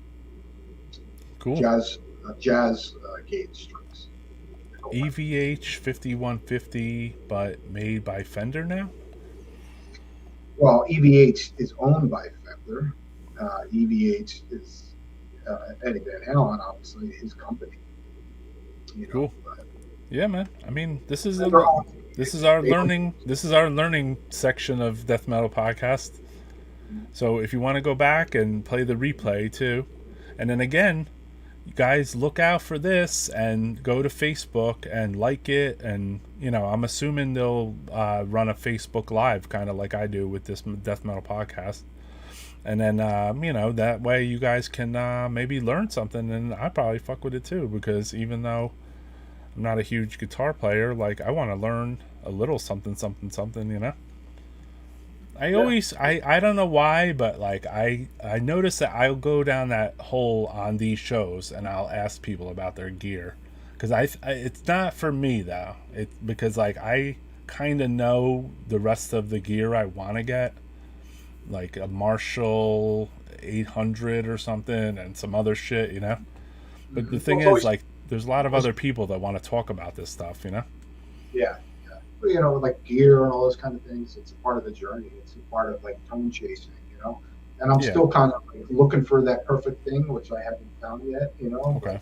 Cool. Jazz gauge strings. EVH 5150, but made by Fender now? Well, EVH is owned by Fender. EVH is Eddie Van Halen, obviously, his company. You know, cool. Yeah, man. I mean, this is our learning section of Death Metal Podcast. So if you want to go back and play the replay too, and then again, you guys look out for this and go to Facebook and like it, and you know, I'm assuming they'll run a Facebook Live kind of like I do with this Death Metal Podcast, and then you know, that way you guys can maybe learn something, and I probably fuck with it too, because even though I'm not a huge guitar player, like, I want to learn a little something, you know? I don't know why, but like I notice that I'll go down that hole on these shows and I'll ask people about their gear, because it's not for me though. It's because like I kind of know the rest of the gear I want to get, like a Marshall 800 or something and some other shit, you know? But the thing is, like, there's a lot of other people that want to talk about this stuff, you know? Yeah. But, you know, like gear and all those kind of things, it's a part of the journey. It's a part of like tone chasing, you know? And I'm still kind of like looking for that perfect thing, which I haven't found yet, you know? Okay.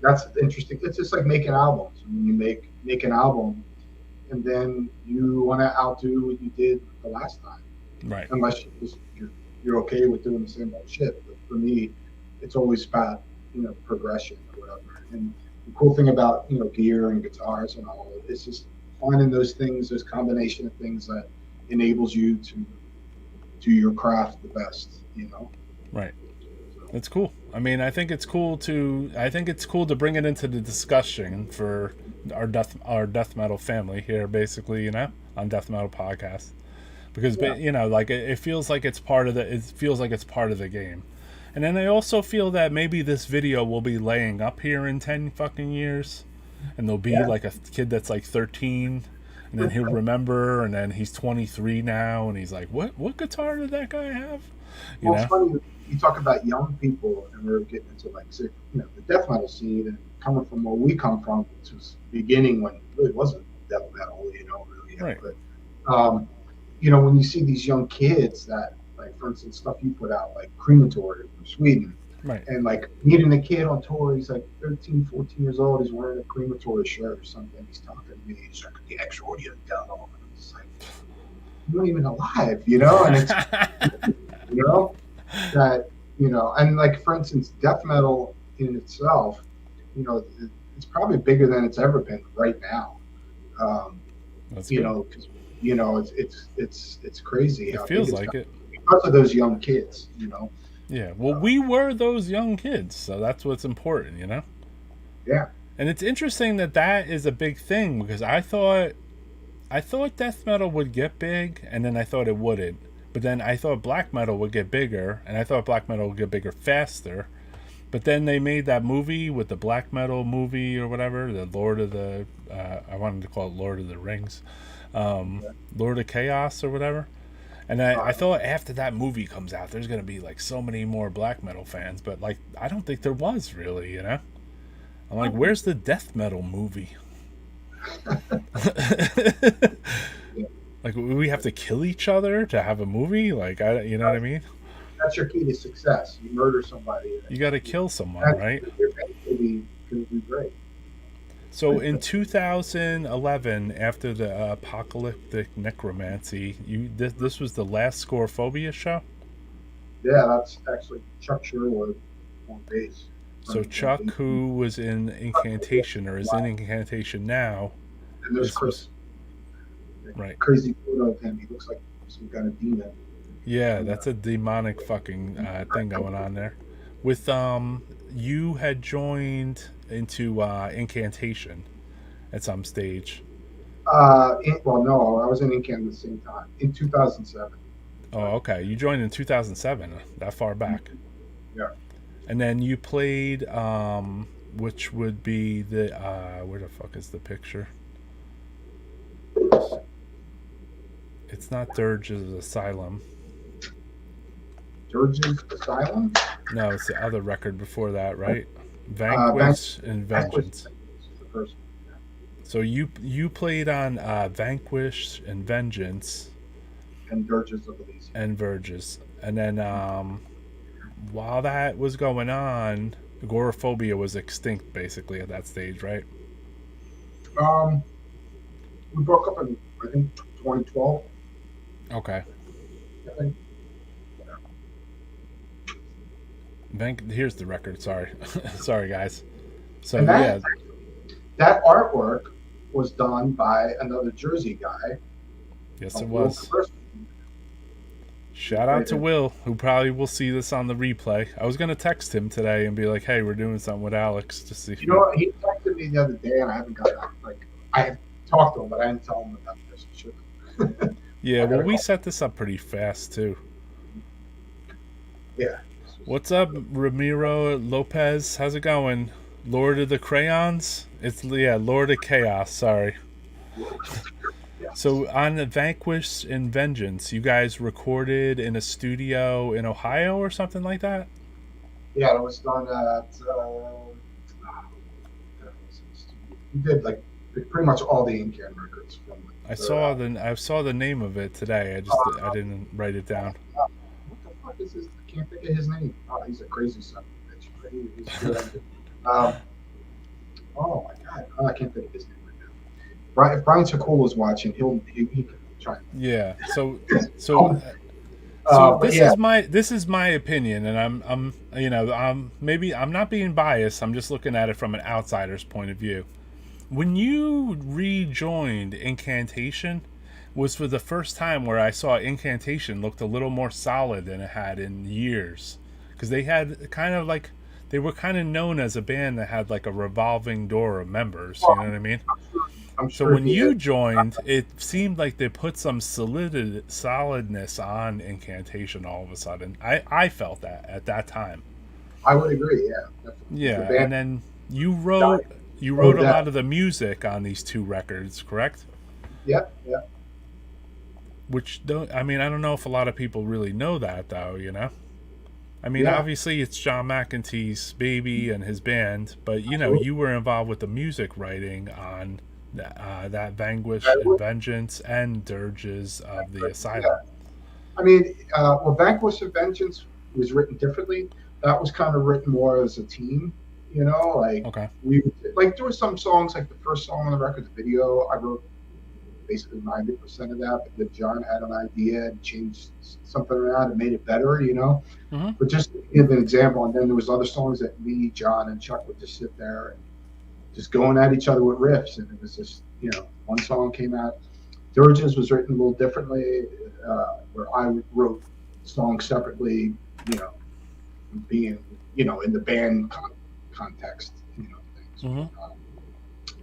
That's interesting. It's just like making albums. I mean, you make an album and then you want to outdo what you did the last time. Right. Unless you're okay with doing the same old shit. But for me, it's always about, you know, progression or whatever. And the cool thing about, you know, gear and guitars and all, it's just finding those things, those combination of things that enables you to do your craft the best, you know? Right. So, It's cool. I mean, I think it's cool to bring it into the discussion for our death metal family here, basically, on Death Metal Podcast, because Yeah. like it feels like it's part of the game. And then I also feel that maybe this video will be laying up here in 10 fucking years, and there'll be Yeah. like a kid that's like 13, and then he'll remember, and then he's 23 now, and he's like, what guitar did that guy have? You Well, it's know? funny you talk about young people, and we're getting into like the death metal scene, and coming from where we come from, which was beginning when it really wasn't death metal, really. Right. But when you see these young kids that, like, for instance, stuff you put out, like Crematory from Sweden, Right. and like meeting a kid on tour, he's like 13, 14 years old, he's wearing a Crematory shirt or something, he's talking to me, he's like, the X audio down, and it's like, you're not even alive, and it's, that, and like, for instance, death metal in itself, it's probably bigger than it's ever been right now. That's you good. know, 'cause, it's crazy how It feels big it's like gotten it. because of those young kids, Yeah. Well, we were those young kids, so that's what's important, Yeah. And it's interesting that is a big thing, because I thought death metal would get big, and then I thought it wouldn't. But then I thought black metal would get bigger, and I thought black metal would get bigger faster. But then they made that movie with the black metal movie or whatever, the Lord of the, I wanted to call it Lord of the Rings, Lord of Chaos or whatever. And I thought after that movie comes out, there's going to be like so many more black metal fans, but like, I don't think there was really, I'm like, where's the death metal movie? Like, we have to kill each other to have a movie? Like, you know what I mean? That's your key to success. You murder somebody. You got to kill someone, right? Your fans will be great. So in 2011, after the Apocalyptic Necromancy, this was the last Scorephobia show? Yeah, that's actually Chuck Sherwood on bass. So Chuck, who was in Incantation, or is in Incantation now. And there's Chris. Right. Crazy photo of him. He looks like some kind of demon. Yeah, that's a demonic fucking thing going on there. With you had joined into Incantation at some stage. No, I was in Incan at the same time in 2007. Oh, okay. You joined in 2007, that far back. Yeah. And then you played, which would be the where the fuck is the picture? It's not Dirge's Asylum. Dirge's Asylum? No, it's the other record before that, right? Vanquish and Vengeance. The first one, yeah. So you played on Vanquish and Vengeance. And Dirges of Elysium. And Verges. And then while that was going on, Agoraphobia was extinct basically at that stage, right? We broke up in, I think, 2012. Okay. I think. Here's the record. Sorry. Sorry, guys. So, And yeah. That artwork was done by another Jersey guy. Yes, it was. Will. Shout out to Will, who probably will see this on the replay. I was going to text him today and be like, hey, we're doing something with Alex to see if You know what? He texted me the other day, and I haven't got that. Like, I have talked to him, but I didn't tell him about this. Yeah, well, we set this up pretty fast, too. Yeah. What's up, Ramiro Lopez? How's it going? Lord of the Crayons? Lord of Chaos, sorry. So on the Vanquish and Vengeance, you guys recorded in a studio in Ohio or something like that? Yeah, it was done at we did like pretty much all the Incan records from I saw the name of it today. I didn't write it down. What the fuck is his? I can't think of his name. Oh, he's a crazy son of a bitch. He's good. Oh my god, I can't think of his name right now. If Brian Takula's watching, he can try. Yeah. So this is my opinion, and I'm not being biased. I'm just looking at it from an outsider's point of view. When you rejoined Incantation, was for the first time where I saw Incantation looked a little more solid than it had in years. because they had kind of like they were kind of known as a band that had like a revolving door of members. You know what I mean? I'm So sure when he you is. joined, it seemed like they put some solidness on Incantation all of a sudden. I felt that at that time. I would agree. Yeah, definitely. The Yeah, band and then you died. wrote you Oh, wrote a that. lot of the music on these two records, correct? Yep. Yep. Which don't I mean I don't know if a lot of people really know that though. You know, I mean Yeah. obviously it's John McEntee's baby and his band, but you know Absolutely. you were involved with the music writing on that Vanquish I and would- Vengeance and Dirges of the Yeah. Asylum. I mean, well, Vanquish of Vengeance was written differently. That was kind of written more as a team. Like Okay. we like there were some songs like the first song on the record, the video. I wrote basically 90% of that, but then John had an idea and changed something around and made it better. Mm-hmm. But just to give an example, and then there was other songs that me, John, and Chuck would just sit there and just going at each other with riffs, and it was just one song came out. Dirges was written a little differently, where I wrote songs separately, you know, being in the band context, things. Mm-hmm.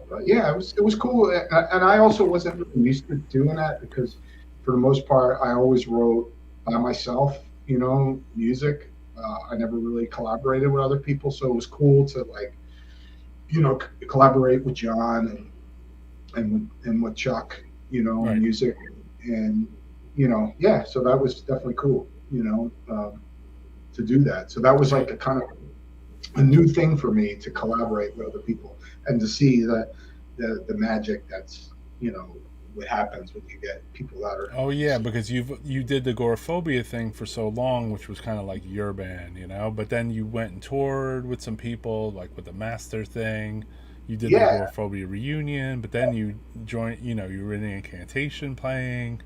But yeah, it was cool, and I also wasn't really used to doing that because for the most part I always wrote by myself, music. I never really collaborated with other people, so it was cool to like collaborate with John and with Chuck, Right. music, and yeah, so that was definitely cool, to do that. So that was like a kind of a new thing for me to collaborate with other people and to see the magic that's what happens when you get people that are. Oh yeah, because you did the Agoraphobia thing for so long, which was kind of like your band, But then you went and toured with some people, like with the Master thing. You did the Yeah, Agoraphobia reunion, but then you joined. You were in Incantation playing.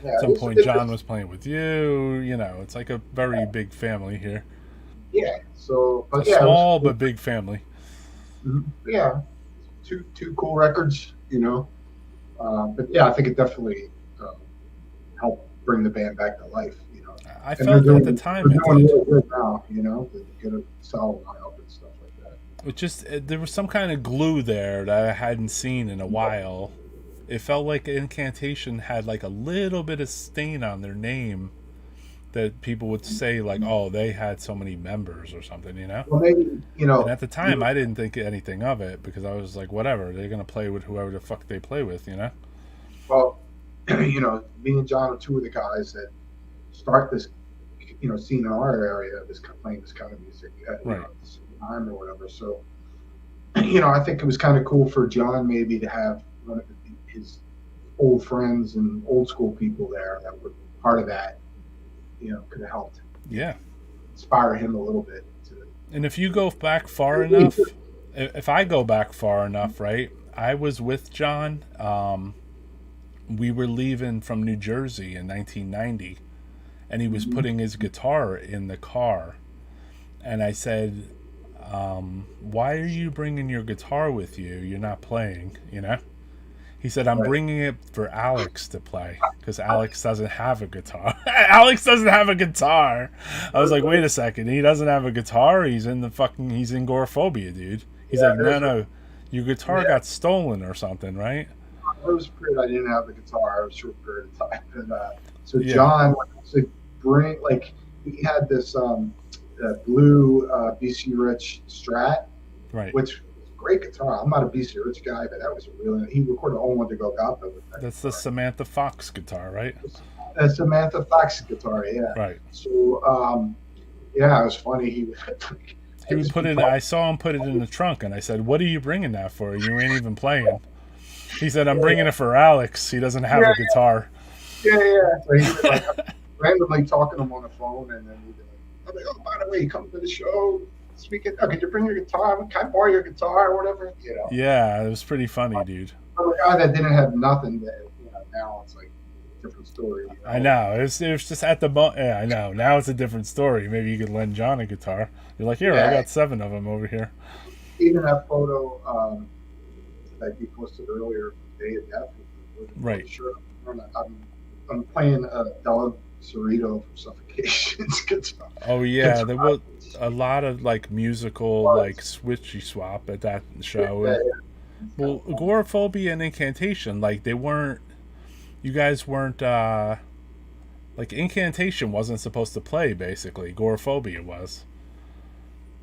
yeah, At some point, John was playing with you. It's like a very big family here. yeah. So, but A yeah, it was small cool. but big family. Yeah, two cool records, but yeah, I think it definitely helped bring the band back to life, I and they're felt at the doing time they're it doing did. really good now, to get a solid lineup and stuff like that. It just there was some kind of glue there that I hadn't seen in a while. It felt like Incantation had like a little bit of stain on their name that people would say like, oh, they had so many members or something. Well, maybe And at the time, you, I didn't think anything of it because I was like, whatever, they're gonna play with whoever the fuck they play with. well, me and John are two of the guys that start this, scene in our area, playing this kind of music at Right. the same time or whatever. So, I think it was kind of cool for John maybe to have one of his old friends and old school people there that were part of that. Could have helped Yeah. inspire him a little bit to. And if you go back far enough, if I go back far enough, right? I was with John. We were leaving from New Jersey in 1990, and he was putting his guitar in the car. And I said, why are you bringing your guitar with you? You're not playing. He said, I'm Right. bringing it for Alex to play because Alex doesn't have a guitar. Alex doesn't have a guitar. I was like, wait a second. He doesn't have a guitar. He's in Agoraphobia, dude. He's Yeah, like, no. Your guitar Yeah. got stolen or something, right? There was a period I didn't have the guitar. It was a short period of time. And, so Yeah. John to he had this blue BC Rich Strat, Right. which was a great guitar. I'm not a BC Rich guy, but that was he recorded All One to Go Gotha with that That's the guitar. Samantha Fox guitar, right? A Samantha Fox guitar, yeah. Right. So yeah, it was funny. He would He would put it. I saw him put it in the trunk, and I said, "What are you bringing that for? You ain't even playing." He said, "I'm bringing it for Alex. He doesn't have a guitar." Yeah. So he was like randomly talking to him on the phone, and then he'd be like, I'm like, oh, by the way, you come to the show this weekend. Oh, could you bring your guitar? Can I borrow your guitar or whatever? Yeah, it was pretty funny, dude. For a guy that didn't have nothing, now it's like a different story. I know. It was just at the yeah, I know. Now it's a different story. Maybe you could lend John a guitar. You're like, here, I Yeah. got 7 of them over here. Even that photo that you posted earlier from Day of Death. Right. Sure. I'm playing Della Cerrito from Suffocation's guitar. Oh yeah, there was a lot of like musical like switchy swap at that show. Yeah, And it's kind well, of fun. Agoraphobia and Incantation, like they weren't. You guys weren't. Like Incantation wasn't supposed to play. Basically, Agoraphobia was.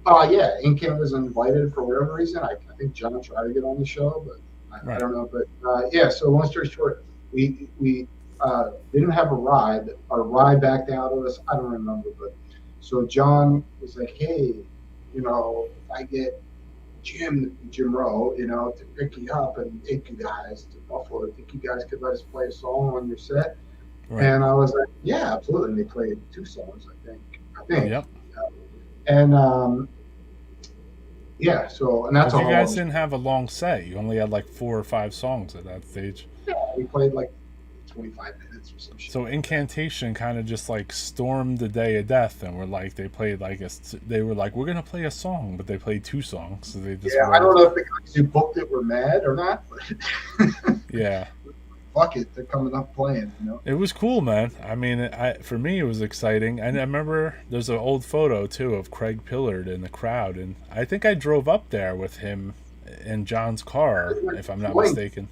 Yeah, Incan was invited for whatever reason. I think John tried to get on the show, but I Right. don't know. But yeah, so long story short, we didn't have a ride. Our ride backed out of us. I don't remember, but so John was like, "Hey, if I get Jim Rowe, to pick you up and take you guys to Buffalo, I think you guys could let us play a song on your set." Right. And I was like, "Yeah, absolutely." And they played two songs, I think. Yep. And yeah, so and that's Because a you whole guys other. didn't have a long set. You only had like 4 or 5 songs at that stage. Yeah, we played like 25 minutes or some shit So like that. Incantation kind of just like stormed the day of death, and were like they played like they were like we're gonna play a song, but they played 2 songs, so they just Yeah, I don't rolled. know if the guys who booked it were mad or not, but Yeah, fuck it, they're coming up playing. it was cool, man. I mean, for me it was exciting, and I remember there's an old photo too of Craig Pillard in the crowd, and I think I drove up there with him in John's car, if I'm not Joined, mistaken.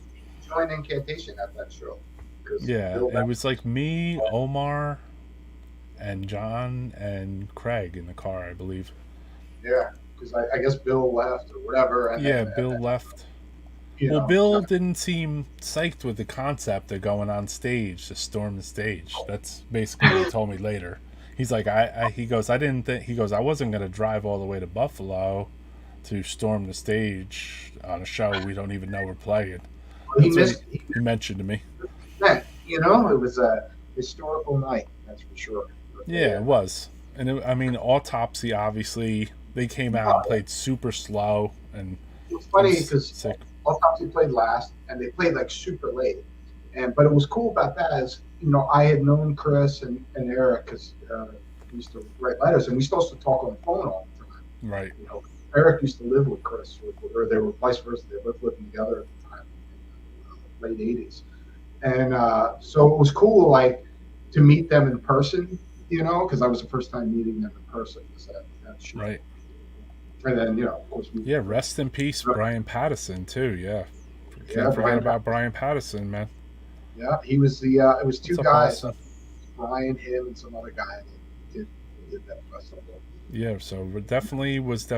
joined Incantation at that show because Yeah, Bill. it was like me, Omar, and John and Craig in the car, I believe. Yeah, because I guess Bill left or whatever, and Yeah, then Bill left. you Well, know, Bill didn't seem psyched with the concept of going on stage to storm the stage. That's basically what he told me later. He's like, he goes, I didn't think, he goes, I wasn't going to drive all the way to Buffalo to storm the stage on a show we don't even know we're playing. he That's what missed. he mentioned to me. That. It was a historical night, that's for sure. But, Yeah, it was. And I mean, Autopsy, obviously, they came out and played super slow, and it's it funny was because sick. Autopsy played last, and they played like super late. But it was cool about that is I had known Chris and Eric because we used to write letters, and we supposed to talk on the phone all the time. Right. Eric used to live with Chris, or they were vice versa. They both living together at the time, in the late '80s, and so it was cool, like to meet them in person. Because that was the first time meeting them in person. Was that show. Right. And then of course we. Yeah, rest in peace, Brian Pattison, too. Yeah. Can't Yeah, forget Brian. about Brian Pattison, man. Yeah, he was the. It was two What's up, guys, Austin? Brian, him, and some other guy that did that festival. Yeah, so it definitely was it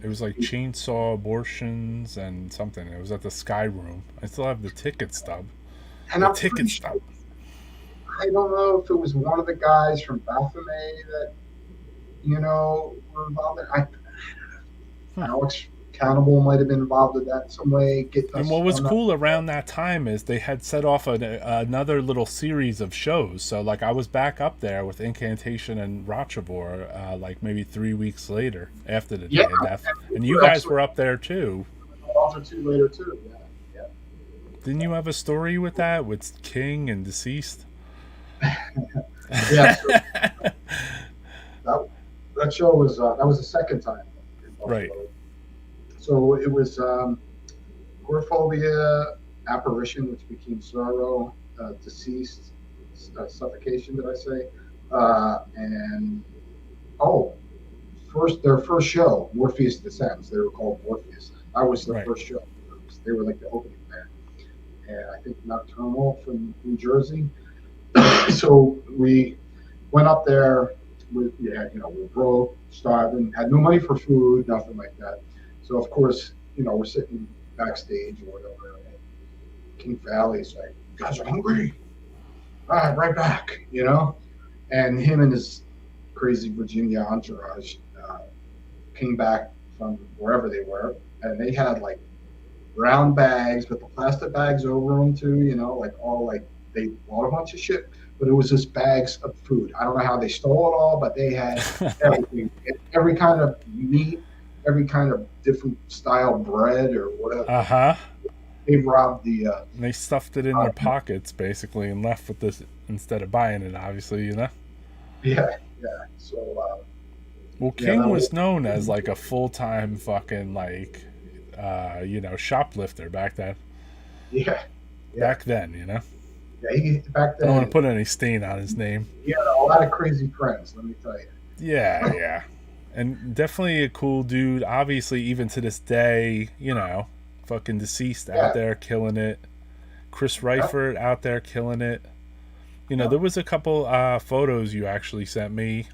was like chainsaw abortions and something. It was at the Sky Room. I still have the ticket stub. And The I'm ticket pretty sure, stub. I don't know if it was one of the guys from Baphomet that were involved. Alex Cannibal might have been involved in that in some way. Getting And us what was on that. cool around that time is they had set off another little series of shows. So like I was back up there with Incantation and Ratchabor like maybe 3 weeks later after the day Yeah, of death, and we you were guys actually were up there too. also two later too. Yeah, Didn't you have a story with that with King and Deceased? yeah. So that show was that was the second time in Buffalo. Right. So it was Agoraphobia, Apparition, which became Sorrow, Deceased, Suffocation, did I say? And their first show, Morpheus Descends. They were called Morpheus. That was their Right. first show. They were like the opening band, and I think Nocturnal from New Jersey. So we went up there. We were broke, starving, had no money for food, nothing like that. So of course, we're sitting backstage or whatever. And King Valley's like, "You guys are hungry? All right back." And him and his crazy Virginia entourage came back from wherever they were, and they had like brown bags with the plastic bags over them too. Like all like they bought a bunch of shit, but it was just bags of food. I don't know how they stole it all, but they had everything, every kind of meat, every kind of different style bread or whatever. Uh-huh. They robbed the. And they stuffed it in their pockets basically and left with this instead of buying it, obviously, Yeah. So. Well, Yeah, King that was was- known as like a full-time fucking like shoplifter back then. Yeah. Back then. Yeah, he back I don't want to then put any stain on his name. he had a lot of crazy friends. Let me tell you. Yeah, yeah. And definitely a cool dude. Obviously, even to this day, fucking deceased out Yeah, there killing it. Chris yeah, Reifert out there killing it. yeah. There was a couple photos you actually sent me.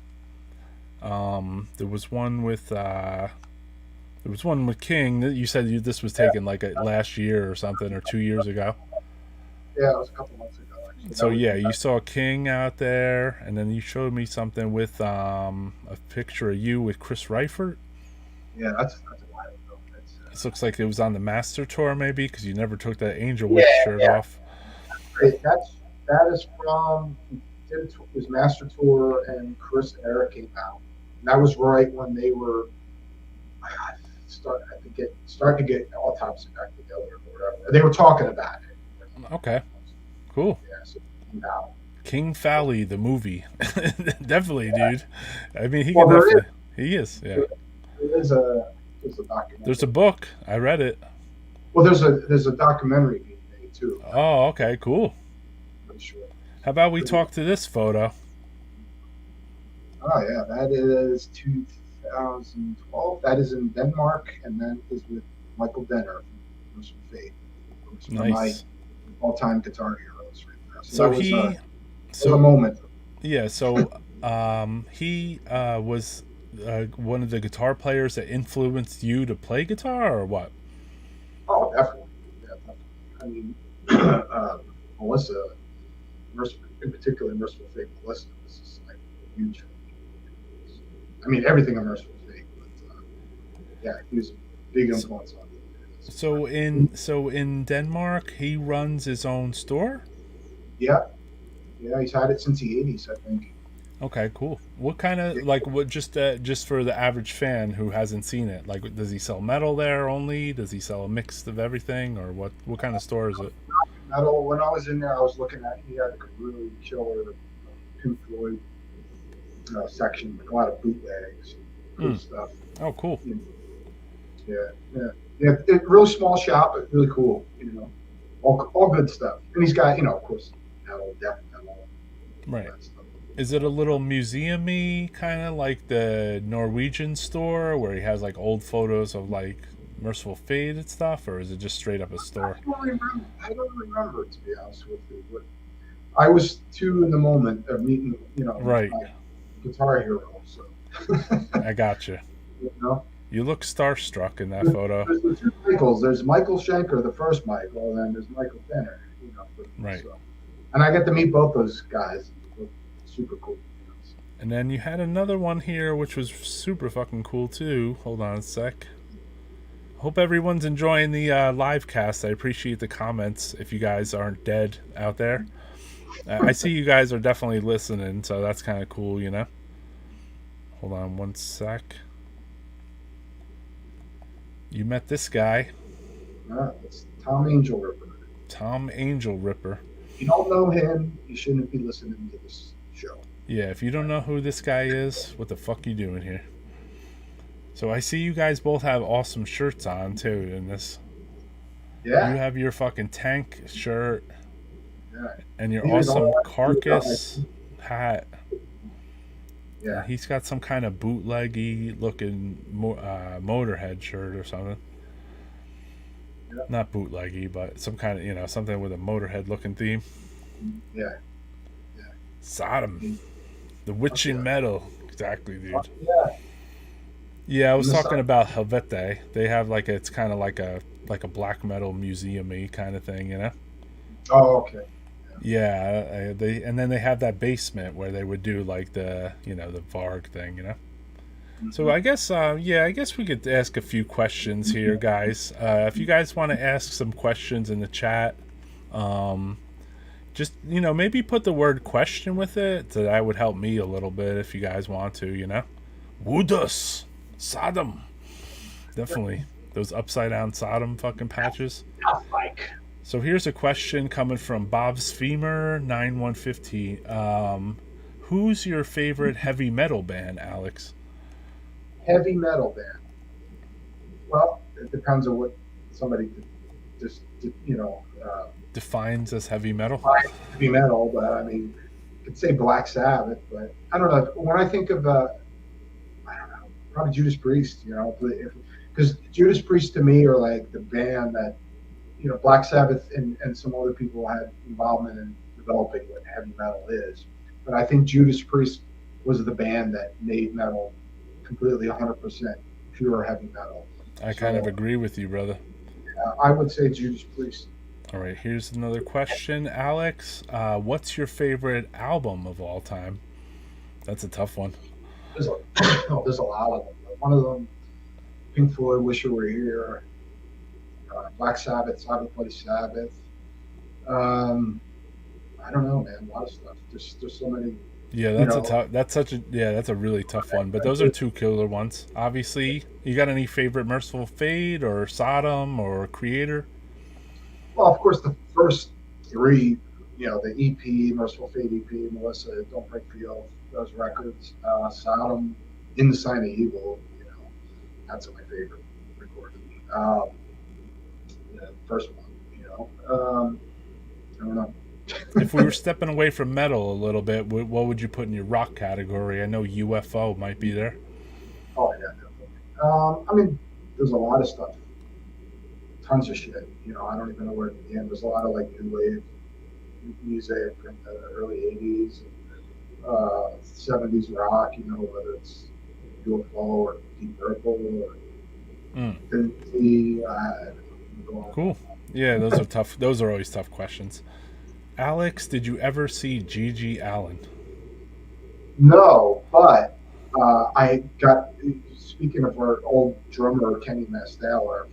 There was one with King. You said this was taken like last year or something, or 2 years ago. Yeah, it was a couple months ago actually. So That was yeah, you saw King out there, and then you showed me something with a picture of you with Chris Reifert. yeah, that's a while ago. That's This looks like it was on the Master Tour, maybe, because you never took that Angel yeah, Witch shirt yeah. off. Great. That is from he did his Master Tour, and Chris and Eric came out. And that was right when they were starting to get Autopsy back together or whatever. They were talking about it. Okay, cool. Yeah, so now. King Fowley, the movie, definitely, dude. I mean, he Well, can definitely. He is, yeah. there is a documentary. There's a book. I read it. Well, there's a documentary being made too. Oh, okay, cool. I'm sure. How about we talk to this photo? Oh yeah, that is 2012. That is in Denmark, and that is with Michael Denner from Merciful Fate. Of course, one of my Nice. all-time guitar heroes right there. So that was, he, was a so moment. yeah, so he was one of the guitar players that influenced you to play guitar, or what? Oh, definitely. Yeah, definitely. I mean, Melissa, in particular, Merciful Fate, Melissa was just like a huge. I mean, everything on Merciful Fate, but yeah, he was a big influence on me. So in Denmark, he runs his own store. Yeah, yeah, he's had it since the '80s, I think. Okay, cool. What kind of like what just for the average fan who hasn't seen it? Like, does he sell metal there only? Does he sell a mix of everything, or what kind of store is it? Metal. When I was in there, I was looking at he had a really killer Pink Floyd section, like a lot of bootlegs, cool stuff. Oh, cool. Yeah, yeah, yeah. Real small shop, but really cool. All good stuff. And he's got, of course, metal, death metal, Right. that stuff. Is it a little museum-y, kind of like the Norwegian store where he has like old photos of like Merciful Fate and stuff, or is it just straight up a store? I don't remember, to be honest with you. But I was too in the moment of meeting, Right. my guitar hero. So, I gotcha. you know, You look starstruck in that photo. there's the two Michaels. There's Michael Schenker, the first Michael, and then there's Michael Benner. Right. So, and I get to meet both those guys. Super cool. And then you had another one here, which was super fucking cool too. Hold on a sec. Hope everyone's enjoying the live cast. I appreciate the comments. If you guys aren't dead out there, I see you guys are definitely listening, so that's kind of cool, Hold on one sec. You met this guy. It's Tom Angel Ripper. Tom Angel Ripper. If you don't know him, you shouldn't be listening to this show. Yeah, if you don't know who this guy is, what the fuck you doing here? So I see you guys both have awesome shirts on too in this. Yeah. You have your fucking tank shirt. Yeah. And your awesome carcass hat. Yeah. And he's got some kind of bootleggy looking Motorhead shirt or something. Yeah. Not bootleggy, but some kind of, something with a Motorhead looking theme. Yeah. Yeah. Sodom. The Witching Metal. Exactly, dude. Yeah. Yeah, I was talking about Helvete. They have it's kind of like a black metal museum-y kind of thing, Oh, okay. Yeah, and then they have that basement where they would do the the Varg thing, Mm-hmm. So I guess I guess we could ask a few questions here, guys. If you guys want to ask some questions in the chat, just maybe put the word question with it. That would help me a little bit if you guys want to, Woodus Sodom, definitely those upside down Sodom fucking patches. So here's a question coming from Bob's Femur 9115. Who's your favorite heavy metal band, Alex? Heavy metal band. Well, it depends on what somebody just defines as heavy metal? heavy metal, but I mean, I could say Black Sabbath, but I don't know. When I think of, I don't know, probably Judas Priest, you know, because Judas Priest to me are like the band that, you know, Black Sabbath and some other people had involvement in developing what heavy metal is. But I think Judas Priest was the band that made metal completely 100% pure heavy metal. I kind of So agree with you, brother. I would say Judas Priest. All right, here's another question, Alex. What's your favorite album of all time? That's a tough one. There's a, there's a lot of them. But one of them, Pink Floyd, Wish You Were Here, Black Sabbath, Sabbath Bloody Sabbath. Um, I don't know, man. A lot of stuff. There's so many. Yeah, You that's a know, tough. That's a really tough one. But those are two killer ones. Obviously, you got any favorite Merciful Fate or Sodom or Creator? well, of course, the first three, you know, the EP, Merciful Fate EP, Melissa, Don't Break the Oath, those records, Sodom, In the Sign of Evil, you know, that's my favorite recording. The first one, you know, I don't know. If we were stepping away from metal a little bit, what would you put in your rock category? I know UFO might be there. Oh yeah, definitely. I mean, there's a lot of stuff, tons of shit. You know, I don't even know where to begin. There's a lot of like new wave music from the early '80s, '70s rock. You know, whether it's UFO or Deep Purple or Mm, Infinity. cool. Yeah, those are tough. Those are always tough questions. Alex, did you ever see Gigi Allen? No, but I got. Speaking of our old drummer Kenny Mastel, our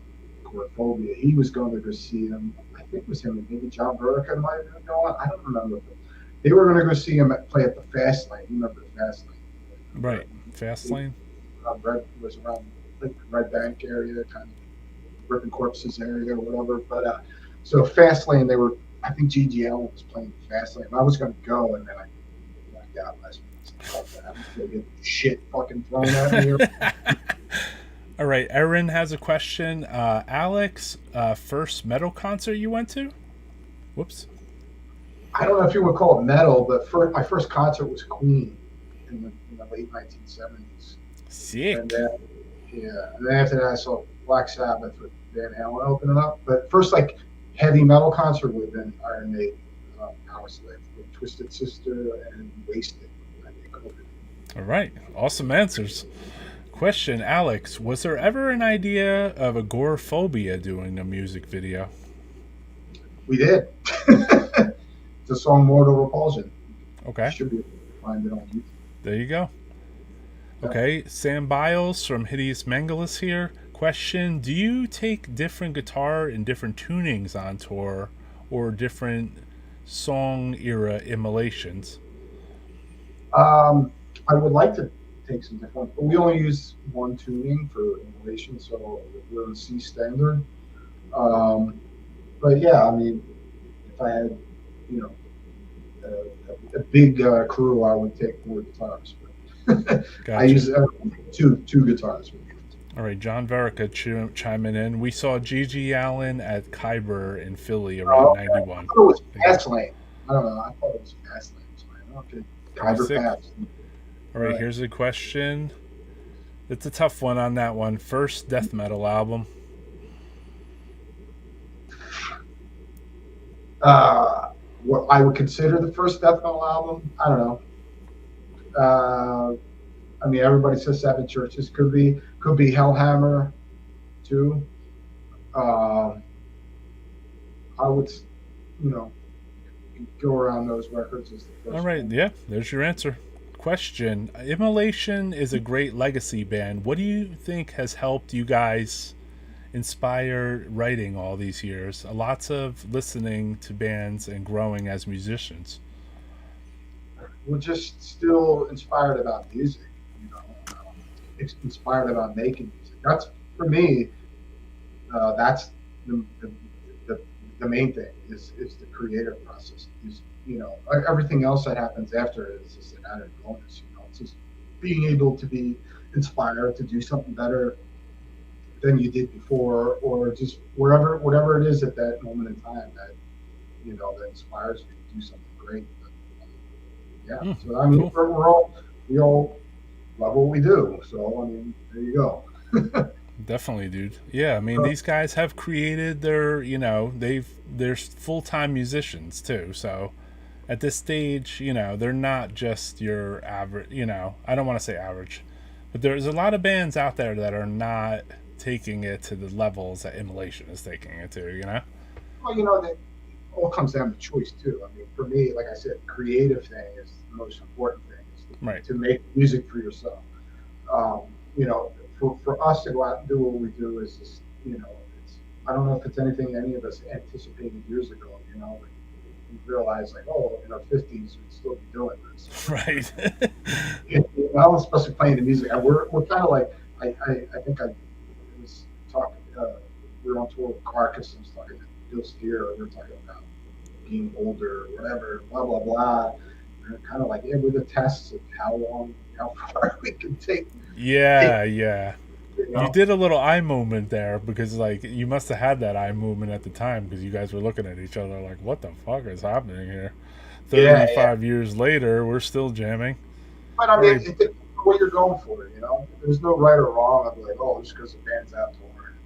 Chorophobia, he was going to go see him. I think it was him and maybe John Burke might have been going. I don't remember. But they were going to go see him play at the Fast Lane. You remember the Fast Lane? Right, Fastlane. Red was around like Red Bank area, kind of Ripping Corpses area or whatever. But so Fast Lane, they were. I think Gigi Allen was playing Fast Lane. I was going to go, and then I got last minute. I'm going to get shit fucking thrown at me. All right, Erin has a question. Alex, first metal concert you went to? Whoops. I don't know if you would call it metal, but my first concert was Queen in the late 1970s. Sick. And then, yeah, and then after that, I saw Black Sabbath with Van Halen opening up. But first, like, heavy metal concert would have been Iron Maiden, Power Slave, with Twisted Sister and Wasted. I think. All right, awesome answers. Question, Alex, was there ever an idea of Agoraphobia doing a music video? We did. The song Mortal Repulsion. Okay, Should be able to find it on YouTube. there you go. Okay, Sam Biles from Hideous Mangalus here. Question, do you take different guitar and different tunings on tour or different song era immolations? I would like to take some different, but we only use one tuning for immolation, so we're in C standard. But yeah, I mean, if I had, you know, a big crew, I would take more guitars. But Gotcha. I use two guitars. All right, John Verica chiming in. We saw Gigi Allen at Khyber in Philly around 91. I thought it was Fastlane. I don't know. I thought it was Fastlane. Okay, Khyber Sick. Pass. All right, here's a question. It's a tough one on that one. First death metal album. What I would consider the first death metal album. I don't know. I mean, everybody says Seven Churches. Could be Hellhammer, too. I would, you know, go around those records as the first. All right, one. yeah, there's your answer. Question. Immolation is a great legacy band. What do you think has helped you guys inspire writing all these years? Lots of listening to bands and growing as musicians. We're just still inspired about music, you know. Inspired about making music. That's for me. That's the main thing is the creative process. Is, you know, everything else that happens after it is just an added bonus. You know, it's just being able to be inspired to do something better than you did before, or just whatever it is at that moment in time that that inspires me to do something great. But, yeah, Hmm, so I mean, cool. we all love what we do. So I mean, there you go. Definitely, dude. Yeah, I mean, these guys have created their, they're full-time musicians too. So at this stage, they're not just your average, I don't want to say average, but there's a lot of bands out there that are not taking it to the levels that Immolation is taking it to. Well, that all comes down to choice too. I mean, for me, like I said, creative thing is the most important thing is Right. to make music for yourself. Um, you know, for us to go out and do what we do is just, it's, I don't know if it's anything any of us anticipated years ago. Like we realized like, oh, in our 50s we'd still be doing this. Right. Especially playing the music. And we're kind of like, I think I was talking. We were on tour with Carcass and I was talking to Bill Steer. We were talking about being older or whatever, blah blah blah. And kind of like, yeah, we're the tests of how far we can take. Yeah, yeah. You You know? did a little eye movement there because, like, you must have had that eye movement at the time because you guys were looking at each other like, what the fuck is happening here? Yeah, yeah. 35 years later, we're still jamming. But I All mean, right, it depends on what you're going for. There's no right or wrong. I'm like, oh, just because the band's out touring,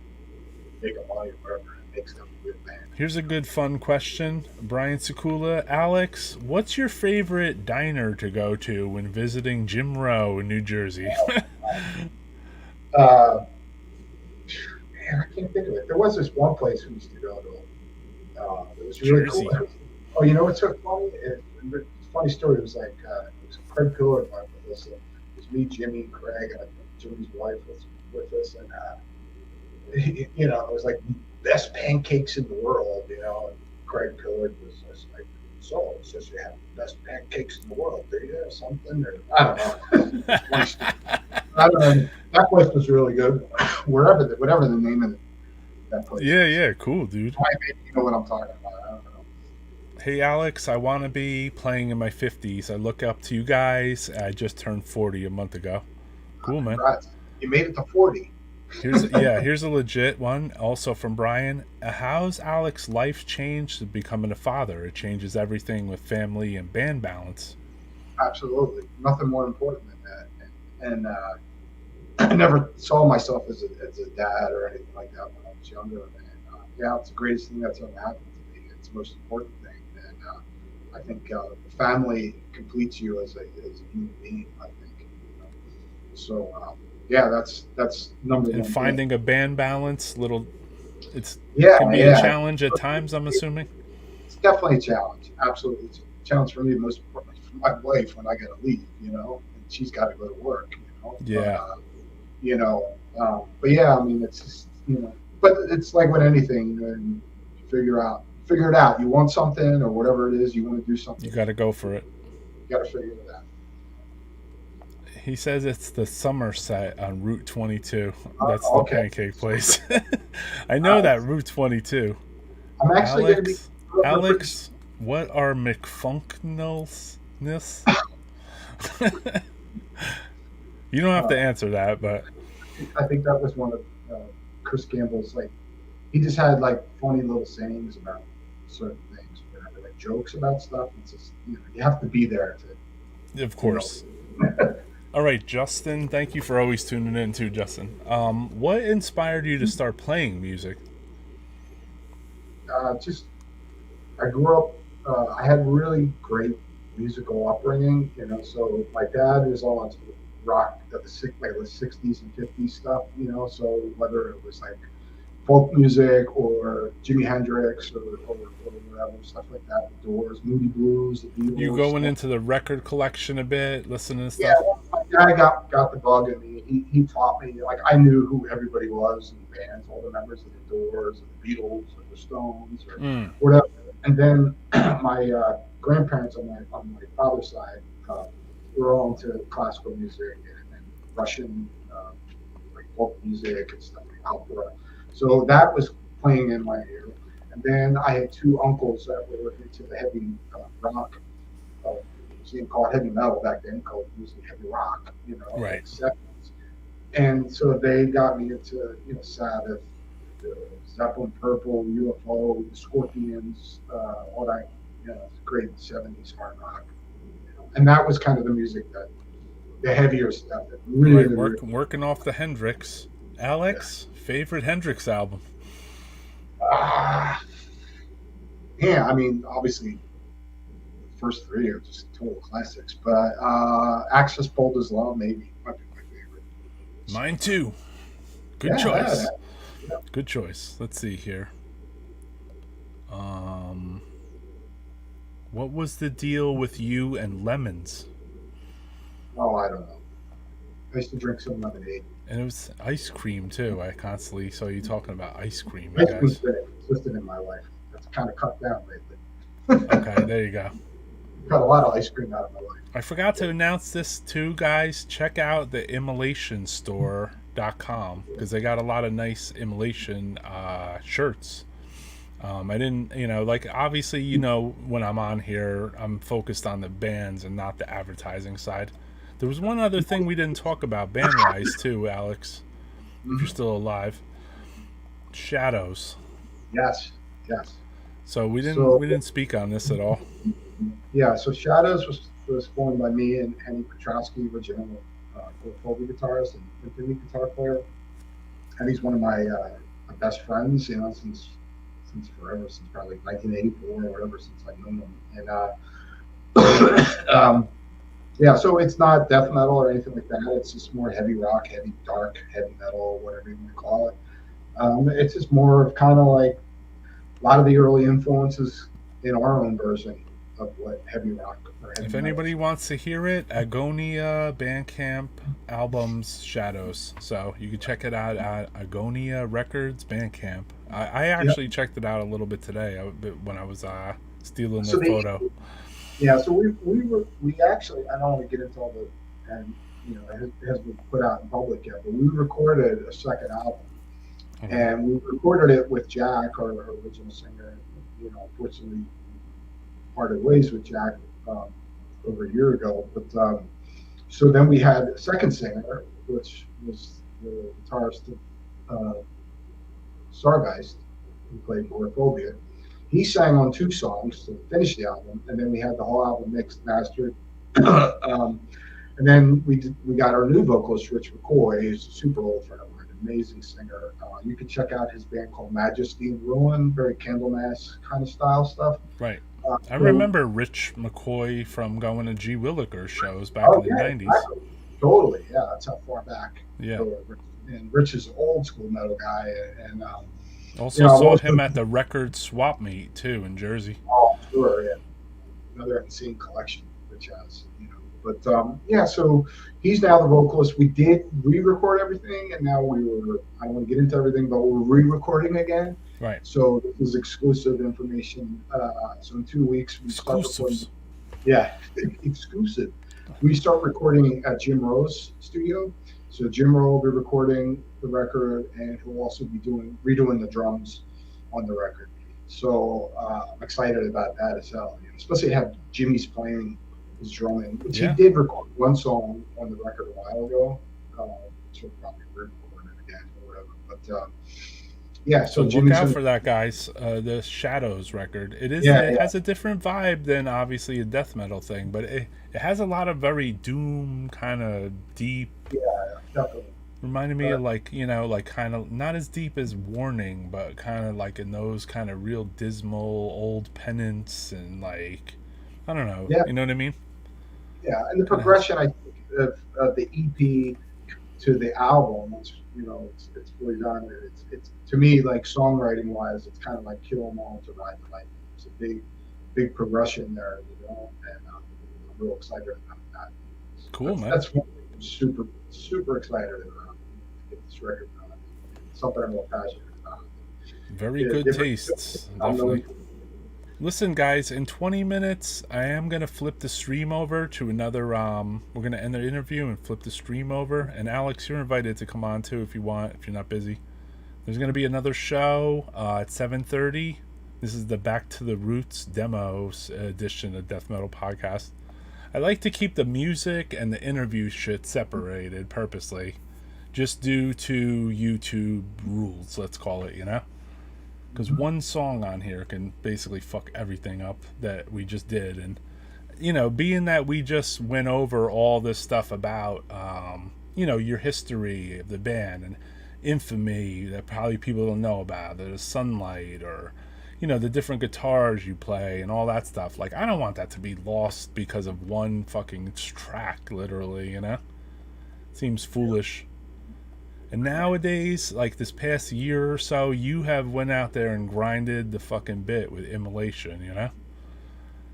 making money or whatever, it makes them a good band. here's a good fun question. Brian Sakula, Alex, what's your favorite diner to go to when visiting Jim Row in New Jersey? Uh, Man, I can't think of it. There was this one place we used to go to. It was really cool. Jersey. Oh, you know what's so funny? It's a funny story. It was like it was Craig Pillar went with us. It was me, Jimmy, Craig, and Jimmy's wife was with us, and it was like best pancakes in the world. And Craig Pillar was just like, so it says you have the best pancakes in the world. Do you have something? Or I don't know. I don't know. That place was really good. Whatever the name of that place Yeah, is. yeah, cool, dude. Maybe you know what I'm talking about. I don't know. Hey, Alex, I want to be playing in my 50s. I look up to you guys. I just turned 40 a month ago. Cool, man. Congrats. You made it to 40. Here's a legit one, also from Brian. How's Alex's life changed becoming a father? It changes everything with family and band balance. Absolutely. Nothing more important than that. And I never saw myself as a dad or anything like that when I was younger. And yeah, it's the greatest thing that's ever happened to me. It's the most important thing. And I think family completes you as a human being, I think. So, yeah, that's number And one thing. finding a band balance, it's Yeah, can be a yeah. challenge at times, I'm assuming. It's definitely a challenge. Absolutely. It's a challenge for me, most importantly for my wife when I got to leave, and she's got to go to work, Yeah. But yeah, I mean, it's just, but it's like with anything, you figure it out. You want something or whatever it is, you want to do You something, got to go for it. you got to figure it out. He says it's the Somerset on Route 22. That's the Okay. pancake place. I know Uh, that Route 22. I'm actually going to be. Alex, what are McFunknells? You don't have to answer that, but I think that was one of Chris Campbell's, like, he just had like funny little sayings about certain things, whatever, like jokes about stuff. It's just, you have to be there of you know, course. All right, Justin, thank you for always tuning in too, Justin. What inspired you to start playing music? just I grew up. I had really great musical upbringing. So my dad was all into rock of the '60s and '50s stuff. So whether it was like folk music or Jimi Hendrix or whatever stuff like that, the Doors, Moody Blues, the You Beatles. going into the record collection a bit, listening to Yeah, stuff? my dad got the bug in me. He taught me, like, I knew who everybody was in the bands, all the members of the Doors, and the Beatles, or the Stones, or Mm, whatever. And then my grandparents on my father's side were all into classical music and Russian like folk music and stuff like opera. So that was playing in my ear. And then I had two uncles that were into the heavy rock. So you call it heavy metal back then, called usually heavy rock, right. like 70s. And so they got me into, Sabbath, Zeppelin Purple, UFO, the Scorpions, all that, great 70s hard rock. And that was kind of the music that, the heavier stuff that really, Right, working off the Hendrix. Alex, favorite Hendrix album? Uh, yeah, I mean, obviously, the first three are just total classics, but Access Bold as Love, maybe, might be my favorite. Mine too. Good choice. Good choice. Let's see here. What was the deal with you and lemons? Oh, I don't know. I used to drink some lemonade. And it was ice cream too. I constantly saw you talking about ice cream, Ice guys. cream's been consistent in my life. That's kind of cut down lately. Okay, there you go. Got a lot of ice cream out of my life. I forgot to announce this too, guys. Check out the immolationstore.com because they got a lot of nice immolation shirts. I didn't, like obviously, when I'm on here, I'm focused on the bands and not the advertising side. There was one other thing we didn't talk about, band-wise too, Alex. If you're still alive, Shadows. Yes. So we didn't speak on this at all. Yeah. So Shadows was formed by me and Henny Petrowski, original Foley guitarist and symphony guitar player. Henny's one of my best friends, since forever, since probably 1984 or whatever, since I've known him. And yeah, so it's not death metal or anything like that. It's just more heavy rock, heavy dark, heavy metal, whatever you want to call it. It's just more of kind of like a lot of the early influences in our own version of what heavy rock or heavy If anybody wants to hear it, Agonia Bandcamp albums Shadows. So you can check it out at Agonia Records Bandcamp. I actually checked it out a little bit today when I was stealing the photo. Yeah, so we actually, I don't want to get into all the, and it hasn't been put out in public yet, but we recorded a second album. Okay. And we recorded it with Jack, our original singer. Unfortunately, parted ways with Jack over a year ago. But so then we had a second singer, which was the guitarist of Sargeist, who played Agoraphobia. He sang on 2 songs to finish the album, and then we had the whole album mixed, mastered. And then we got our new vocalist, Rich McCoy. He's a super old friend of mine, amazing singer. You can check out his band called Majesty and Ruin, very Candlemass kind of style stuff. Right. I remember Rich McCoy from going to G. Willikers shows back in the 90s. Exactly. Totally, yeah. That's how far back. Yeah. And Rich is an old school metal guy, and also saw him at the record swap meet too in Jersey. Oh, sure, yeah. Another insane collection, Rich has, But so he's now the vocalist. We did re-record everything, and now I don't want to get into everything, but we're re-recording again. Right. So this is exclusive information. So in 2 weeks we start recording. Yeah, exclusive. We start recording at Jim Rowe's studio. So Jim Rowe will be recording the record, and he'll also be redoing the drums on the record. So I'm excited about that as well. Especially to have Jimmy's playing his drumming, which he did record one song on the record a while ago. So we'll probably re-record it again or whatever. But so look out for that, guys. The Shadows record. It has a different vibe than obviously a death metal thing, but it has a lot of very doom kind of deep. Yeah, definitely. Reminded me of like kind of not as deep as Warning, but kind of like in those kind of real dismal old Penance and like I don't know. Yeah. You know what I mean? Yeah, and the progression I think of the EP to the album, it's really done. It's to me like songwriting wise, it's kind of like Kill 'Em All to Ride the Lightning. It's a big progression there, and I'm real excited about that. Cool, man. That's what I'm super excited about. Get this record done. Something I'm real passionate about. Very good tastes, definitely. Listen, guys, in 20 minutes, I am going to flip the stream over to another, we're going to end the interview and flip the stream over. And Alex, you're invited to come on too if you want, if you're not busy. There's going to be another show at 7:30. This is the Back to the Roots demos edition of Death Metal Podcast. I like to keep the music and the interview shit separated purposely, just due to YouTube rules, let's call it, because one song on here can basically fuck everything up that we just did. And being that we just went over all this stuff about your history of the band and infamy that probably people don't know about, the Sunlight, or the different guitars you play and all that stuff. Like, I don't want that to be lost because of one fucking track, literally. Seems foolish. And nowadays, like this past year or so, you have went out there and grinded the fucking bit with Immolation,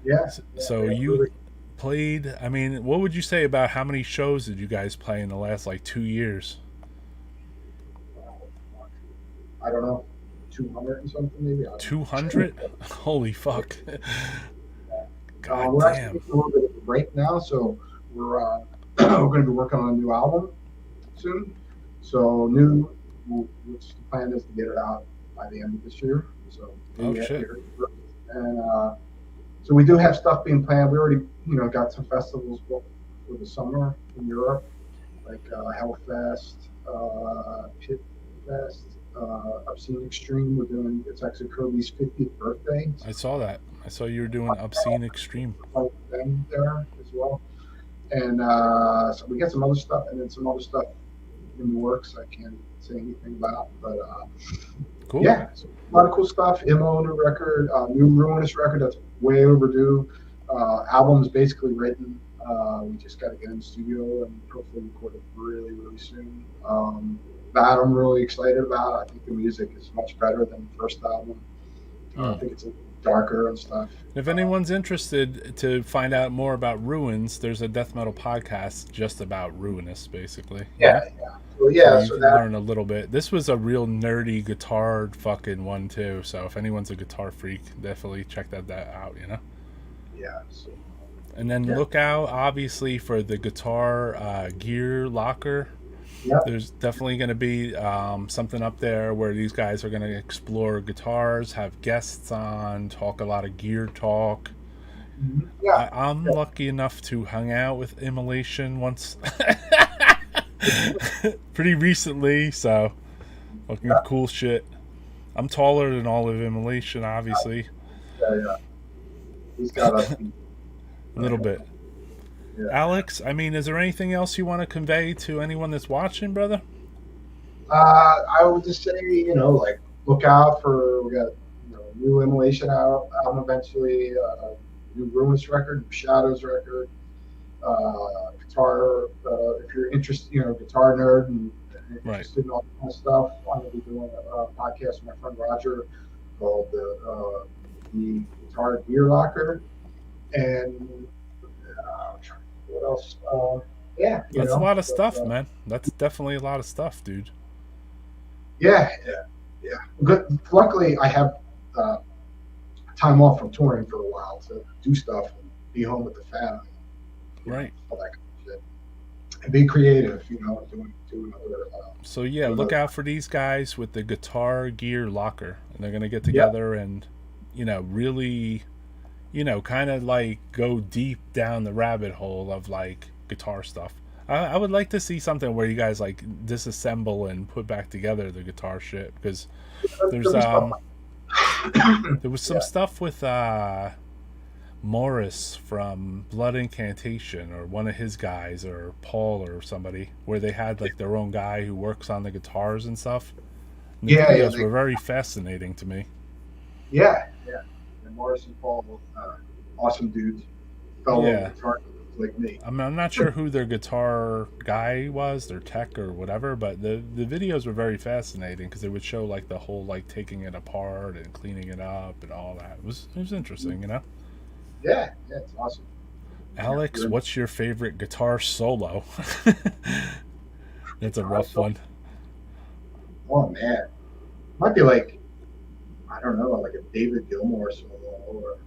Yeah. So you played, I mean, what would you say about how many shows did you guys play in the last, 2 years? I don't know, 200 and something maybe. 200? Holy fuck. God we're damn. actually taking a little bit of a break now, so we're we're going to be working on a new album soon. So which the plan is to get it out by the end of this year. So shit. And so we do have stuff being planned. We already got some festivals booked for the summer in Europe, like Hellfest, Pit Fest, Obscene Extreme. We're doing, it's actually Kirby's 50th birthday. I saw that. I saw you were doing Obscene Extreme. Them there as well. And so we got some other stuff, and then some other stuff in the works I can't say anything about. But cool. Yeah, so a lot of cool stuff. Immo new record, new Ruinous record that's way overdue. Album's basically written. We just got to get in the studio and hopefully record it really, really soon. That I'm really excited about. I think the music is much better than the first album. I think it's darker and stuff. If anyone's interested to find out more about Ruins, there's a death metal podcast just about Ruinous, basically. Yeah. Well, yeah, so you can learn a little bit. This was a real nerdy guitar fucking one too. So if anyone's a guitar freak, definitely check that out. Yeah. So, and then look out, obviously, for the guitar gear locker. Yeah. There's definitely going to be something up there where these guys are going to explore guitars, have guests on, talk a lot of gear talk. Mm-hmm. Yeah. I'm lucky enough to hang out with Immolation once pretty recently, so fucking cool shit. I'm taller than all of Immolation, obviously. Yeah. He's got a little bit. Yeah. Alex, I mean, is there anything else you want to convey to anyone that's watching, brother? I would just say, look out for, we got new Immolation album eventually, new Ruinous record, new Shadows record, guitar. If you're interested, guitar nerd and interested in all that kind of stuff, I'm going to be doing a podcast with my friend Roger called the Guitar Gear Locker, and what else? That's a lot of stuff, man. That's definitely a lot of stuff, dude. Yeah. Good. Luckily, I have time off from touring for a while to do stuff and be home with the family. Right. All that kind of shit. And be creative, doing other. So look out for these guys with the Guitar Gear Locker, and they're gonna get together and, really, kind of like go deep down the rabbit hole of like guitar stuff. I would like to see something where you guys like disassemble and put back together the guitar shit, because there's there was some stuff with Morris from Blood Incantation, or one of his guys, or Paul or somebody, where they had like their own guy who works on the guitars and stuff. And the videos were very fascinating to me. Yeah. And Morris and Paul, awesome dudes, fellow guitar like me. I'm not sure who their guitar guy was, their tech or whatever, but the videos were very fascinating because they would show like the whole like taking it apart and cleaning it up and all that. It was interesting, Yeah, it's awesome. Alex, what's your favorite guitar solo? That's a rough one. Oh man, might be like, I don't know, like a David Gilmour solo, or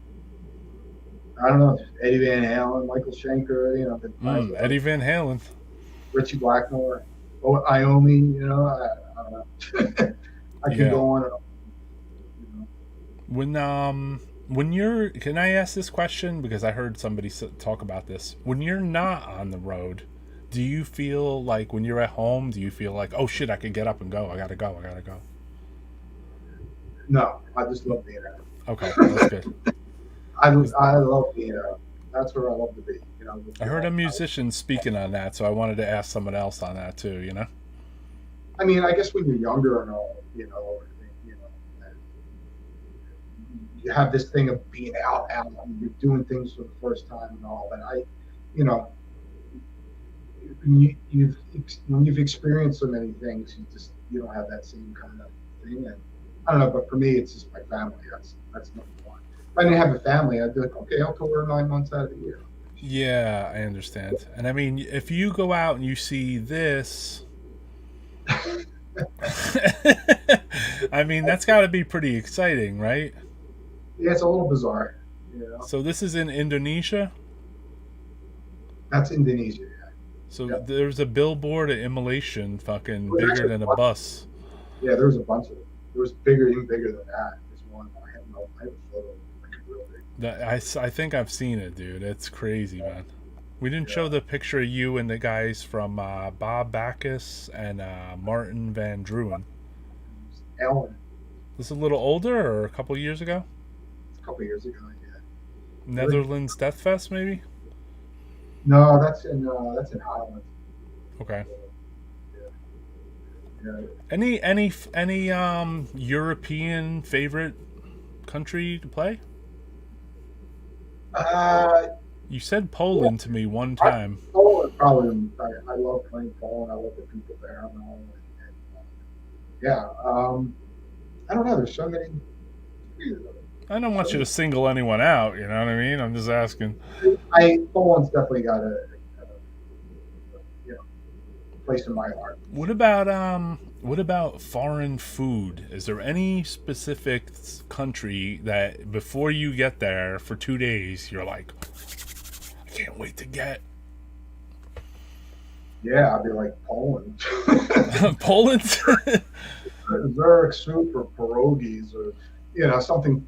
I don't know, Eddie Van Halen, Michael Schenker, Eddie Van Halen, Richie Blackmore, Iommi, I don't know. I can go on and on. When you're, can I ask this question, because I heard somebody talk about this? When you're not on the road, do you feel like, when you're at home, do you feel like, oh shit, I can get up and go, I gotta go? No, I just love being out. Okay, that's good. I love being out. That's where I love to be. I heard a musician speaking on that, so I wanted to ask someone else on that too. I mean, I guess when you're younger and all, you know, you have this thing of being out, and you're doing things for the first time and all. And you know, when you've experienced so many things, you don't have that same kind of thing. And I don't know, but for me, it's just my family. That's number one. If I didn't have a family, I'd be like, okay, I'll tour 9 months out of the year. Yeah, I understand. And I mean, if you go out and you see this, I mean, that's got to be pretty exciting, right? Yeah, it's a little bizarre. So this is in Indonesia. That's Indonesia. Yeah. So Yep. there's a billboard of immolation, fucking Well, bigger than a bus. Yeah, there was a bunch of them. There was even bigger than that. There's one. I have a photo, like a real big. I think I've seen it, dude. It's crazy, man. We didn't show the picture of you and the guys from Bob Backus and Martin Van Druen. Ellen. This is a little older, or a couple years ago? A couple of years ago, yeah. Netherlands Death Fest, maybe? No, that's in Holland. Okay. Yeah. Any European favorite country to play? You said Poland to me one time. Poland, probably. I love playing Poland. I love the people there and all. Yeah. I don't know. There's so many. I don't want you to single anyone out. You know what I mean? I'm just asking. Poland's definitely got a place in my heart. What about foreign food? Is there any specific country that before you get there for 2 days you're like, I can't wait to get? Yeah, I'd be like Poland. Poland? Zurich soup or pierogies or something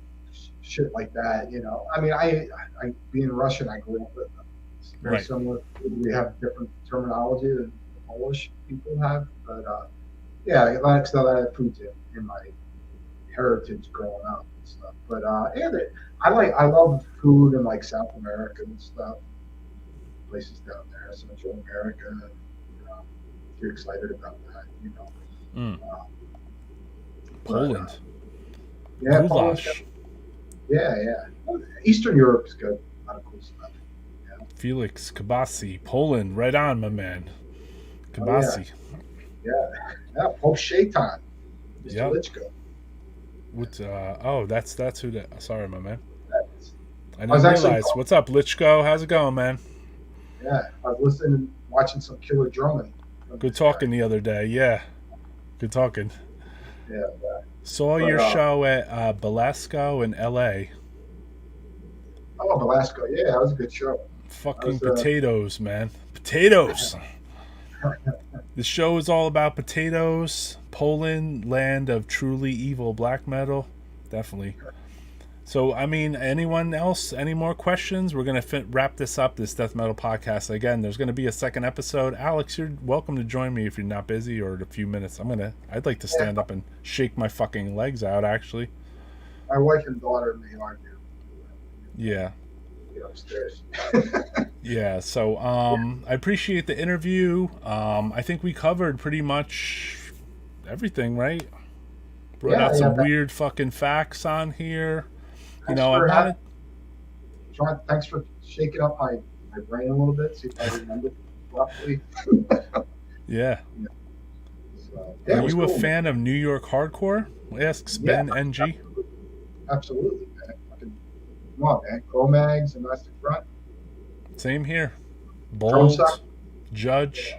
shit like that. I mean, I being Russian, I grew up with them. It's very similar. We have different terminology than the Polish people have, but yeah, like so that food's in my heritage growing up and stuff. But I love food in like South America and stuff. Places down there, Central America. If you're excited about that, Poland. Yeah, Goulash. Yeah. Eastern Europe is good. A lot of cool stuff. Yeah. Felix Kabasi, Poland, right on, my man. Kabasi. Yeah. Pope Shaitan. Mr. Lichko. That's who that. Sorry, my man. I was didn't realize. What's up, Lichko? How's it going, man? Yeah, I was watching some killer drumming. Good talking the other day. Yeah, good talking. Yeah. Saw your show at Belasco in L.A. Oh, Belasco. Yeah, that was a good show. Fucking potatoes, man. Potatoes. The show is all about potatoes. Poland, land of truly evil black metal. Definitely. So, I mean, anyone else? Any more questions? We're going to wrap this up, this Death Metal podcast. Again, there's going to be a second episode. Alex, you're welcome to join me if you're not busy or in a few minutes. I'd like to stand up and shake my fucking legs out, actually. My wife and daughter may argue. Yeah. Get upstairs. Yeah, so I appreciate the interview. I think we covered pretty much everything, right? Brought out some weird fucking facts on here. Thanks for shaking up my brain a little bit, see if I remember roughly. Yeah. So, Are you a fan of New York hardcore? Asks Ben NG. Absolutely, man. Come on, man. Cro-Mags and Domestic Front. Same here. Bold, Judge,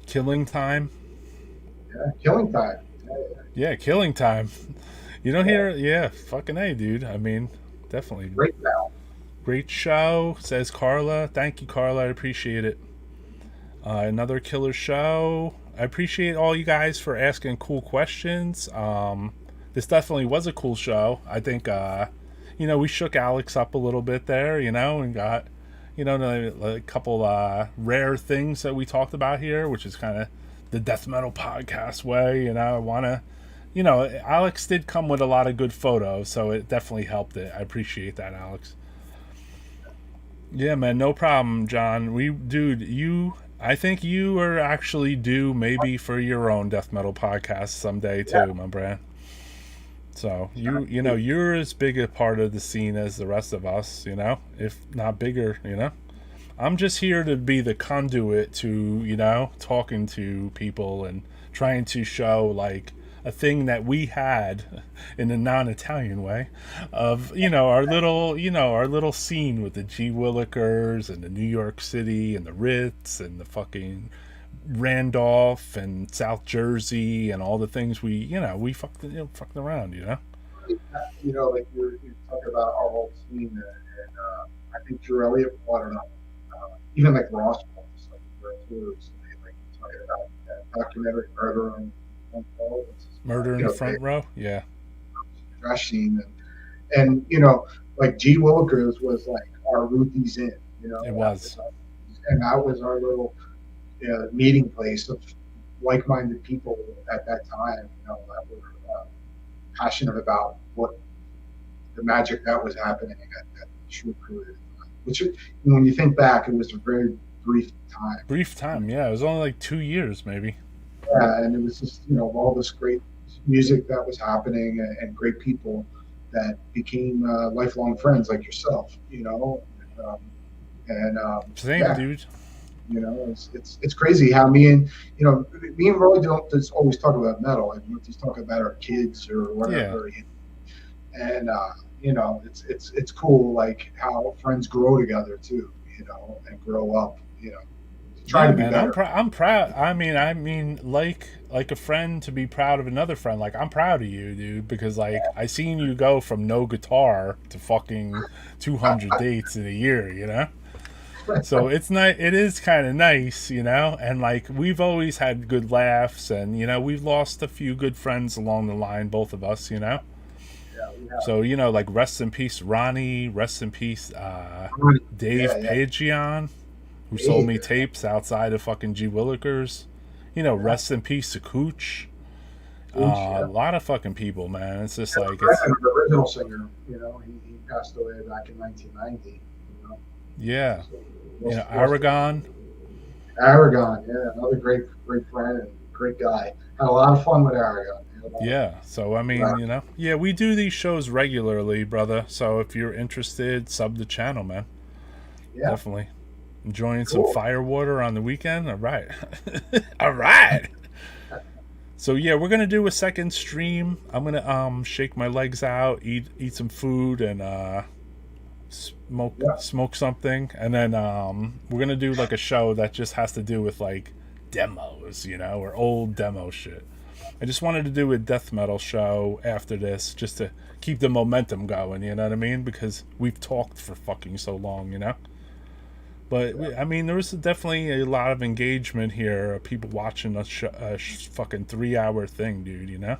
Killing Time. Yeah, Killing Time. Yeah, Killing Time. You don't hear, fucking A, dude. I mean, definitely. Great show, says Carla. Thank you, Carla. I appreciate it. Another killer show. I appreciate all you guys for asking cool questions. This definitely was a cool show. I think, we shook Alex up a little bit there, and got, a couple rare things that we talked about here, which is kind of the death metal podcast way. I want to you know, Alex did come with a lot of good photos, so it definitely helped it. I appreciate that, Alex. Yeah, man, no problem, John. Dude, I think you are actually due maybe for your own death metal podcast someday Yeah, too, my brand. So you know, you're as big a part of the scene as the rest of us, you know, if not bigger, you know. I'm just here to be the conduit to, you know, talking to people and trying to show like a thing that we had in a non-Italian way of, our little scene with the G Willikers and the New York City and the Ritz and the fucking Randolph and South Jersey and all the things we fucked around, you know. like you're talking about our whole team, and I think Drew Elliott brought it up. Even like Ross brought this up too. Like talking about that documentary Murder on Fall, Murder in the Front Row, yeah. Trash scene, and like G Willikers was like our Ruthie's Inn, It was. and that was our little meeting place of like-minded people at that time, that were passionate about what the magic that was happening at the short period of time. Which, when you think back, it was a very brief time. Brief time, yeah. It was only like 2 years, maybe. Yeah, and it was just all this great music that was happening, and great people that became lifelong friends like yourself. Same, yeah. dude. It's crazy how me and Roy don't just always talk about metal. I mean, we just talk about our kids or whatever. Yeah. And it's cool, like how friends grow together too, and grow up, try to be better. I'm proud. I mean, like a friend to be proud of another friend. Like, I'm proud of you, dude, because like I seen you go from no guitar to fucking 200 dates in a year, you know. So it's not. It is kind of nice, and like we've always had good laughs, and we've lost a few good friends along the line, both of us, Yeah, So like rest in peace, Ronnie. Rest in peace, Dave Pagion, who sold me tapes outside of fucking G Willikers. Rest in peace to Cooch. A lot of fucking people, man. It's just like the original singer. He passed away back in 1990. Yeah. Aragon. Aragon, yeah, another great friend and great guy. Had a lot of fun with Aragon. Yeah, so I mean, we do these shows regularly, brother. So if you're interested, sub the channel, man. Yeah, definitely. Enjoying some firewater on the weekend. All right, all right. So yeah, we're gonna do a second stream. I'm gonna shake my legs out, eat some food, and smoke something, and then we're gonna do like a show that just has to do with like demos, or old demo shit. I just wanted to do a death metal show after this, just to keep the momentum going, you know what I mean? Because we've talked for fucking so long, But I mean, there was definitely a lot of engagement here, people watching a fucking 3-hour thing, dude,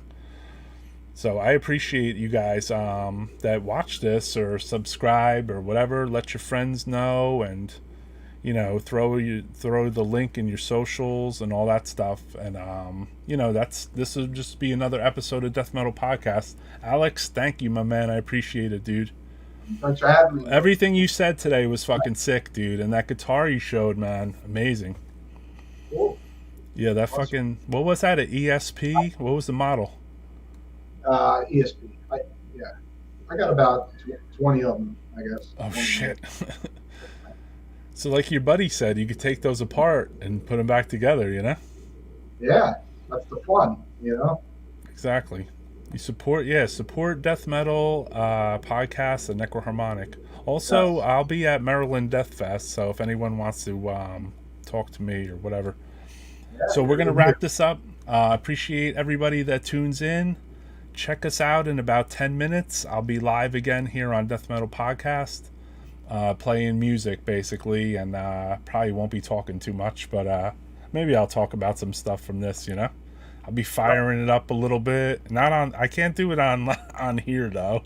So I appreciate you guys that watch this or subscribe or whatever. Let your friends know, and throw the link in your socials and all that stuff. And this will just be another episode of Death Metal Podcast. Alex, thank you, my man. I appreciate it, dude. Thanks for having me. Everything you said today was fucking sick, dude. And that guitar you showed, man, amazing. Cool. Yeah, that awesome. Fucking, what was that, an ESP? What was the model? ESP. I got about 20 of them, I guess. Oh, shit. So like your buddy said, you could take those apart and put them back together, Yeah, that's the fun, Exactly. You support death metal podcasts and Necroharmonic. Also, yes. I'll be at Maryland Death Fest, so if anyone wants to talk to me or whatever. Yeah, so we're going to wrap this up. Appreciate everybody that tunes in. Check us out in about 10 minutes. I'll be live again here on Death Metal Podcast. Playing music basically, and probably won't be talking too much, but maybe I'll talk about some stuff from this. I'll be firing it up a little bit. I can't do it on here though.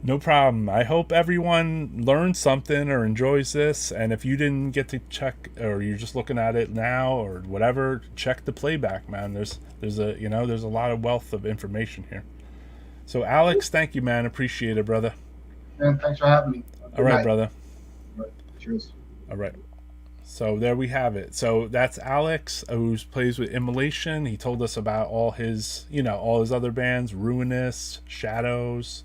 No problem. I hope everyone learned something or enjoys this. And if you didn't get to check, or you're just looking at it now or whatever, check the playback, man. There's a lot of wealth of information here. So Alex, thank you, man. Appreciate it, brother. And thanks for having me. All Good right, night. brother. Cheers. All right. So there we have it. So that's Alex, who plays with Immolation. He told us about all his other bands, Ruinous, Shadows.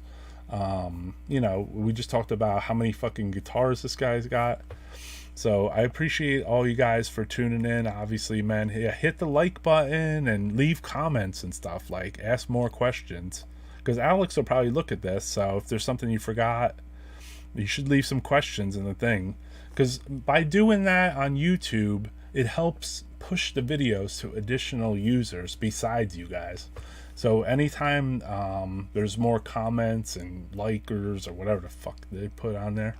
We just talked about how many fucking guitars this guy's got. So I appreciate all you guys for tuning in. Obviously, man, hit the like button and leave comments and stuff. Like, ask more questions. Because Alex will probably look at this. So if there's something you forgot, you should leave some questions in the thing. Because by doing that on YouTube, it helps push the videos to additional users besides you guys. So anytime there's more comments and likers or whatever the fuck they put on there,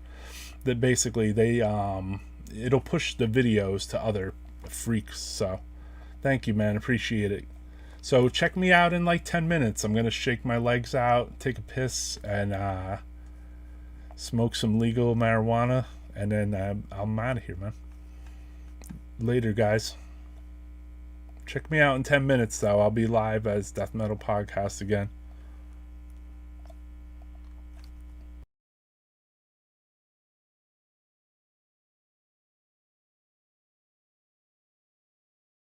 that basically it'll push the videos to other freaks. So thank you, man. Appreciate it. So check me out in like 10 minutes. I'm going to shake my legs out, take a piss, and smoke some legal marijuana. And then I'm out of here, man. Later, guys. Check me out in 10 minutes, though. I'll be live as Death Metal Podcast again.